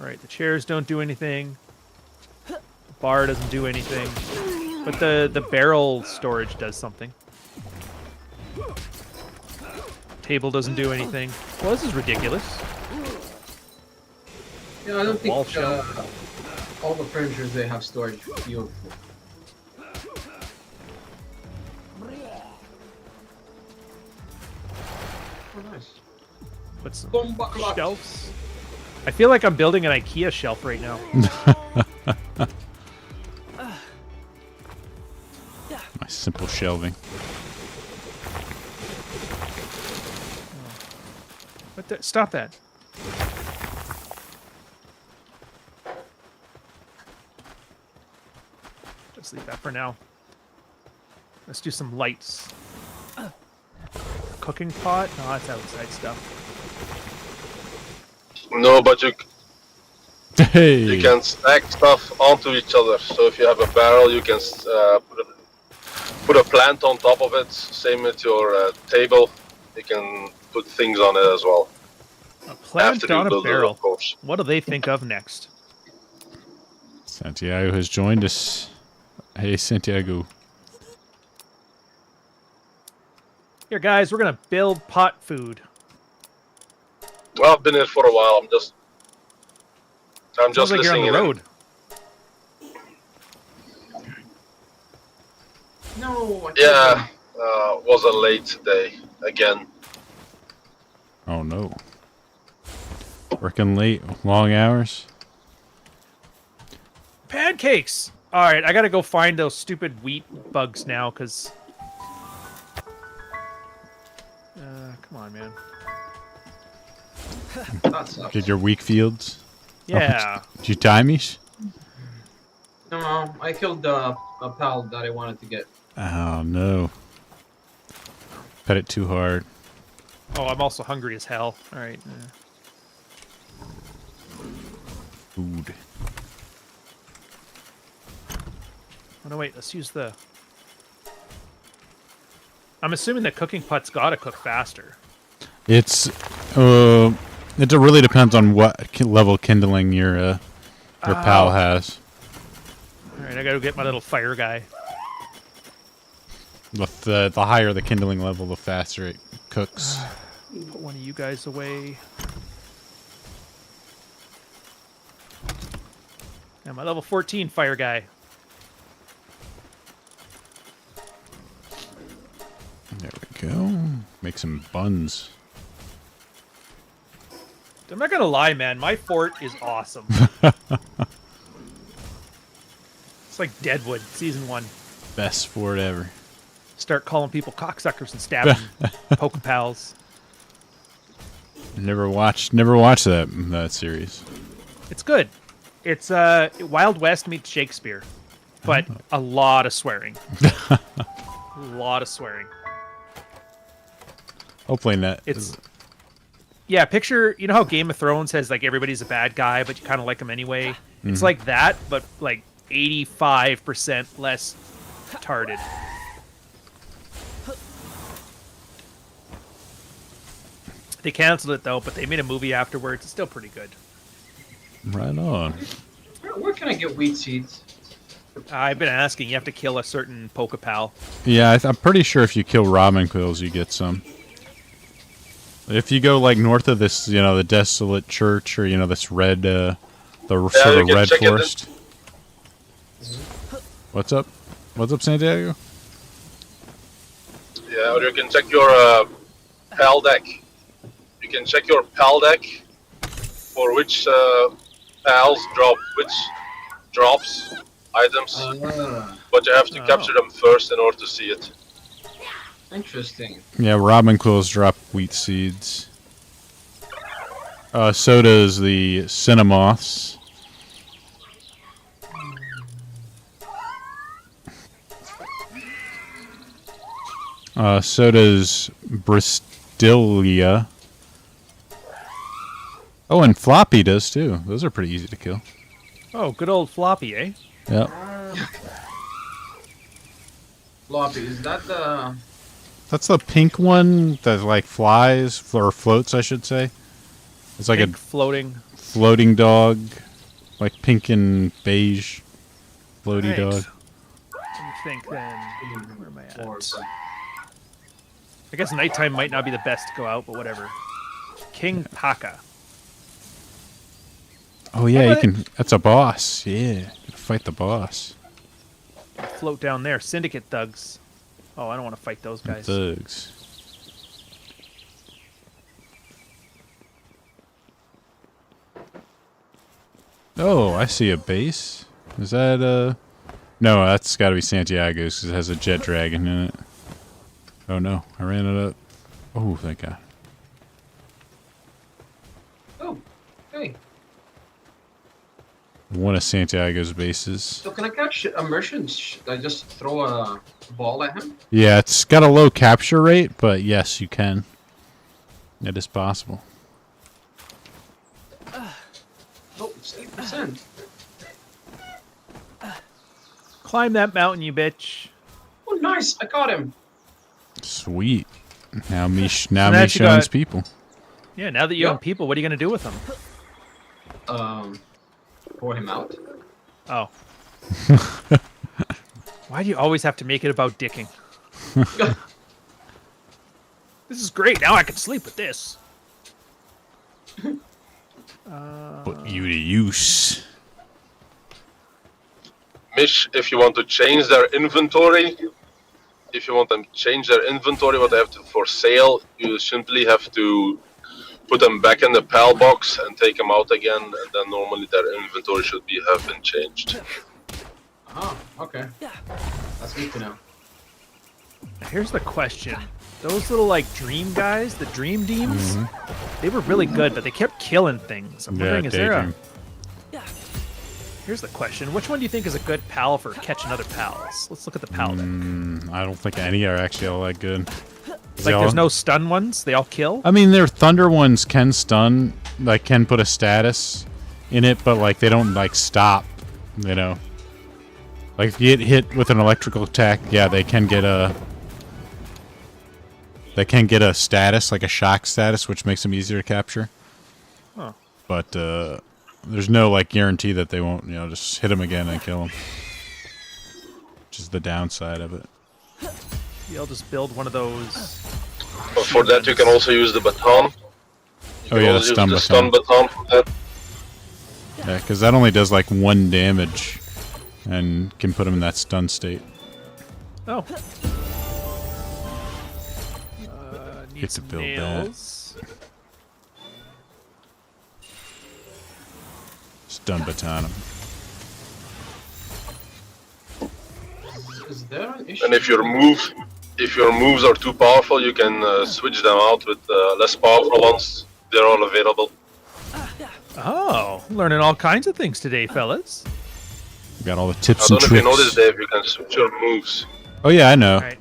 [SPEAKER 2] Alright, the chairs don't do anything. The bar doesn't do anything. But the barrel storage does something. Table doesn't do anything. Well, this is ridiculous.
[SPEAKER 4] Yeah, I don't
[SPEAKER 2] Wall
[SPEAKER 4] think
[SPEAKER 2] shelf.
[SPEAKER 4] all the furniture they have storage. Beautiful. Oh, nice.
[SPEAKER 2] Put some
[SPEAKER 4] Bomba clock.
[SPEAKER 2] shelves. I feel like I'm building an IKEA shelf right now.
[SPEAKER 1] My simple shelving.
[SPEAKER 2] Stop that. Just leave that for now. Let's do some lights. Cooking pot? No, that's outside stuff.
[SPEAKER 5] No, but you
[SPEAKER 1] Hey.
[SPEAKER 5] can stack stuff onto each other. So if you have a barrel, you can put a plant on top of it. Same with your table. You can put things on it as well.
[SPEAKER 2] A plant
[SPEAKER 5] After you
[SPEAKER 2] on a
[SPEAKER 5] build it,
[SPEAKER 2] barrel.
[SPEAKER 5] of course.
[SPEAKER 2] What do they think of next?
[SPEAKER 1] Santiago has joined us. Hey, Santiago.
[SPEAKER 2] Here, guys, we're gonna build pot food.
[SPEAKER 5] Well, I've been here for a while. I'm just
[SPEAKER 2] Sounds like you're on
[SPEAKER 5] listening
[SPEAKER 2] the
[SPEAKER 5] in.
[SPEAKER 2] road.
[SPEAKER 4] No.
[SPEAKER 5] Yeah, was a late day again.
[SPEAKER 1] Oh no. Working late, long hours.
[SPEAKER 2] Pancakes! Alright, I gotta go find those stupid wheat bugs now, because... come on, man.
[SPEAKER 4] That sucks.
[SPEAKER 1] Did your weak fields?
[SPEAKER 2] Yeah.
[SPEAKER 1] Did you time me?
[SPEAKER 4] No, I killed a pal that I wanted to get.
[SPEAKER 1] Oh no. Pet it too hard.
[SPEAKER 2] Oh, I'm also hungry as hell. Alright.
[SPEAKER 1] Food.
[SPEAKER 2] Oh, no, wait, let's use the... I'm assuming the cooking pot's gotta cook faster.
[SPEAKER 1] It really depends on what level kindling your pal has.
[SPEAKER 2] Alright, I gotta get my little fire guy.
[SPEAKER 1] The higher the kindling level, the faster it cooks.
[SPEAKER 2] Put one of you guys away. And my level 14 fire guy.
[SPEAKER 1] There we go. Make some buns.
[SPEAKER 2] I'm not gonna lie, man. My fort is awesome. It's like Deadwood, season 1.
[SPEAKER 1] Best fort ever.
[SPEAKER 2] Start calling people cocksuckers and stabbing poke pals.
[SPEAKER 1] Never watched that series.
[SPEAKER 2] It's good. It's Wild West meets Shakespeare, but a lot of swearing. A lot of swearing.
[SPEAKER 1] Hopefully not.
[SPEAKER 2] It's yeah. Picture, you know how Game of Thrones has like everybody's a bad guy, but you kind of like them anyway. It's like that, but like 85% less retarded. They canceled it though, but they made a movie afterwards. It's still pretty good.
[SPEAKER 1] Right on.
[SPEAKER 4] Where can I get wheat seeds?
[SPEAKER 2] I've been asking. You have to kill a certain Pokepal.
[SPEAKER 1] Yeah, I'm pretty sure if you kill Robin Quills, you get some. If you go like north of this, the desolate church, or this red, the sort of red forest. What's up? What's up, Santiago?
[SPEAKER 5] Yeah, or you can check your PAL deck. You can check your PAL deck for which PALs drop which drops items, but you have to capture them first in order to see it.
[SPEAKER 4] Interesting.
[SPEAKER 1] Yeah, Robin Quills drop wheat seeds. So does the Cinnamoths. So does Bristilia. Oh, and Floppy does too. Those are pretty easy to kill.
[SPEAKER 2] Oh, good old Floppy, eh?
[SPEAKER 1] Yep.
[SPEAKER 4] Floppy, is that the...
[SPEAKER 1] That's the pink one that like flies, or floats, I should say. It's like
[SPEAKER 2] Pink
[SPEAKER 1] a
[SPEAKER 2] floating.
[SPEAKER 1] floating dog, like pink and beige floaty
[SPEAKER 2] Right.
[SPEAKER 1] dog.
[SPEAKER 2] Let me think then. Where am I at?
[SPEAKER 4] Or,
[SPEAKER 2] I guess nighttime might not be the best to go out, but whatever. King Paka.
[SPEAKER 1] Oh yeah, you
[SPEAKER 2] but-
[SPEAKER 1] can. That's a boss. Yeah, you can fight the boss.
[SPEAKER 2] Float down there. Syndicate thugs. Oh, I don't want to fight those guys.
[SPEAKER 1] Thugs. Oh, I see a base. Is that No, that's got to be Santiago's because it has a jet dragon in it. Oh no, I ran it up. Oh, thank God. One of Santiago's bases.
[SPEAKER 4] So can I catch a merchant? I just throw a ball at him?
[SPEAKER 1] Yeah, it's got a low capture rate, but yes, you can. It is possible.
[SPEAKER 4] Oh, it's 8%.
[SPEAKER 2] Climb that mountain, you bitch.
[SPEAKER 4] Oh, nice! I got him.
[SPEAKER 1] Sweet. Now Mish
[SPEAKER 2] now
[SPEAKER 1] Mish
[SPEAKER 2] you
[SPEAKER 1] owns
[SPEAKER 2] got-
[SPEAKER 1] people.
[SPEAKER 2] Yeah, now that you own people, what are you going to do with them?
[SPEAKER 4] Pour him out.
[SPEAKER 2] Oh. Why do you always have to make it about dicking? This is great. Now I can sleep with this.
[SPEAKER 1] Put you to use.
[SPEAKER 5] Mish, if you want to change their inventory, if you want them to change their inventory, what they have to for sale, you simply have to put them back in the PAL box and take them out again, and then normally their inventory should have been changed.
[SPEAKER 4] Oh, okay. That's good to know.
[SPEAKER 2] Here's the question. Those little, like, dream guys, the dream deems, they were really good, but they kept killing things. I'm wondering, is there a...
[SPEAKER 1] Daydream.
[SPEAKER 2] Here's the question. Which one do you think is a good pal for catching other pals? Let's look at the pal deck.
[SPEAKER 1] I don't think any are actually all that good.
[SPEAKER 2] Like, there's no stun ones? They all kill?
[SPEAKER 1] I mean, their thunder ones can stun, like, can put a status in it, but, like, they don't, like, stop, you know? Like, if you get hit with an electrical attack, yeah, they can get a... They can get a status, like a shock status, which makes them easier to capture.
[SPEAKER 2] Huh.
[SPEAKER 1] But, there's no, like, guarantee that they won't, you know, just hit them again and kill them. Which is the downside of it.
[SPEAKER 2] Yeah, I'll just build one of those.
[SPEAKER 5] But for that, you can also use the baton.
[SPEAKER 1] Oh yeah, the
[SPEAKER 5] Also use
[SPEAKER 1] stun
[SPEAKER 5] the
[SPEAKER 1] baton.
[SPEAKER 5] stun baton for that.
[SPEAKER 1] Yeah, because that only does, like, 1 damage. And can put them in that stun state.
[SPEAKER 2] Oh. Need
[SPEAKER 1] Get to
[SPEAKER 2] some
[SPEAKER 1] build that.
[SPEAKER 2] nails.
[SPEAKER 1] Stun baton 'em.
[SPEAKER 4] Is there an issue?
[SPEAKER 5] And if your moves are too powerful, you can switch them out with less powerful ones. They're all available.
[SPEAKER 2] Oh, learning all kinds of things today, fellas.
[SPEAKER 1] Got all the
[SPEAKER 5] I
[SPEAKER 1] tips
[SPEAKER 5] don't
[SPEAKER 1] and
[SPEAKER 5] know if you
[SPEAKER 1] tricks.
[SPEAKER 5] noticed, Dave. You can switch your moves.
[SPEAKER 1] Oh yeah, I know.
[SPEAKER 2] All right.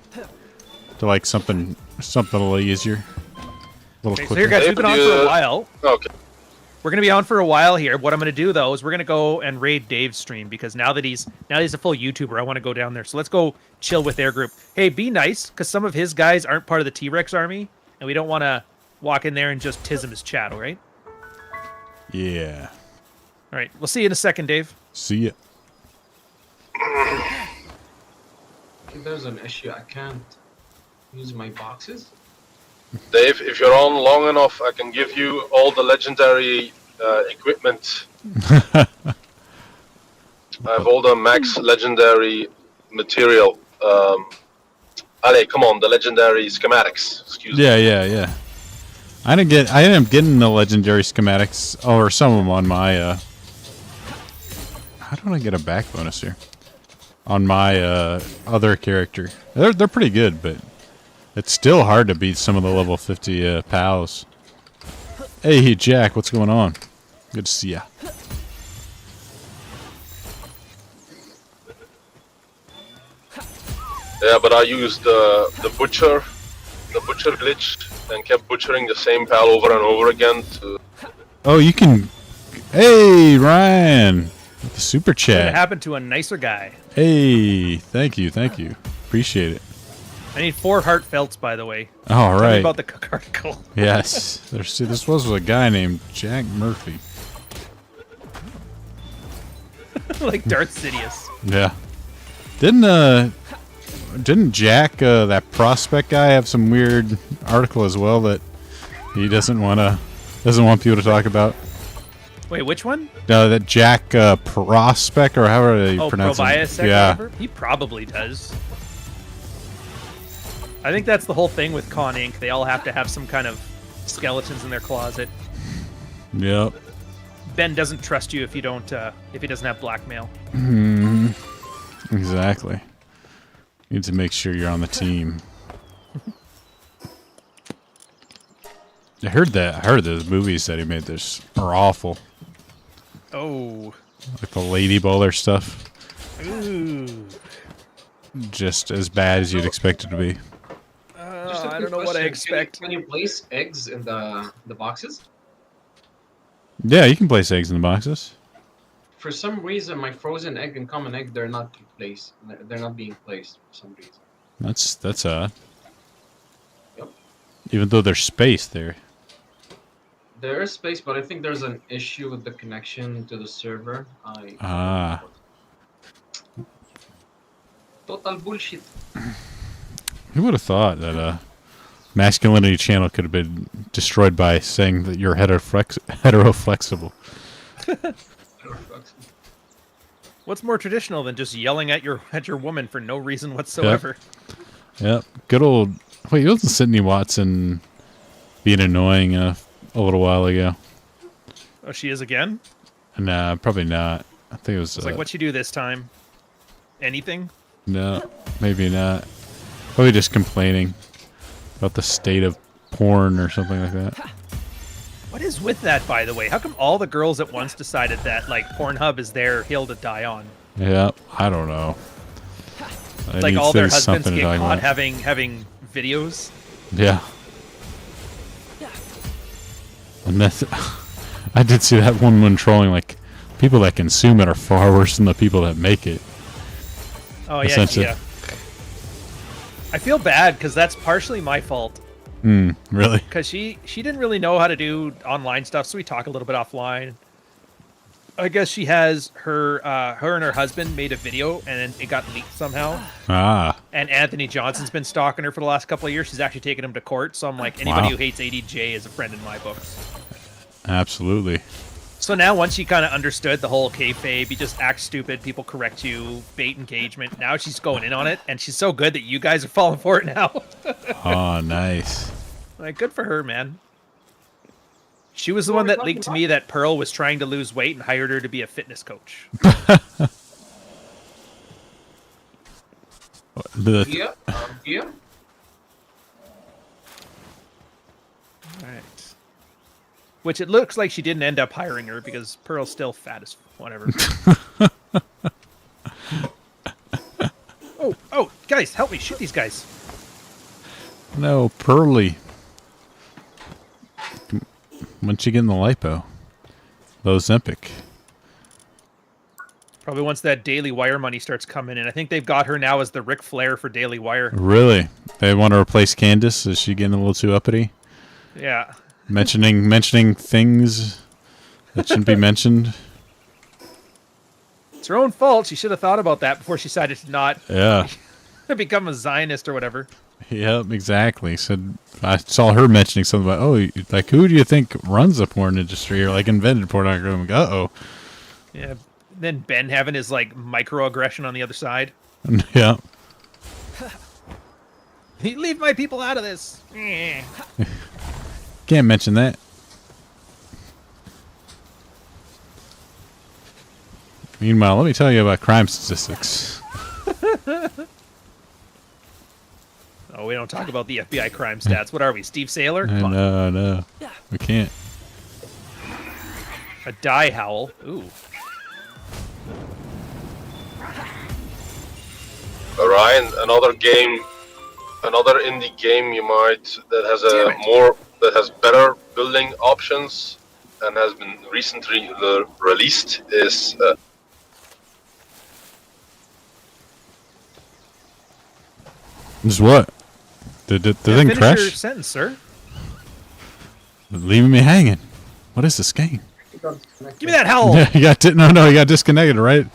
[SPEAKER 1] To like something a little easier, a little
[SPEAKER 2] Okay, so here,
[SPEAKER 1] quicker.
[SPEAKER 2] guys, we've been on for a while.
[SPEAKER 5] Okay.
[SPEAKER 2] We're gonna be on for a while here. What I'm gonna do though is we're gonna go and raid Dave's stream because now that he's a full YouTuber, I want to go down there. So let's go chill with their group. Hey, be nice, because some of his guys aren't part of the T-Rex army, and we don't want to walk in there and just tism his chat. All right.
[SPEAKER 1] Yeah.
[SPEAKER 2] All right. We'll see you in a second, Dave.
[SPEAKER 1] See ya.
[SPEAKER 4] If there's an issue, I can't use my boxes.
[SPEAKER 5] Dave, if you're on long enough, I can give you all the legendary equipment. I have all the max legendary material. Allez, come on, the legendary schematics. Excuse me.
[SPEAKER 1] Yeah. I ended up getting the legendary schematics, or some of them on my. How do I get a back bonus here? On my other character, they're pretty good, but it's still hard to beat some of the level 50 pals. Hey, Jack, what's going on? Good to see ya.
[SPEAKER 5] Yeah, but I used the butcher glitch, and kept butchering the same pal over and over again.
[SPEAKER 1] Oh, you can. Hey, Ryan, with the super
[SPEAKER 2] What
[SPEAKER 1] chat.
[SPEAKER 2] happened to a nicer guy?
[SPEAKER 1] Hey, thank you. Appreciate it.
[SPEAKER 2] I need 4 heartfelts, by the way.
[SPEAKER 1] All
[SPEAKER 2] Tell me
[SPEAKER 1] right.
[SPEAKER 2] about the cook article.
[SPEAKER 1] Yes. This was a guy named Jack Murphy.
[SPEAKER 2] Like Darth Sidious.
[SPEAKER 1] Yeah. Didn't Jack, that prospect guy, have some weird article as well that he doesn't want people to talk about?
[SPEAKER 2] Wait, which one?
[SPEAKER 1] That Jack prospect, or however they pronounce it.
[SPEAKER 2] Probiasec,
[SPEAKER 1] Yeah.
[SPEAKER 2] whatever? He probably does. I think that's the whole thing with Con Inc. They all have to have some kind of skeletons in their closet.
[SPEAKER 1] Yep.
[SPEAKER 2] Ben doesn't trust you if you don't, if he doesn't have blackmail.
[SPEAKER 1] Exactly. You need to make sure you're on the team. I heard those movies that he made are awful.
[SPEAKER 2] Oh.
[SPEAKER 1] Like the lady bowler stuff.
[SPEAKER 2] Ooh.
[SPEAKER 1] Just as bad as you'd expect it to be.
[SPEAKER 4] Just a
[SPEAKER 2] I
[SPEAKER 4] quick
[SPEAKER 2] don't know what I
[SPEAKER 4] question.
[SPEAKER 2] expect.
[SPEAKER 4] Can you place eggs in the boxes?
[SPEAKER 1] Yeah, you can place eggs in the boxes.
[SPEAKER 4] For some reason, my frozen egg and common egg, they're not placed. They're not being placed for some reason.
[SPEAKER 1] That's odd.
[SPEAKER 4] Yep.
[SPEAKER 1] Even though there's space there.
[SPEAKER 4] There is space, but I think there's an issue with the connection to the server.
[SPEAKER 1] Ah.
[SPEAKER 4] Total bullshit.
[SPEAKER 1] Who would have thought that masculinity channel could have been destroyed by saying that you're heteroflexible?
[SPEAKER 2] What's more traditional than just yelling at your woman for no reason whatsoever?
[SPEAKER 1] Yep. Good old. Wait, wasn't Sydney Watson being annoying a little while ago?
[SPEAKER 2] Oh, she is again?
[SPEAKER 1] Nah, probably not. I think it was.
[SPEAKER 2] It's like, what you do this time? Anything?
[SPEAKER 1] No, maybe not. Probably just complaining about the state of porn or something like that.
[SPEAKER 2] What is with that, by the way? How come all the girls at once decided that, like, Pornhub is their hill to die on?
[SPEAKER 1] Yeah, I don't know.
[SPEAKER 2] Like, all their husbands get caught having videos?
[SPEAKER 1] Yeah. And that's... I did see that one trolling, like, people that consume it are far worse than the people that make it.
[SPEAKER 2] Oh, yeah, yeah. I feel bad, because that's partially my fault.
[SPEAKER 1] Really?
[SPEAKER 2] Because she didn't really know how to do online stuff, so we talk a little bit offline. I guess she has her and her husband made a video, and then it got leaked somehow.
[SPEAKER 1] Ah.
[SPEAKER 2] And Anthony Johnson's been stalking her for the last couple of years. She's actually taken him to court. So I'm like, anybody who hates ADJ is a friend in my books.
[SPEAKER 1] Absolutely.
[SPEAKER 2] So now, once she kind of understood the whole kayfabe, you just act stupid, people correct you, bait engagement. Now she's going in on it, and she's so good that you guys are falling for it now.
[SPEAKER 1] Oh, nice.
[SPEAKER 2] Like, good for her, man. She was the one that leaked to me that Pearl was trying to lose weight and hired her to be a fitness coach.
[SPEAKER 4] Yeah.
[SPEAKER 2] Alright. Which it looks like she didn't end up hiring her because Pearl's still fat as whatever. Oh, guys, help me shoot these guys.
[SPEAKER 1] No, Pearly. Once you get in the lipo, Ozempic.
[SPEAKER 2] Probably once that Daily Wire money starts coming in. I think they've got her now as the Ric Flair for Daily Wire.
[SPEAKER 1] Really? They want to replace Candace? Is she getting a little too uppity?
[SPEAKER 2] Yeah.
[SPEAKER 1] Mentioning things that shouldn't be mentioned.
[SPEAKER 2] It's her own fault. She should have thought about that before she decided to not become a Zionist or whatever.
[SPEAKER 1] Yep, exactly. Said I saw her mentioning something about, like, who do you think runs the porn industry or like invented pornography? I'm like, uh-oh.
[SPEAKER 2] Yeah. Then Ben having his like microaggression on the other side.
[SPEAKER 1] Yeah.
[SPEAKER 2] Leave my people out of this.
[SPEAKER 1] Can't mention that. Meanwhile, let me tell you about crime statistics.
[SPEAKER 2] Oh, we don't talk about the FBI crime stats. What are we, Steve Saylor? Come on.
[SPEAKER 1] No. We can't.
[SPEAKER 2] A die howl. Ooh.
[SPEAKER 5] Ryan, another indie game you might that has better building options and has been recently released is.
[SPEAKER 1] Is what? Did the thing
[SPEAKER 2] finish
[SPEAKER 1] crash?
[SPEAKER 2] your sentence, sir.
[SPEAKER 1] Leaving me hanging. What is this game?
[SPEAKER 2] Give me that howl.
[SPEAKER 1] Yeah, he got he got disconnected, right?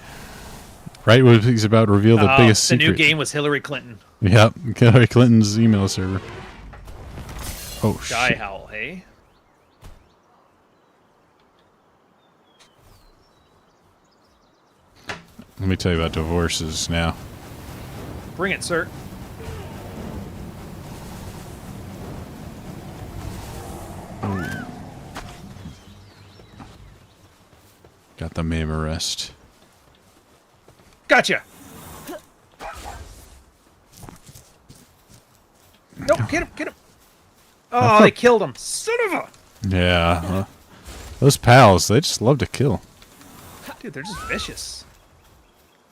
[SPEAKER 1] Right when he's about to reveal the biggest secret.
[SPEAKER 2] The new game was Hillary Clinton.
[SPEAKER 1] Yep, Hillary Clinton's email server. Oh,
[SPEAKER 2] Die
[SPEAKER 1] shit.
[SPEAKER 2] howl, hey?
[SPEAKER 1] Let me tell you about divorces now.
[SPEAKER 2] Bring it, sir.
[SPEAKER 1] Got the MAME arrest.
[SPEAKER 2] Gotcha. Nope, get him. Oh, they killed him. Son of a...
[SPEAKER 1] Yeah. Those pals, they just love to kill.
[SPEAKER 2] Dude, they're just vicious.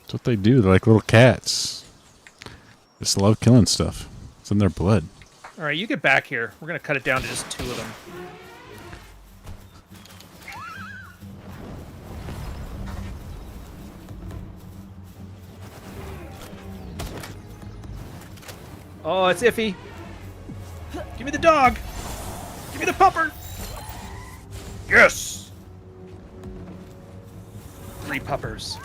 [SPEAKER 1] That's what they do. They're like little cats. Just love killing stuff. It's in their blood.
[SPEAKER 2] All right, you get back here. We're gonna cut it down to just 2 of them. Oh, it's iffy. Give me the dog. Give me the pupper. Yes. 3 puppers.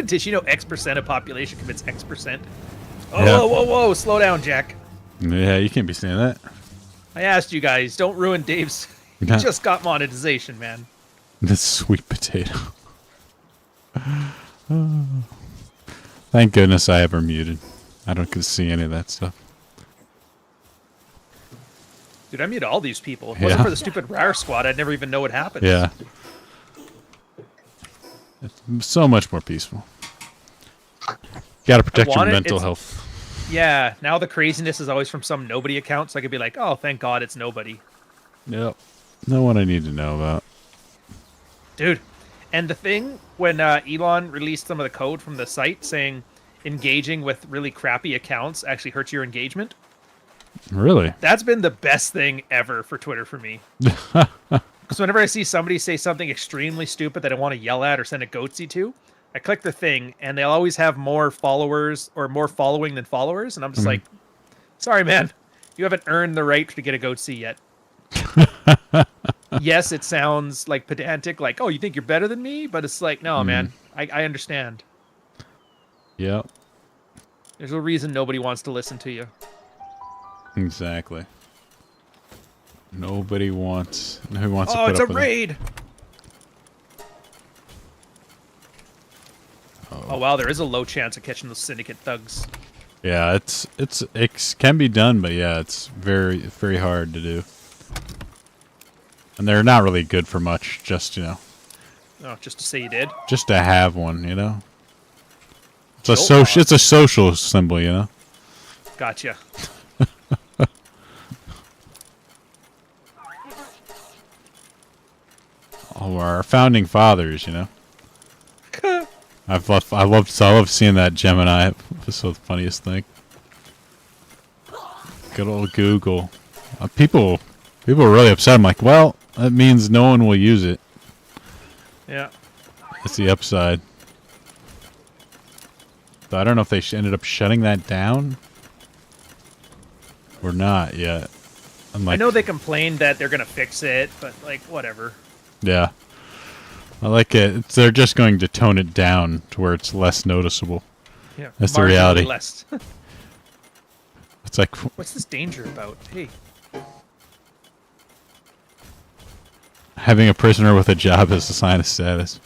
[SPEAKER 2] Did you know X% of population commits X%? Oh,
[SPEAKER 1] Yeah.
[SPEAKER 2] whoa, whoa, whoa! Slow down, Jack.
[SPEAKER 1] Yeah, you can't be saying that.
[SPEAKER 2] I asked you guys, don't ruin Dave's. He
[SPEAKER 1] Yeah.
[SPEAKER 2] just got monetization, man.
[SPEAKER 1] This sweet potato. Thank goodness I have her muted. I don't get to see any of that stuff.
[SPEAKER 2] Dude, I mute all these people. If it wasn't
[SPEAKER 1] Yeah.
[SPEAKER 2] for the stupid Rare Squad, I'd never even know what happened.
[SPEAKER 1] Yeah. It's so much more peaceful. Gotta protect your
[SPEAKER 2] want it.
[SPEAKER 1] mental
[SPEAKER 2] It's-
[SPEAKER 1] health.
[SPEAKER 2] Yeah, now the craziness is always from some nobody account, so I could be like, oh, thank God it's nobody.
[SPEAKER 1] Yep. No one I need to know about.
[SPEAKER 2] Dude, and the thing when Elon released some of the code from the site saying engaging with really crappy accounts actually hurts your engagement,
[SPEAKER 1] Really?
[SPEAKER 2] that's been the best thing ever for Twitter for me. Because whenever I see somebody say something extremely stupid that I want to yell at or send a goatsy to, I click the thing, and they'll always have more followers or more following than followers, and I'm just like, sorry, man, you haven't earned the right to get a goatsy yet. Yes, it sounds like pedantic, like, oh, you think you're better than me? But it's like, no, man, I understand.
[SPEAKER 1] Yep.
[SPEAKER 2] There's a reason nobody wants to listen to you.
[SPEAKER 1] Exactly. Nobody wants. Who wants to
[SPEAKER 2] Oh,
[SPEAKER 1] put
[SPEAKER 2] it's
[SPEAKER 1] up
[SPEAKER 2] a
[SPEAKER 1] with it?
[SPEAKER 2] raid! Oh, wow, there is a low chance of catching those syndicate thugs.
[SPEAKER 1] Yeah, it can be done, but yeah, it's very hard to do. And they're not really good for much. Just
[SPEAKER 2] Oh, just to say you did?
[SPEAKER 1] just to have one. It's a
[SPEAKER 2] Jolt
[SPEAKER 1] social.
[SPEAKER 2] hog.
[SPEAKER 1] It's a social symbol.
[SPEAKER 2] Gotcha.
[SPEAKER 1] Oh, our founding fathers. I love seeing that Gemini. It was the funniest thing. Good old Google. People are really upset. I'm like, well, that means no one will use it.
[SPEAKER 2] Yeah.
[SPEAKER 1] That's the upside. So I don't know if they ended up shutting that down or not yet.
[SPEAKER 2] I know they complained that they're going to fix it, but, like, whatever.
[SPEAKER 1] Yeah. I like it. They're just going to tone it down to where it's less noticeable.
[SPEAKER 2] Yeah.
[SPEAKER 1] That's the
[SPEAKER 2] marginally
[SPEAKER 1] reality.
[SPEAKER 2] Less.
[SPEAKER 1] It's like,
[SPEAKER 2] What's this danger about? Hey.
[SPEAKER 1] having a prisoner with a job is a sign of status.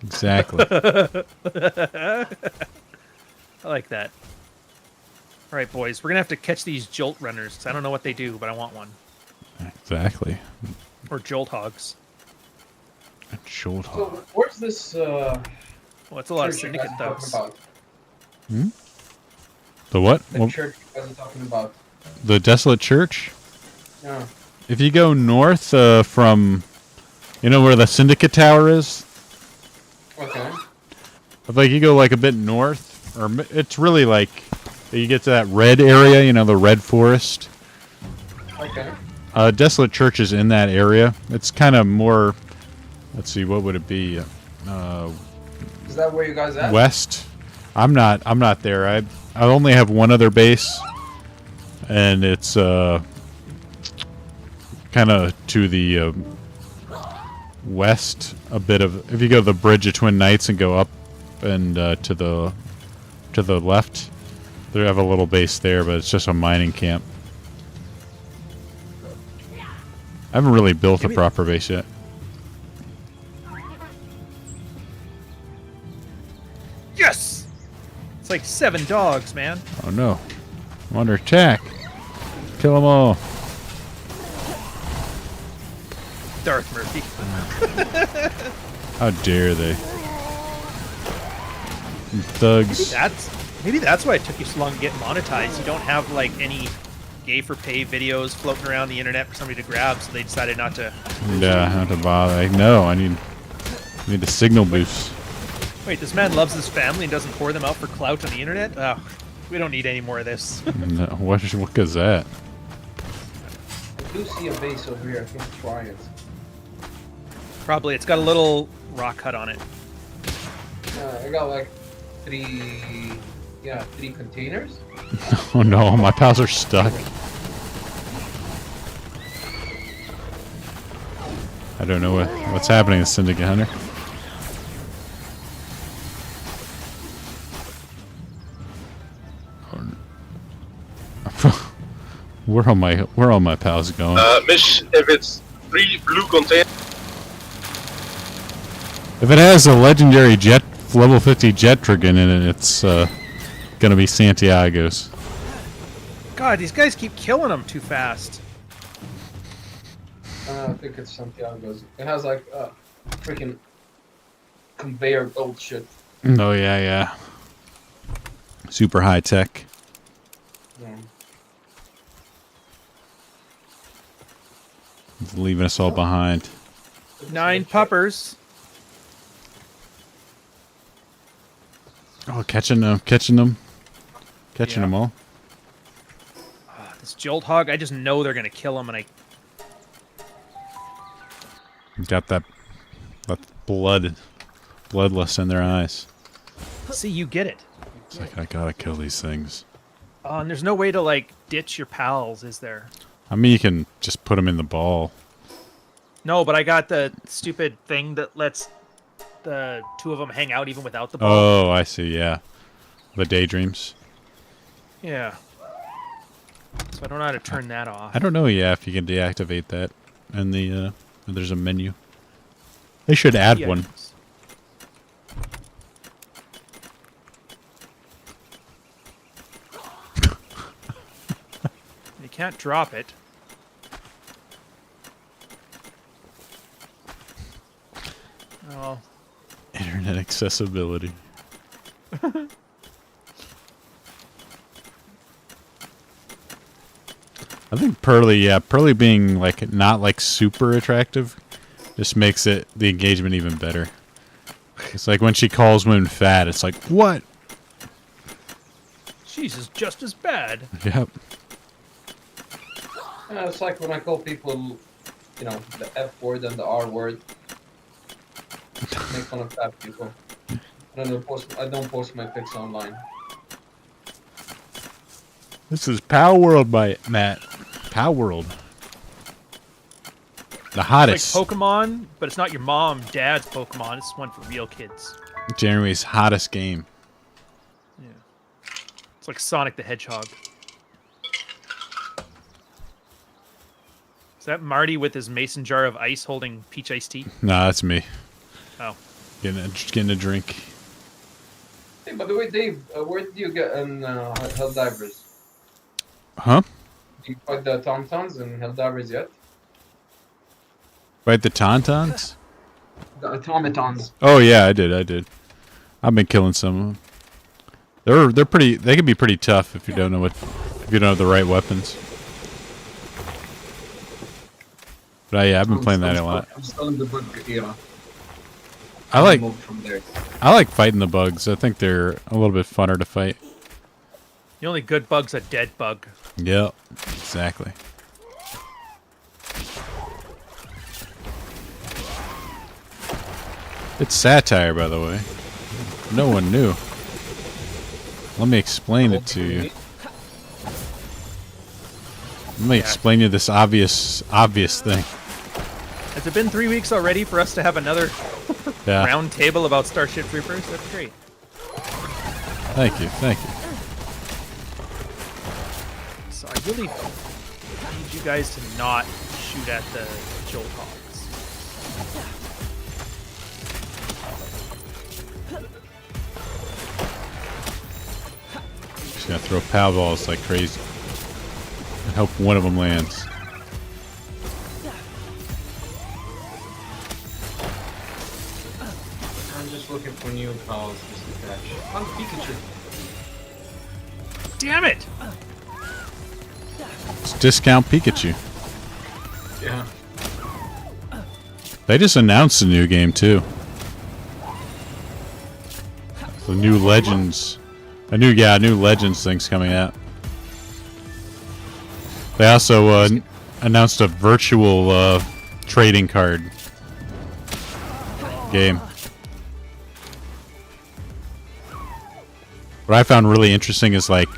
[SPEAKER 1] Exactly.
[SPEAKER 2] I like that. All right, boys. We're going to have to catch these jolt runners, 'cause I don't know what they do, but I want one.
[SPEAKER 1] Exactly.
[SPEAKER 2] Or jolt hogs.
[SPEAKER 1] Jolt
[SPEAKER 4] So
[SPEAKER 1] hog.
[SPEAKER 4] where's this
[SPEAKER 2] Well, it's a lot of
[SPEAKER 4] church you
[SPEAKER 2] syndicate
[SPEAKER 4] guys are talking
[SPEAKER 2] thugs.
[SPEAKER 4] about?
[SPEAKER 1] The what?
[SPEAKER 4] The
[SPEAKER 1] Well,
[SPEAKER 4] church you guys are talking about?
[SPEAKER 1] the Desolate Church?
[SPEAKER 4] Yeah.
[SPEAKER 1] If you go north from, where the Syndicate Tower is?
[SPEAKER 4] Okay.
[SPEAKER 1] If you go a bit north, or it's really you get to that red area, the red forest.
[SPEAKER 4] Okay.
[SPEAKER 1] Desolate Church is in that area. It's kind of more, let's see, what would it be?
[SPEAKER 4] Is that where you guys at?
[SPEAKER 1] West. I'm not there. I only have one other base, and it's kind of to the west a bit of. If you go to the Bridge of Twin Knights and go up and to the left, they have a little base there, but it's just a mining camp. I haven't really built a proper base yet.
[SPEAKER 2] Yes! It's like 7 dogs, man.
[SPEAKER 1] Oh no! I'm under attack. Kill them all.
[SPEAKER 2] Darth Murphy.
[SPEAKER 1] How dare they? You thugs.
[SPEAKER 2] Maybe that's why it took you so long to get monetized. You don't have any gay for pay videos floating around the internet for somebody to grab, so they decided not to.
[SPEAKER 1] Yeah, not to bother. No, I need. Need the signal boost.
[SPEAKER 2] Wait, this man loves his family and doesn't pour them out for clout on the internet? Oh, we don't need any more of this.
[SPEAKER 1] No, what is that?
[SPEAKER 4] I do see a base over here. I can try it.
[SPEAKER 2] Probably. It's got a little rock cut on it.
[SPEAKER 4] I got like three containers.
[SPEAKER 1] Oh no, my pals are stuck. I don't know what's happening to Syndicate Hunter. Where are my pals going?
[SPEAKER 5] Mish, if it's 3 blue containers.
[SPEAKER 1] If it has a legendary jet level 50 jet dragon in it, it's gonna be Santiago's.
[SPEAKER 2] God, these guys keep killing them too fast.
[SPEAKER 4] I think it's Santiago's. It has like a freaking conveyor belt shit.
[SPEAKER 1] Oh yeah. Super high tech.
[SPEAKER 4] Yeah.
[SPEAKER 1] It's leaving us all behind.
[SPEAKER 2] 9 puppers.
[SPEAKER 1] Oh, catching them all.
[SPEAKER 2] This Jolt Hog, I just know they're gonna kill him, and I
[SPEAKER 1] Got that bloodlust in their eyes.
[SPEAKER 2] see you get it.
[SPEAKER 1] It's like, I gotta kill these things.
[SPEAKER 2] Oh, and there's no way to like ditch your pals, is there?
[SPEAKER 1] I mean, you can just put them in the ball.
[SPEAKER 2] No, but I got the stupid thing that lets the 2 of them hang out even without the ball.
[SPEAKER 1] Oh, I see. Yeah, the daydreams.
[SPEAKER 2] Yeah. So I don't know how to turn that off.
[SPEAKER 1] I don't know. Yeah, if you can deactivate that, and there's a menu. They should add
[SPEAKER 2] Yeah.
[SPEAKER 1] one.
[SPEAKER 2] You can't drop it. Oh.
[SPEAKER 1] Internet accessibility. I think Pearly being like not like super attractive just makes the engagement even better. It's like when she calls women fat, it's like, what?
[SPEAKER 2] She's just as bad.
[SPEAKER 1] Yep.
[SPEAKER 4] It's like when I call people, the F word and the R word. Make fun of fat people. I don't post my pics online.
[SPEAKER 1] This is Palworld by Matt. Palworld. The hottest.
[SPEAKER 2] It's like Pokemon, but it's not your mom, dad's Pokemon. It's one for real kids.
[SPEAKER 1] January's hottest game.
[SPEAKER 2] Yeah. It's like Sonic the Hedgehog. Is that Marty with his mason jar of ice holding peach iced tea?
[SPEAKER 1] Nah, that's me.
[SPEAKER 2] Oh.
[SPEAKER 1] Getting a drink.
[SPEAKER 4] Hey, by the way, Dave, where did you get in Helldivers?
[SPEAKER 1] Huh?
[SPEAKER 4] Did you fight the Tauntauns in Helldivers yet?
[SPEAKER 1] Right, the Tauntauns?
[SPEAKER 4] The automatons.
[SPEAKER 1] Oh yeah, I did. I've been killing some of them. They're pretty. They can be pretty tough if you don't know the right weapons. But yeah, I've been playing that a lot.
[SPEAKER 4] I'm still in the bug era.
[SPEAKER 1] I like
[SPEAKER 4] Moved from there.
[SPEAKER 1] fighting the bugs. I think they're a little bit funner to fight.
[SPEAKER 2] The only good bug's a dead bug.
[SPEAKER 1] Yep, exactly. It's satire, by the way. No one knew. Let me explain it to you. Let me explain you this obvious thing.
[SPEAKER 2] Has it been 3 weeks already for us to have another
[SPEAKER 1] Yeah.
[SPEAKER 2] round table about Starship Troopers? That's great.
[SPEAKER 1] Thank you.
[SPEAKER 2] So I really need you guys to not shoot at the Jolt Hogs.
[SPEAKER 1] Just gonna throw pow balls like crazy. I hope one of them lands.
[SPEAKER 4] I'm just looking for new pals just to catch. Oh, Pikachu.
[SPEAKER 2] Damn it!
[SPEAKER 1] It's discount Pikachu.
[SPEAKER 4] Yeah.
[SPEAKER 1] They just announced a new game too. The new Legends. A new Legends thing's coming out. They also announced a virtual trading card game. What I found really interesting is like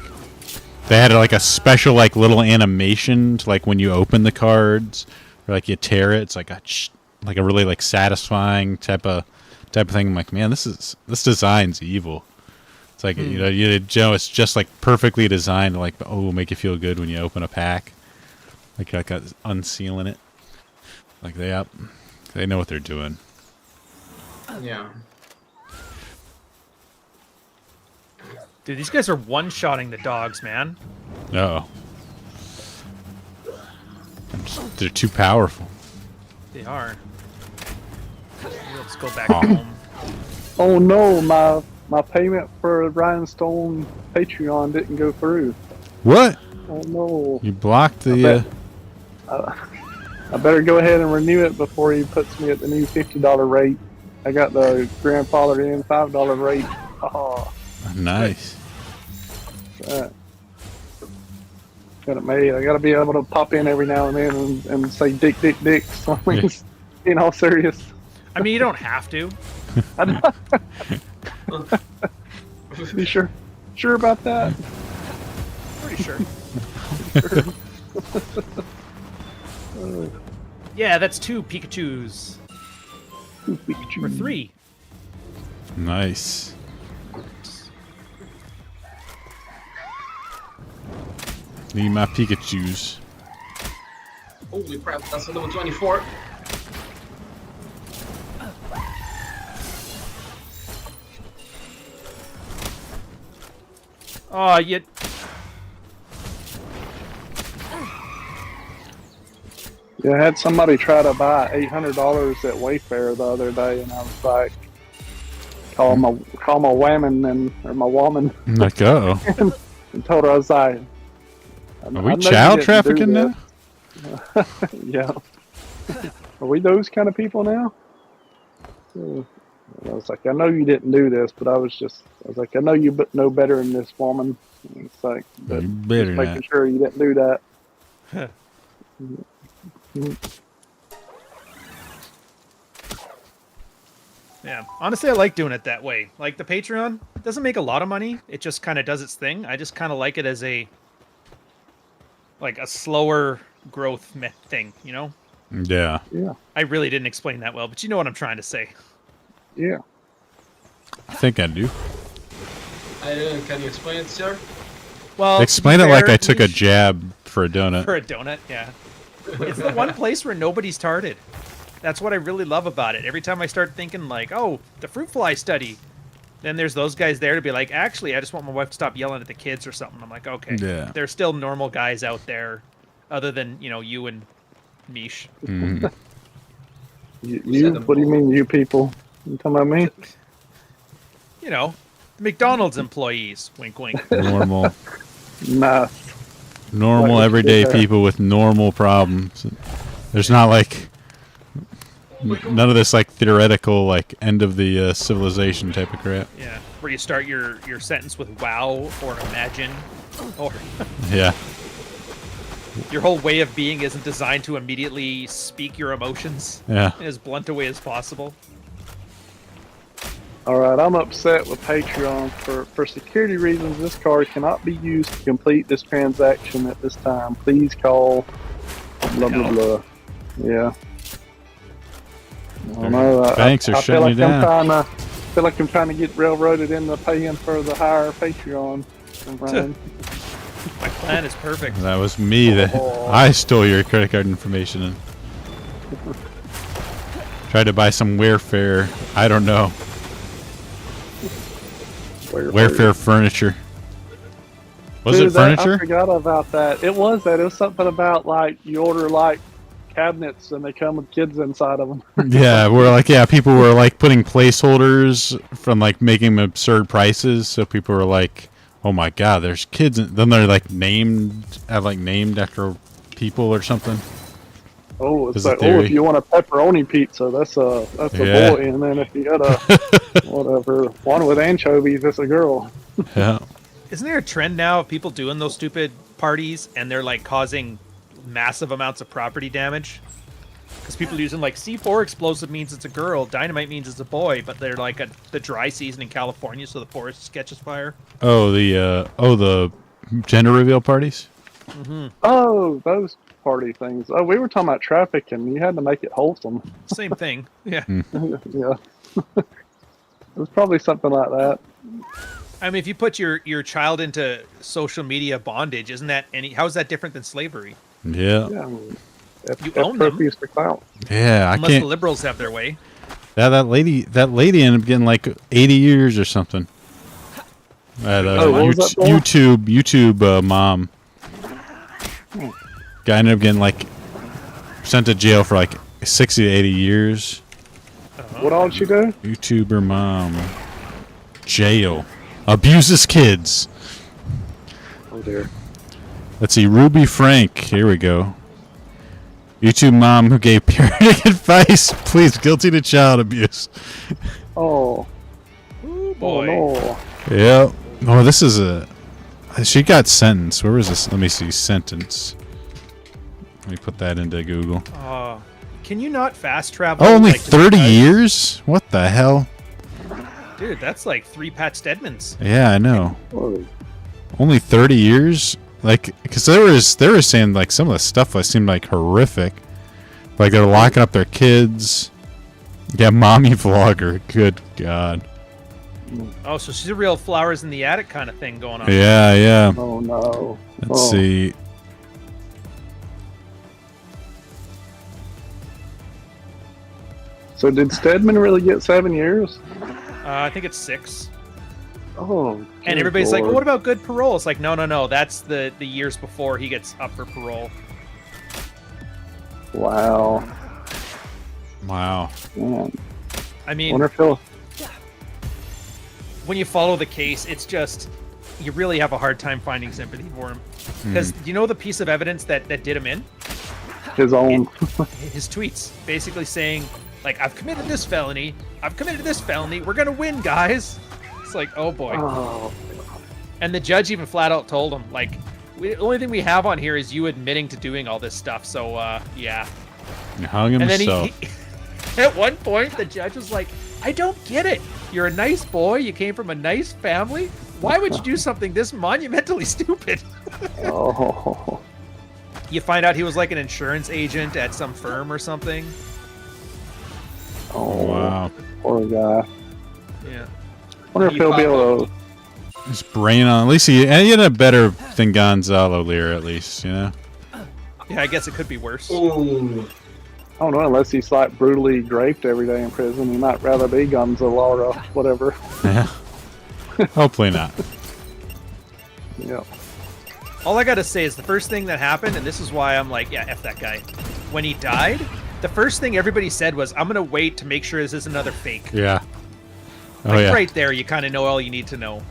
[SPEAKER 1] they had like a special like little animation to like when you open the cards or like you tear it. It's like a really like satisfying type of thing. I'm like, man, this design's evil. It's like you know, it's just like perfectly designed to like make you feel good when you open a pack. Like unsealing it. Like they know what they're doing.
[SPEAKER 4] Yeah.
[SPEAKER 2] Dude, these guys are one-shotting the dogs, man.
[SPEAKER 1] No. They're too powerful.
[SPEAKER 2] They are. Let's go back home.
[SPEAKER 3] Oh no, my payment for Rhinestone Patreon didn't go through.
[SPEAKER 1] What?
[SPEAKER 3] Oh no.
[SPEAKER 1] You blocked the...
[SPEAKER 3] I better go ahead and renew it before he puts me at the new $50 rate. I got the grandfather in $5 rate. Oh.
[SPEAKER 1] Nice.
[SPEAKER 3] Got it made. I gotta be able to pop in every now and then and say dick. So being all serious.
[SPEAKER 2] I mean, you don't have to.
[SPEAKER 3] You sure about that?
[SPEAKER 2] Pretty sure. Yeah, that's 2 Pikachus. Or 3.
[SPEAKER 1] Nice. Need my Pikachus.
[SPEAKER 4] Holy crap, that's a level 24.
[SPEAKER 2] Oh, you...
[SPEAKER 3] Yeah, I had somebody try to buy $800 at Wayfair the other day, and I was like, call my woman or my woman,
[SPEAKER 1] Like, oh.
[SPEAKER 3] and told her I was like,
[SPEAKER 1] Are we child trafficking now?
[SPEAKER 3] Yeah. Are we those kind of people now? I was like, I know you didn't do this, but I was like, I know you know better than this woman. And it's like, but
[SPEAKER 1] You better
[SPEAKER 3] just making
[SPEAKER 1] not.
[SPEAKER 3] sure you didn't do that.
[SPEAKER 2] Yeah, honestly, I like doing it that way. Like the Patreon doesn't make a lot of money; it just kind of does its thing. I just kind of like it as a slower growth thing, you know?
[SPEAKER 1] Yeah.
[SPEAKER 3] Yeah.
[SPEAKER 2] I really didn't explain that well, but you know what I'm trying to say.
[SPEAKER 3] Yeah.
[SPEAKER 1] I think I do.
[SPEAKER 4] Can you explain it, sir?
[SPEAKER 2] Well,
[SPEAKER 1] Explain
[SPEAKER 2] to
[SPEAKER 1] it
[SPEAKER 2] be
[SPEAKER 1] like
[SPEAKER 2] fair,
[SPEAKER 1] I took a jab for a donut.
[SPEAKER 2] for a donut. Yeah, it's the one place where nobody's tarded. That's what I really love about it. Every time I start thinking like, oh, the fruit fly study, then there's those guys there to be like, actually, I just want my wife to stop yelling at the kids or something. I'm like, okay,
[SPEAKER 1] Yeah.
[SPEAKER 2] there's still normal guys out there, other than you and Mish.
[SPEAKER 1] Mhm.
[SPEAKER 3] You? What do you mean, you people? You talking about me?
[SPEAKER 2] You know, McDonald's employees. Wink, wink.
[SPEAKER 1] Normal,
[SPEAKER 3] Nah.
[SPEAKER 1] normal,
[SPEAKER 3] Like,
[SPEAKER 1] everyday
[SPEAKER 3] yeah.
[SPEAKER 1] people with normal problems. There's not like none of this like theoretical like end of the civilization type of crap.
[SPEAKER 2] Yeah, where you start your sentence with "wow" or "imagine," or
[SPEAKER 1] Yeah.
[SPEAKER 2] your whole way of being isn't designed to immediately speak your emotions
[SPEAKER 1] Yeah.
[SPEAKER 2] in as blunt a way as possible.
[SPEAKER 3] All right, I'm upset with Patreon for security reasons. This card cannot be used to complete this transaction at this time. Please call. Blah blah blah. Yeah. I don't know.
[SPEAKER 1] Banks are
[SPEAKER 3] I feel
[SPEAKER 1] shutting
[SPEAKER 3] like
[SPEAKER 1] you
[SPEAKER 3] I'm
[SPEAKER 1] down.
[SPEAKER 3] trying to get railroaded into paying for the higher Patreon. Ryan.
[SPEAKER 2] My plan is perfect.
[SPEAKER 1] That was me that
[SPEAKER 3] Oh.
[SPEAKER 1] I stole your credit card information and tried to buy some Wayfair. I don't know. Wayfair furniture. Was
[SPEAKER 3] Dude,
[SPEAKER 1] it furniture?
[SPEAKER 3] I forgot about that. It was that. It was something about like you order like cabinets and they come with kids inside of them.
[SPEAKER 1] Yeah, people were like putting placeholders from like making absurd prices, so people were like, "Oh my god, there's kids!" Then they're like named after people or something.
[SPEAKER 3] Oh, it's
[SPEAKER 1] Is the
[SPEAKER 3] like, oh,
[SPEAKER 1] theory.
[SPEAKER 3] if you want a pepperoni pizza, that's a
[SPEAKER 1] Yeah.
[SPEAKER 3] boy, and then if you got a whatever one with anchovies, it's a girl.
[SPEAKER 1] Yeah.
[SPEAKER 2] Isn't there a trend now of people doing those stupid parties and they're like causing massive amounts of property damage? Because people using like C4 explosive means it's a girl, dynamite means it's a boy, but they're like the dry season in California, so the forest catches fire.
[SPEAKER 1] Oh, the gender reveal parties.
[SPEAKER 3] Oh, those party things. Oh, we were talking about traffic, and you had to make it wholesome.
[SPEAKER 2] Same thing. Yeah.
[SPEAKER 3] Yeah, it was probably something like that.
[SPEAKER 2] I mean, if you put your child into social media bondage, isn't that how is that different than slavery?
[SPEAKER 1] Yeah.
[SPEAKER 3] Yeah, I mean,
[SPEAKER 2] You own them.
[SPEAKER 3] used to clout.
[SPEAKER 1] Yeah. I
[SPEAKER 2] Unless
[SPEAKER 1] can't.
[SPEAKER 2] the liberals have their way.
[SPEAKER 1] Yeah, that lady ended up getting like 80 years or something. That
[SPEAKER 3] what was that for?
[SPEAKER 1] YouTube mom. Guy ended up getting like sent to jail for like 60 to 80 years.
[SPEAKER 3] What all did she do?
[SPEAKER 1] YouTuber mom. Jail. Abuses kids.
[SPEAKER 3] Oh dear.
[SPEAKER 1] Let's see. Ruby Frank. Here we go. YouTube mom who gave parenting advice pleads guilty to child abuse.
[SPEAKER 3] Oh,
[SPEAKER 2] Ooh,
[SPEAKER 3] oh
[SPEAKER 2] boy.
[SPEAKER 3] no.
[SPEAKER 1] Yeah. Oh, this is a. She got sentenced. Where was this? Let me see. Sentence. Let me put that into Google.
[SPEAKER 2] Can you not fast travel?
[SPEAKER 1] Oh, only
[SPEAKER 2] like, to
[SPEAKER 1] 30
[SPEAKER 2] the-
[SPEAKER 1] years? What the hell?
[SPEAKER 2] Dude, that's like 3 Pat Stedmans.
[SPEAKER 1] Yeah, I know.
[SPEAKER 3] Oh,
[SPEAKER 1] Only 30 years? Like, because they were saying like some of the stuff that seemed like horrific. Like they're locking up their kids. Yeah, mommy vlogger. Good God.
[SPEAKER 2] Oh, so she's a real flowers in the attic kind of thing going on.
[SPEAKER 1] Yeah, yeah.
[SPEAKER 3] oh no.
[SPEAKER 1] Let's
[SPEAKER 3] Oh.
[SPEAKER 1] see.
[SPEAKER 3] So did Stedman really get 7 years?
[SPEAKER 2] I think it's 6.
[SPEAKER 3] Oh.
[SPEAKER 2] And
[SPEAKER 3] good
[SPEAKER 2] everybody's like, well,
[SPEAKER 3] Lord.
[SPEAKER 2] what about good parole? It's like, no. That's the years before he gets up for parole.
[SPEAKER 3] Wow.
[SPEAKER 1] Wow.
[SPEAKER 3] Man.
[SPEAKER 2] I mean,
[SPEAKER 3] Wonder if he'll.
[SPEAKER 2] when you follow the case, it's just, you really have a hard time finding sympathy for him. Because you know the piece of evidence that did him in?
[SPEAKER 3] His own.
[SPEAKER 2] His tweets basically saying, like, I've committed this felony, we're gonna win, guys. It's like, oh boy.
[SPEAKER 3] Oh.
[SPEAKER 2] And the judge even flat out told him, like, the only thing we have on here is you admitting to doing all this stuff, so, yeah.
[SPEAKER 1] He hung
[SPEAKER 2] And then
[SPEAKER 1] himself.
[SPEAKER 2] he at one point, the judge was like, I don't get it. You're a nice boy, you came from a nice family. Why would you do something this monumentally stupid?
[SPEAKER 3] Oh.
[SPEAKER 2] You find out he was like an insurance agent at some firm or something.
[SPEAKER 3] Oh.
[SPEAKER 1] Wow.
[SPEAKER 3] Poor guy.
[SPEAKER 2] Yeah.
[SPEAKER 3] Wonder if he'll be able to.
[SPEAKER 1] His brain on. At least he had a better than Gonzalo Lear, at least, you know?
[SPEAKER 2] Yeah, I guess it could be worse.
[SPEAKER 4] Ooh.
[SPEAKER 3] I don't know, unless he's like brutally raped every day in prison. He might rather be Gonzalo or whatever.
[SPEAKER 1] Yeah. Hopefully not.
[SPEAKER 3] Yeah.
[SPEAKER 2] All I gotta say is the first thing that happened, and this is why I'm like, yeah, F that guy. When he died, the first thing everybody said was, I'm gonna wait to make sure this is another fake.
[SPEAKER 1] Yeah. Oh,
[SPEAKER 2] Like,
[SPEAKER 1] yeah.
[SPEAKER 2] right there, you kind of know all you need to know.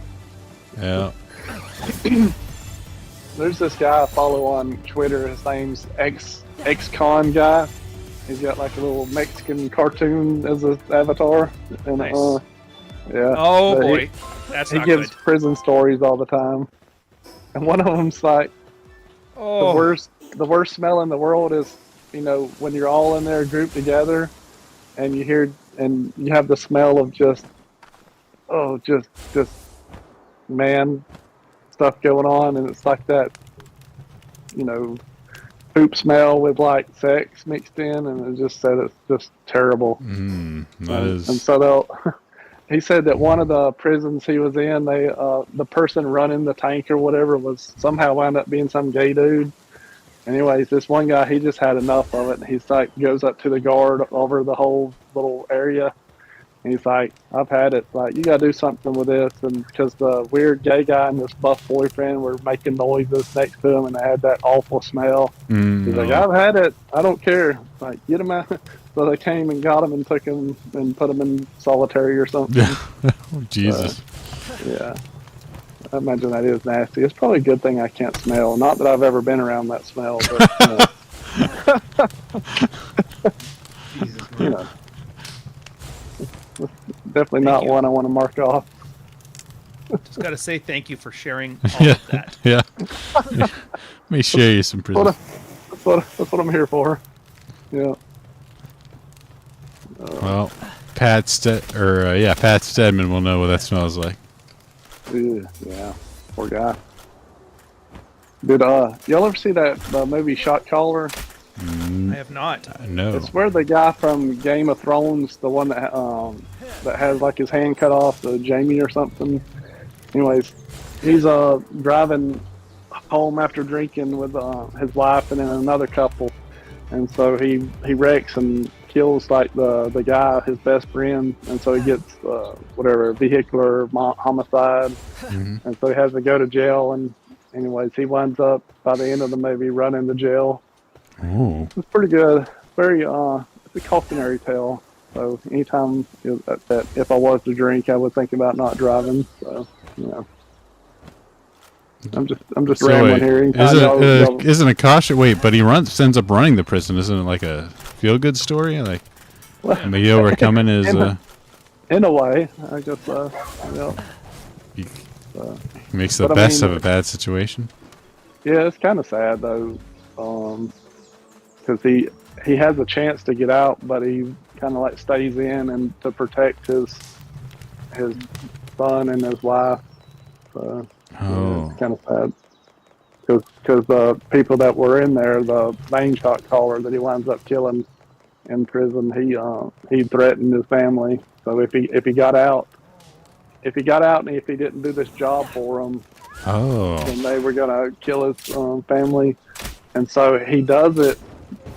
[SPEAKER 1] Yeah.
[SPEAKER 3] There's this guy I follow on Twitter. His name's X-Con guy. He's got like a little Mexican cartoon as his avatar. And
[SPEAKER 2] Nice.
[SPEAKER 3] yeah.
[SPEAKER 2] Oh
[SPEAKER 3] But
[SPEAKER 2] boy, that's
[SPEAKER 3] He
[SPEAKER 2] not
[SPEAKER 3] gives
[SPEAKER 2] good.
[SPEAKER 3] prison stories all the time. And one of them's like
[SPEAKER 2] Oh,
[SPEAKER 3] the worst smell in the world is, you know, when you're all in there grouped together and you have the smell of just man stuff going on, and it's like that, you know, poop smell with like sex mixed in, and it just said it's just terrible.
[SPEAKER 1] That is.
[SPEAKER 3] And so he said that one of the prisons he was in, the person running the tank or whatever was somehow wound up being some gay dude. Anyways, this one guy, he just had enough of it, and he's like goes up to the guard over the whole little area. And he's like, I've had it. Like, you got to do something with this. And because the weird gay guy and this buff boyfriend were making noises next to him, and they had that awful smell. He's like, I've had it. I don't care. Like, get him out. So they came and got him and took him and put him in solitary or something.
[SPEAKER 1] Oh, Jesus.
[SPEAKER 3] Yeah. I imagine that is nasty. It's probably a good thing I can't smell. Not that I've ever been around that smell, but
[SPEAKER 4] Jesus,
[SPEAKER 3] You
[SPEAKER 4] man.
[SPEAKER 3] know, definitely not
[SPEAKER 2] you.
[SPEAKER 3] one I want to mark off.
[SPEAKER 2] Just got to say thank you for sharing all
[SPEAKER 1] Yeah,
[SPEAKER 2] of that.
[SPEAKER 1] yeah. Let me share you some
[SPEAKER 3] That's what,
[SPEAKER 1] prison.
[SPEAKER 3] that's what I'm here for. Yeah.
[SPEAKER 1] Well, Pat Stedman will know what that smells like.
[SPEAKER 3] Yeah. Poor guy. Did y'all ever see that movie Shot Caller?
[SPEAKER 2] I have not.
[SPEAKER 1] No.
[SPEAKER 3] It's where the guy from Game of Thrones, the one that has like his hand cut off, Jamie or something. Anyways, he's driving home after drinking with his wife and then another couple, and so he wrecks and kills like the guy, his best friend, and so he gets whatever vehicular homicide, and so he has to go to jail. And anyways, he winds up by the end of the movie running to jail.
[SPEAKER 1] Oh.
[SPEAKER 3] It's pretty good. Very it's a cautionary tale. So anytime that if I was to drink, I would think about not driving. So you know, I'm just
[SPEAKER 1] So
[SPEAKER 3] rambling
[SPEAKER 1] wait,
[SPEAKER 3] here. Anytime y'all-
[SPEAKER 1] isn't a caution? Wait, but he ends up running the prison. Isn't it like a feel good story? Like maybe overcoming his.
[SPEAKER 3] in a way, I guess. Yeah.
[SPEAKER 1] He makes the
[SPEAKER 3] but I
[SPEAKER 1] best
[SPEAKER 3] mean-
[SPEAKER 1] of a bad situation.
[SPEAKER 3] Yeah, it's kind of sad though, because he has a chance to get out, but he kind of like stays in and to protect his son and his wife. So
[SPEAKER 1] Oh.
[SPEAKER 3] it's kind of sad because the people that were in there, the main shot caller that he winds up killing in prison, he threatened his family. So if he got out, and if he didn't do this job for them,
[SPEAKER 1] Oh.
[SPEAKER 3] and they were gonna kill his family, and so he does it,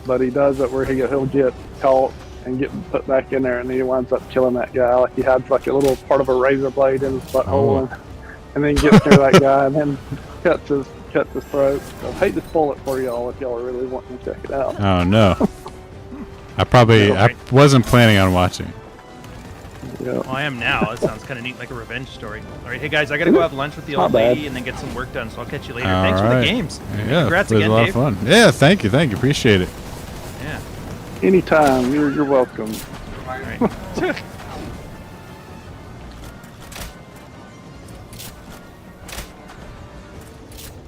[SPEAKER 3] but he does it where he'll get caught and get put back in there, and he winds up killing that guy. Like he had like a little part of a razor blade in his butthole, and then gets near that guy and then cuts his throat. So I hate to spoil it for y'all if y'all are really wanting to check it out.
[SPEAKER 1] Oh no. I wasn't planning on watching.
[SPEAKER 3] Yeah.
[SPEAKER 2] Well, I am now. It sounds kind of neat, like a revenge story. All right, hey guys, I gotta go have lunch with the
[SPEAKER 3] Not
[SPEAKER 2] old
[SPEAKER 3] bad.
[SPEAKER 2] lady and then get some work done. So I'll catch you later.
[SPEAKER 1] All
[SPEAKER 2] Thanks for the
[SPEAKER 1] right.
[SPEAKER 2] games.
[SPEAKER 1] Yeah,
[SPEAKER 2] Congrats
[SPEAKER 1] it was
[SPEAKER 2] again,
[SPEAKER 1] a lot
[SPEAKER 2] Dave.
[SPEAKER 1] of fun. Yeah, thank you, appreciate it.
[SPEAKER 2] Yeah.
[SPEAKER 3] Anytime, you're welcome.
[SPEAKER 2] All right.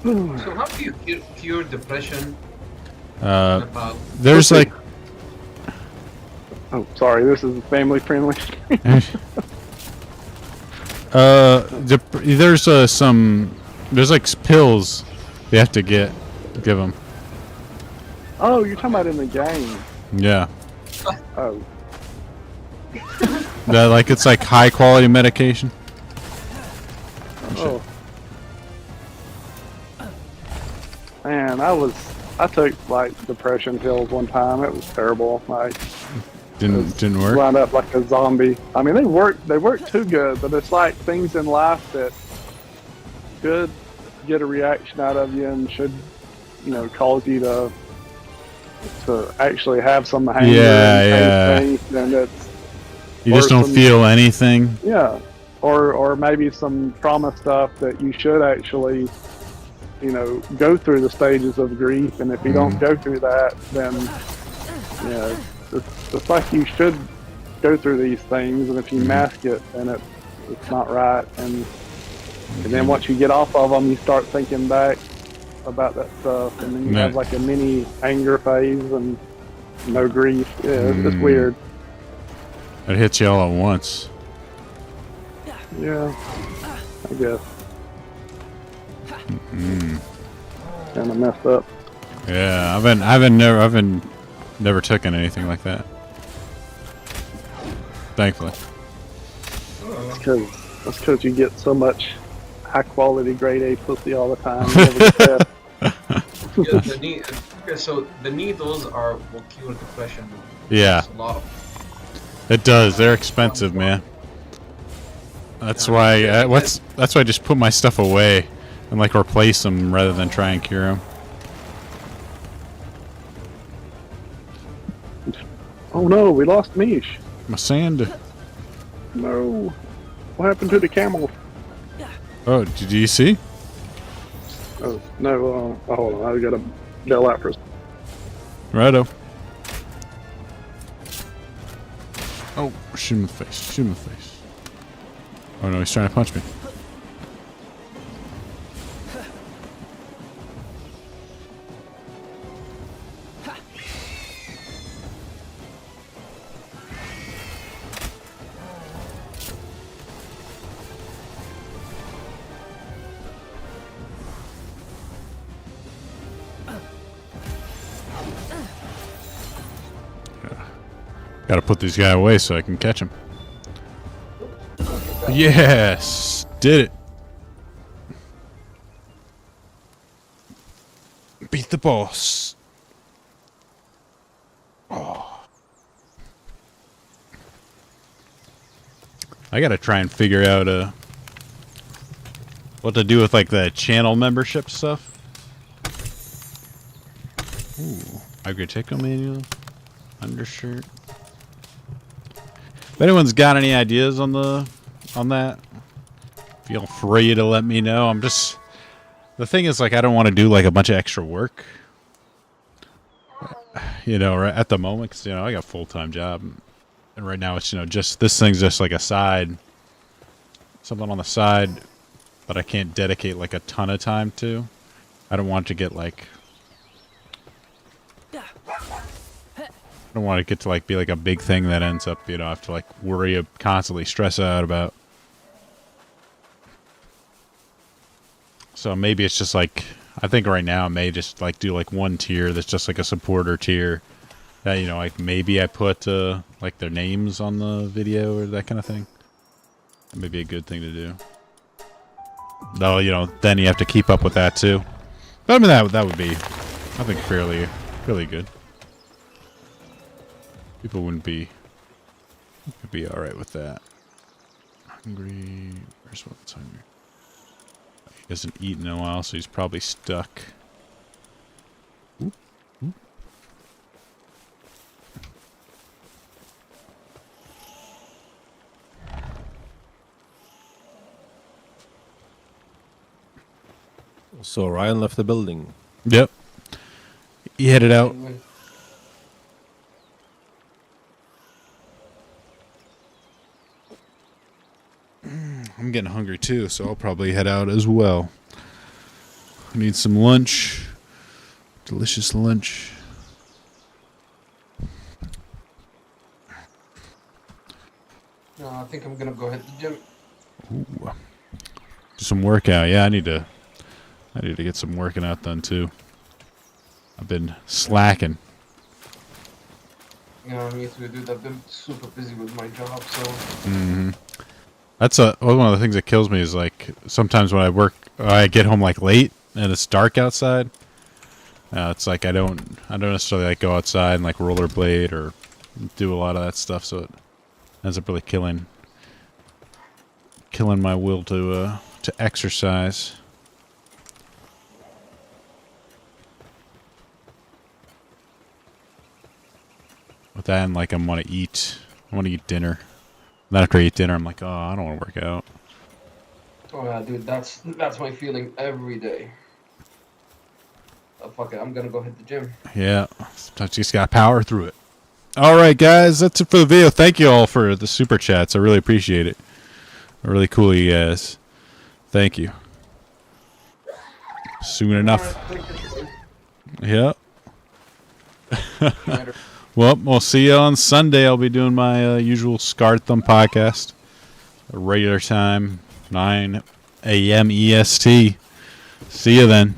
[SPEAKER 4] So how do you cure depression? About
[SPEAKER 1] There's like
[SPEAKER 3] Oh, sorry, this is family friendly.
[SPEAKER 1] there's there's like pills you have to give them.
[SPEAKER 3] Oh, you're talking about in the game.
[SPEAKER 1] Yeah.
[SPEAKER 3] Oh,
[SPEAKER 1] That like it's like high quality medication.
[SPEAKER 3] oh. Man, I took like depression pills one time. It was terrible. Like
[SPEAKER 1] Didn't work.
[SPEAKER 3] wound up like a zombie. I mean, they work too good, but it's like things in life that should get a reaction out of you and should, cause you to actually have some anger
[SPEAKER 1] Yeah,
[SPEAKER 3] and taste things, and it's
[SPEAKER 1] You just
[SPEAKER 3] or
[SPEAKER 1] don't
[SPEAKER 3] some-
[SPEAKER 1] feel anything.
[SPEAKER 3] yeah, or maybe some trauma stuff that you should actually, go through the stages of grief, and if you don't go through that, then it's like you should go through these things, and if you mask it, then it's not right, and then once you get off of them, you start thinking back about that stuff, and then you have like a mini anger phase and no grief. Yeah, it's weird.
[SPEAKER 1] It hits you all at once.
[SPEAKER 3] Yeah, I guess. Kind of messed up.
[SPEAKER 1] Yeah, I've never taken anything like that. Thankfully.
[SPEAKER 3] That's because you get so much high quality grade A pussy all the time. You never get that.
[SPEAKER 4] So the needles will cure depression.
[SPEAKER 1] Yeah,
[SPEAKER 4] It's a lot of
[SPEAKER 1] it does. They're expensive, man. That's why. That's why I just put my stuff away and like replace them rather than try and cure them.
[SPEAKER 3] Oh no, we lost Mish.
[SPEAKER 1] My sand.
[SPEAKER 3] No. What happened to the camel?
[SPEAKER 1] Oh, did you see?
[SPEAKER 3] Oh, no, hold on. I gotta bail out for a second.
[SPEAKER 1] Righto. Oh, shoot him in the face. Shoot him in the face. Oh no, he's trying to punch me. Gotta put this guy away so I can catch him. Yes! Did it! Beat the boss. Oh. I gotta try and figure out what to do with like the channel membership stuff. Ooh, Agritico manual, undershirt. If anyone's got any ideas on that, feel free to let me know. The thing is, like, I don't want to do like a bunch of extra work, you know, right at the moment, because, you know, I got a full-time job, and right now it's, you know, just this thing's just like a side, something on the side that I can't dedicate like a ton of time to. I don't want to get like, I don't want it to get to like be like a big thing that ends up, you know, I have to like worry, constantly stress out about. So maybe it's just like, I think right now I may just like do like one tier that's just like a supporter tier that, you know, like maybe I put like their names on the video or that kind of thing. That may be a good thing to do. Though, you know, then you have to keep up with that too. But I mean, that would be, I think, fairly good. People would be all right with that. Hungry. Where's what's hungry? He hasn't eaten in a while, so he's probably stuck. Oop, oop.
[SPEAKER 6] So Ryan left the building.
[SPEAKER 1] Yep. He headed out. I'm getting hungry too, so I'll probably head out as well. I need some lunch. Delicious lunch.
[SPEAKER 4] No, I think I'm gonna go hit the gym.
[SPEAKER 1] Ooh. Do some workout. Yeah, I need to get some working out done too. I've been slacking.
[SPEAKER 4] Yeah, me too, dude. I've been super busy with my job, so.
[SPEAKER 1] Mm-hmm. That's one of the things that kills me is like sometimes when I get home like late and it's dark outside. It's like I don't necessarily like go outside and like rollerblade or do a lot of that stuff, so it ends up really killing my will to exercise. With that, and like I want to eat dinner. Then after I eat dinner, I'm like, oh, I don't want to work out.
[SPEAKER 4] Oh yeah, dude, that's my feeling every day. Oh, fuck it, I'm gonna go hit the gym.
[SPEAKER 1] Yeah, sometimes you just gotta power through it. All right, guys, that's it for the video. Thank you all for the super chats. I really appreciate it. Really cool, you guys. Thank you. Soon enough. Yeah. Well, we'll see you on Sunday. I'll be doing my usual Scarred Thumb podcast. A regular time, 9 a.m. EST. See you then.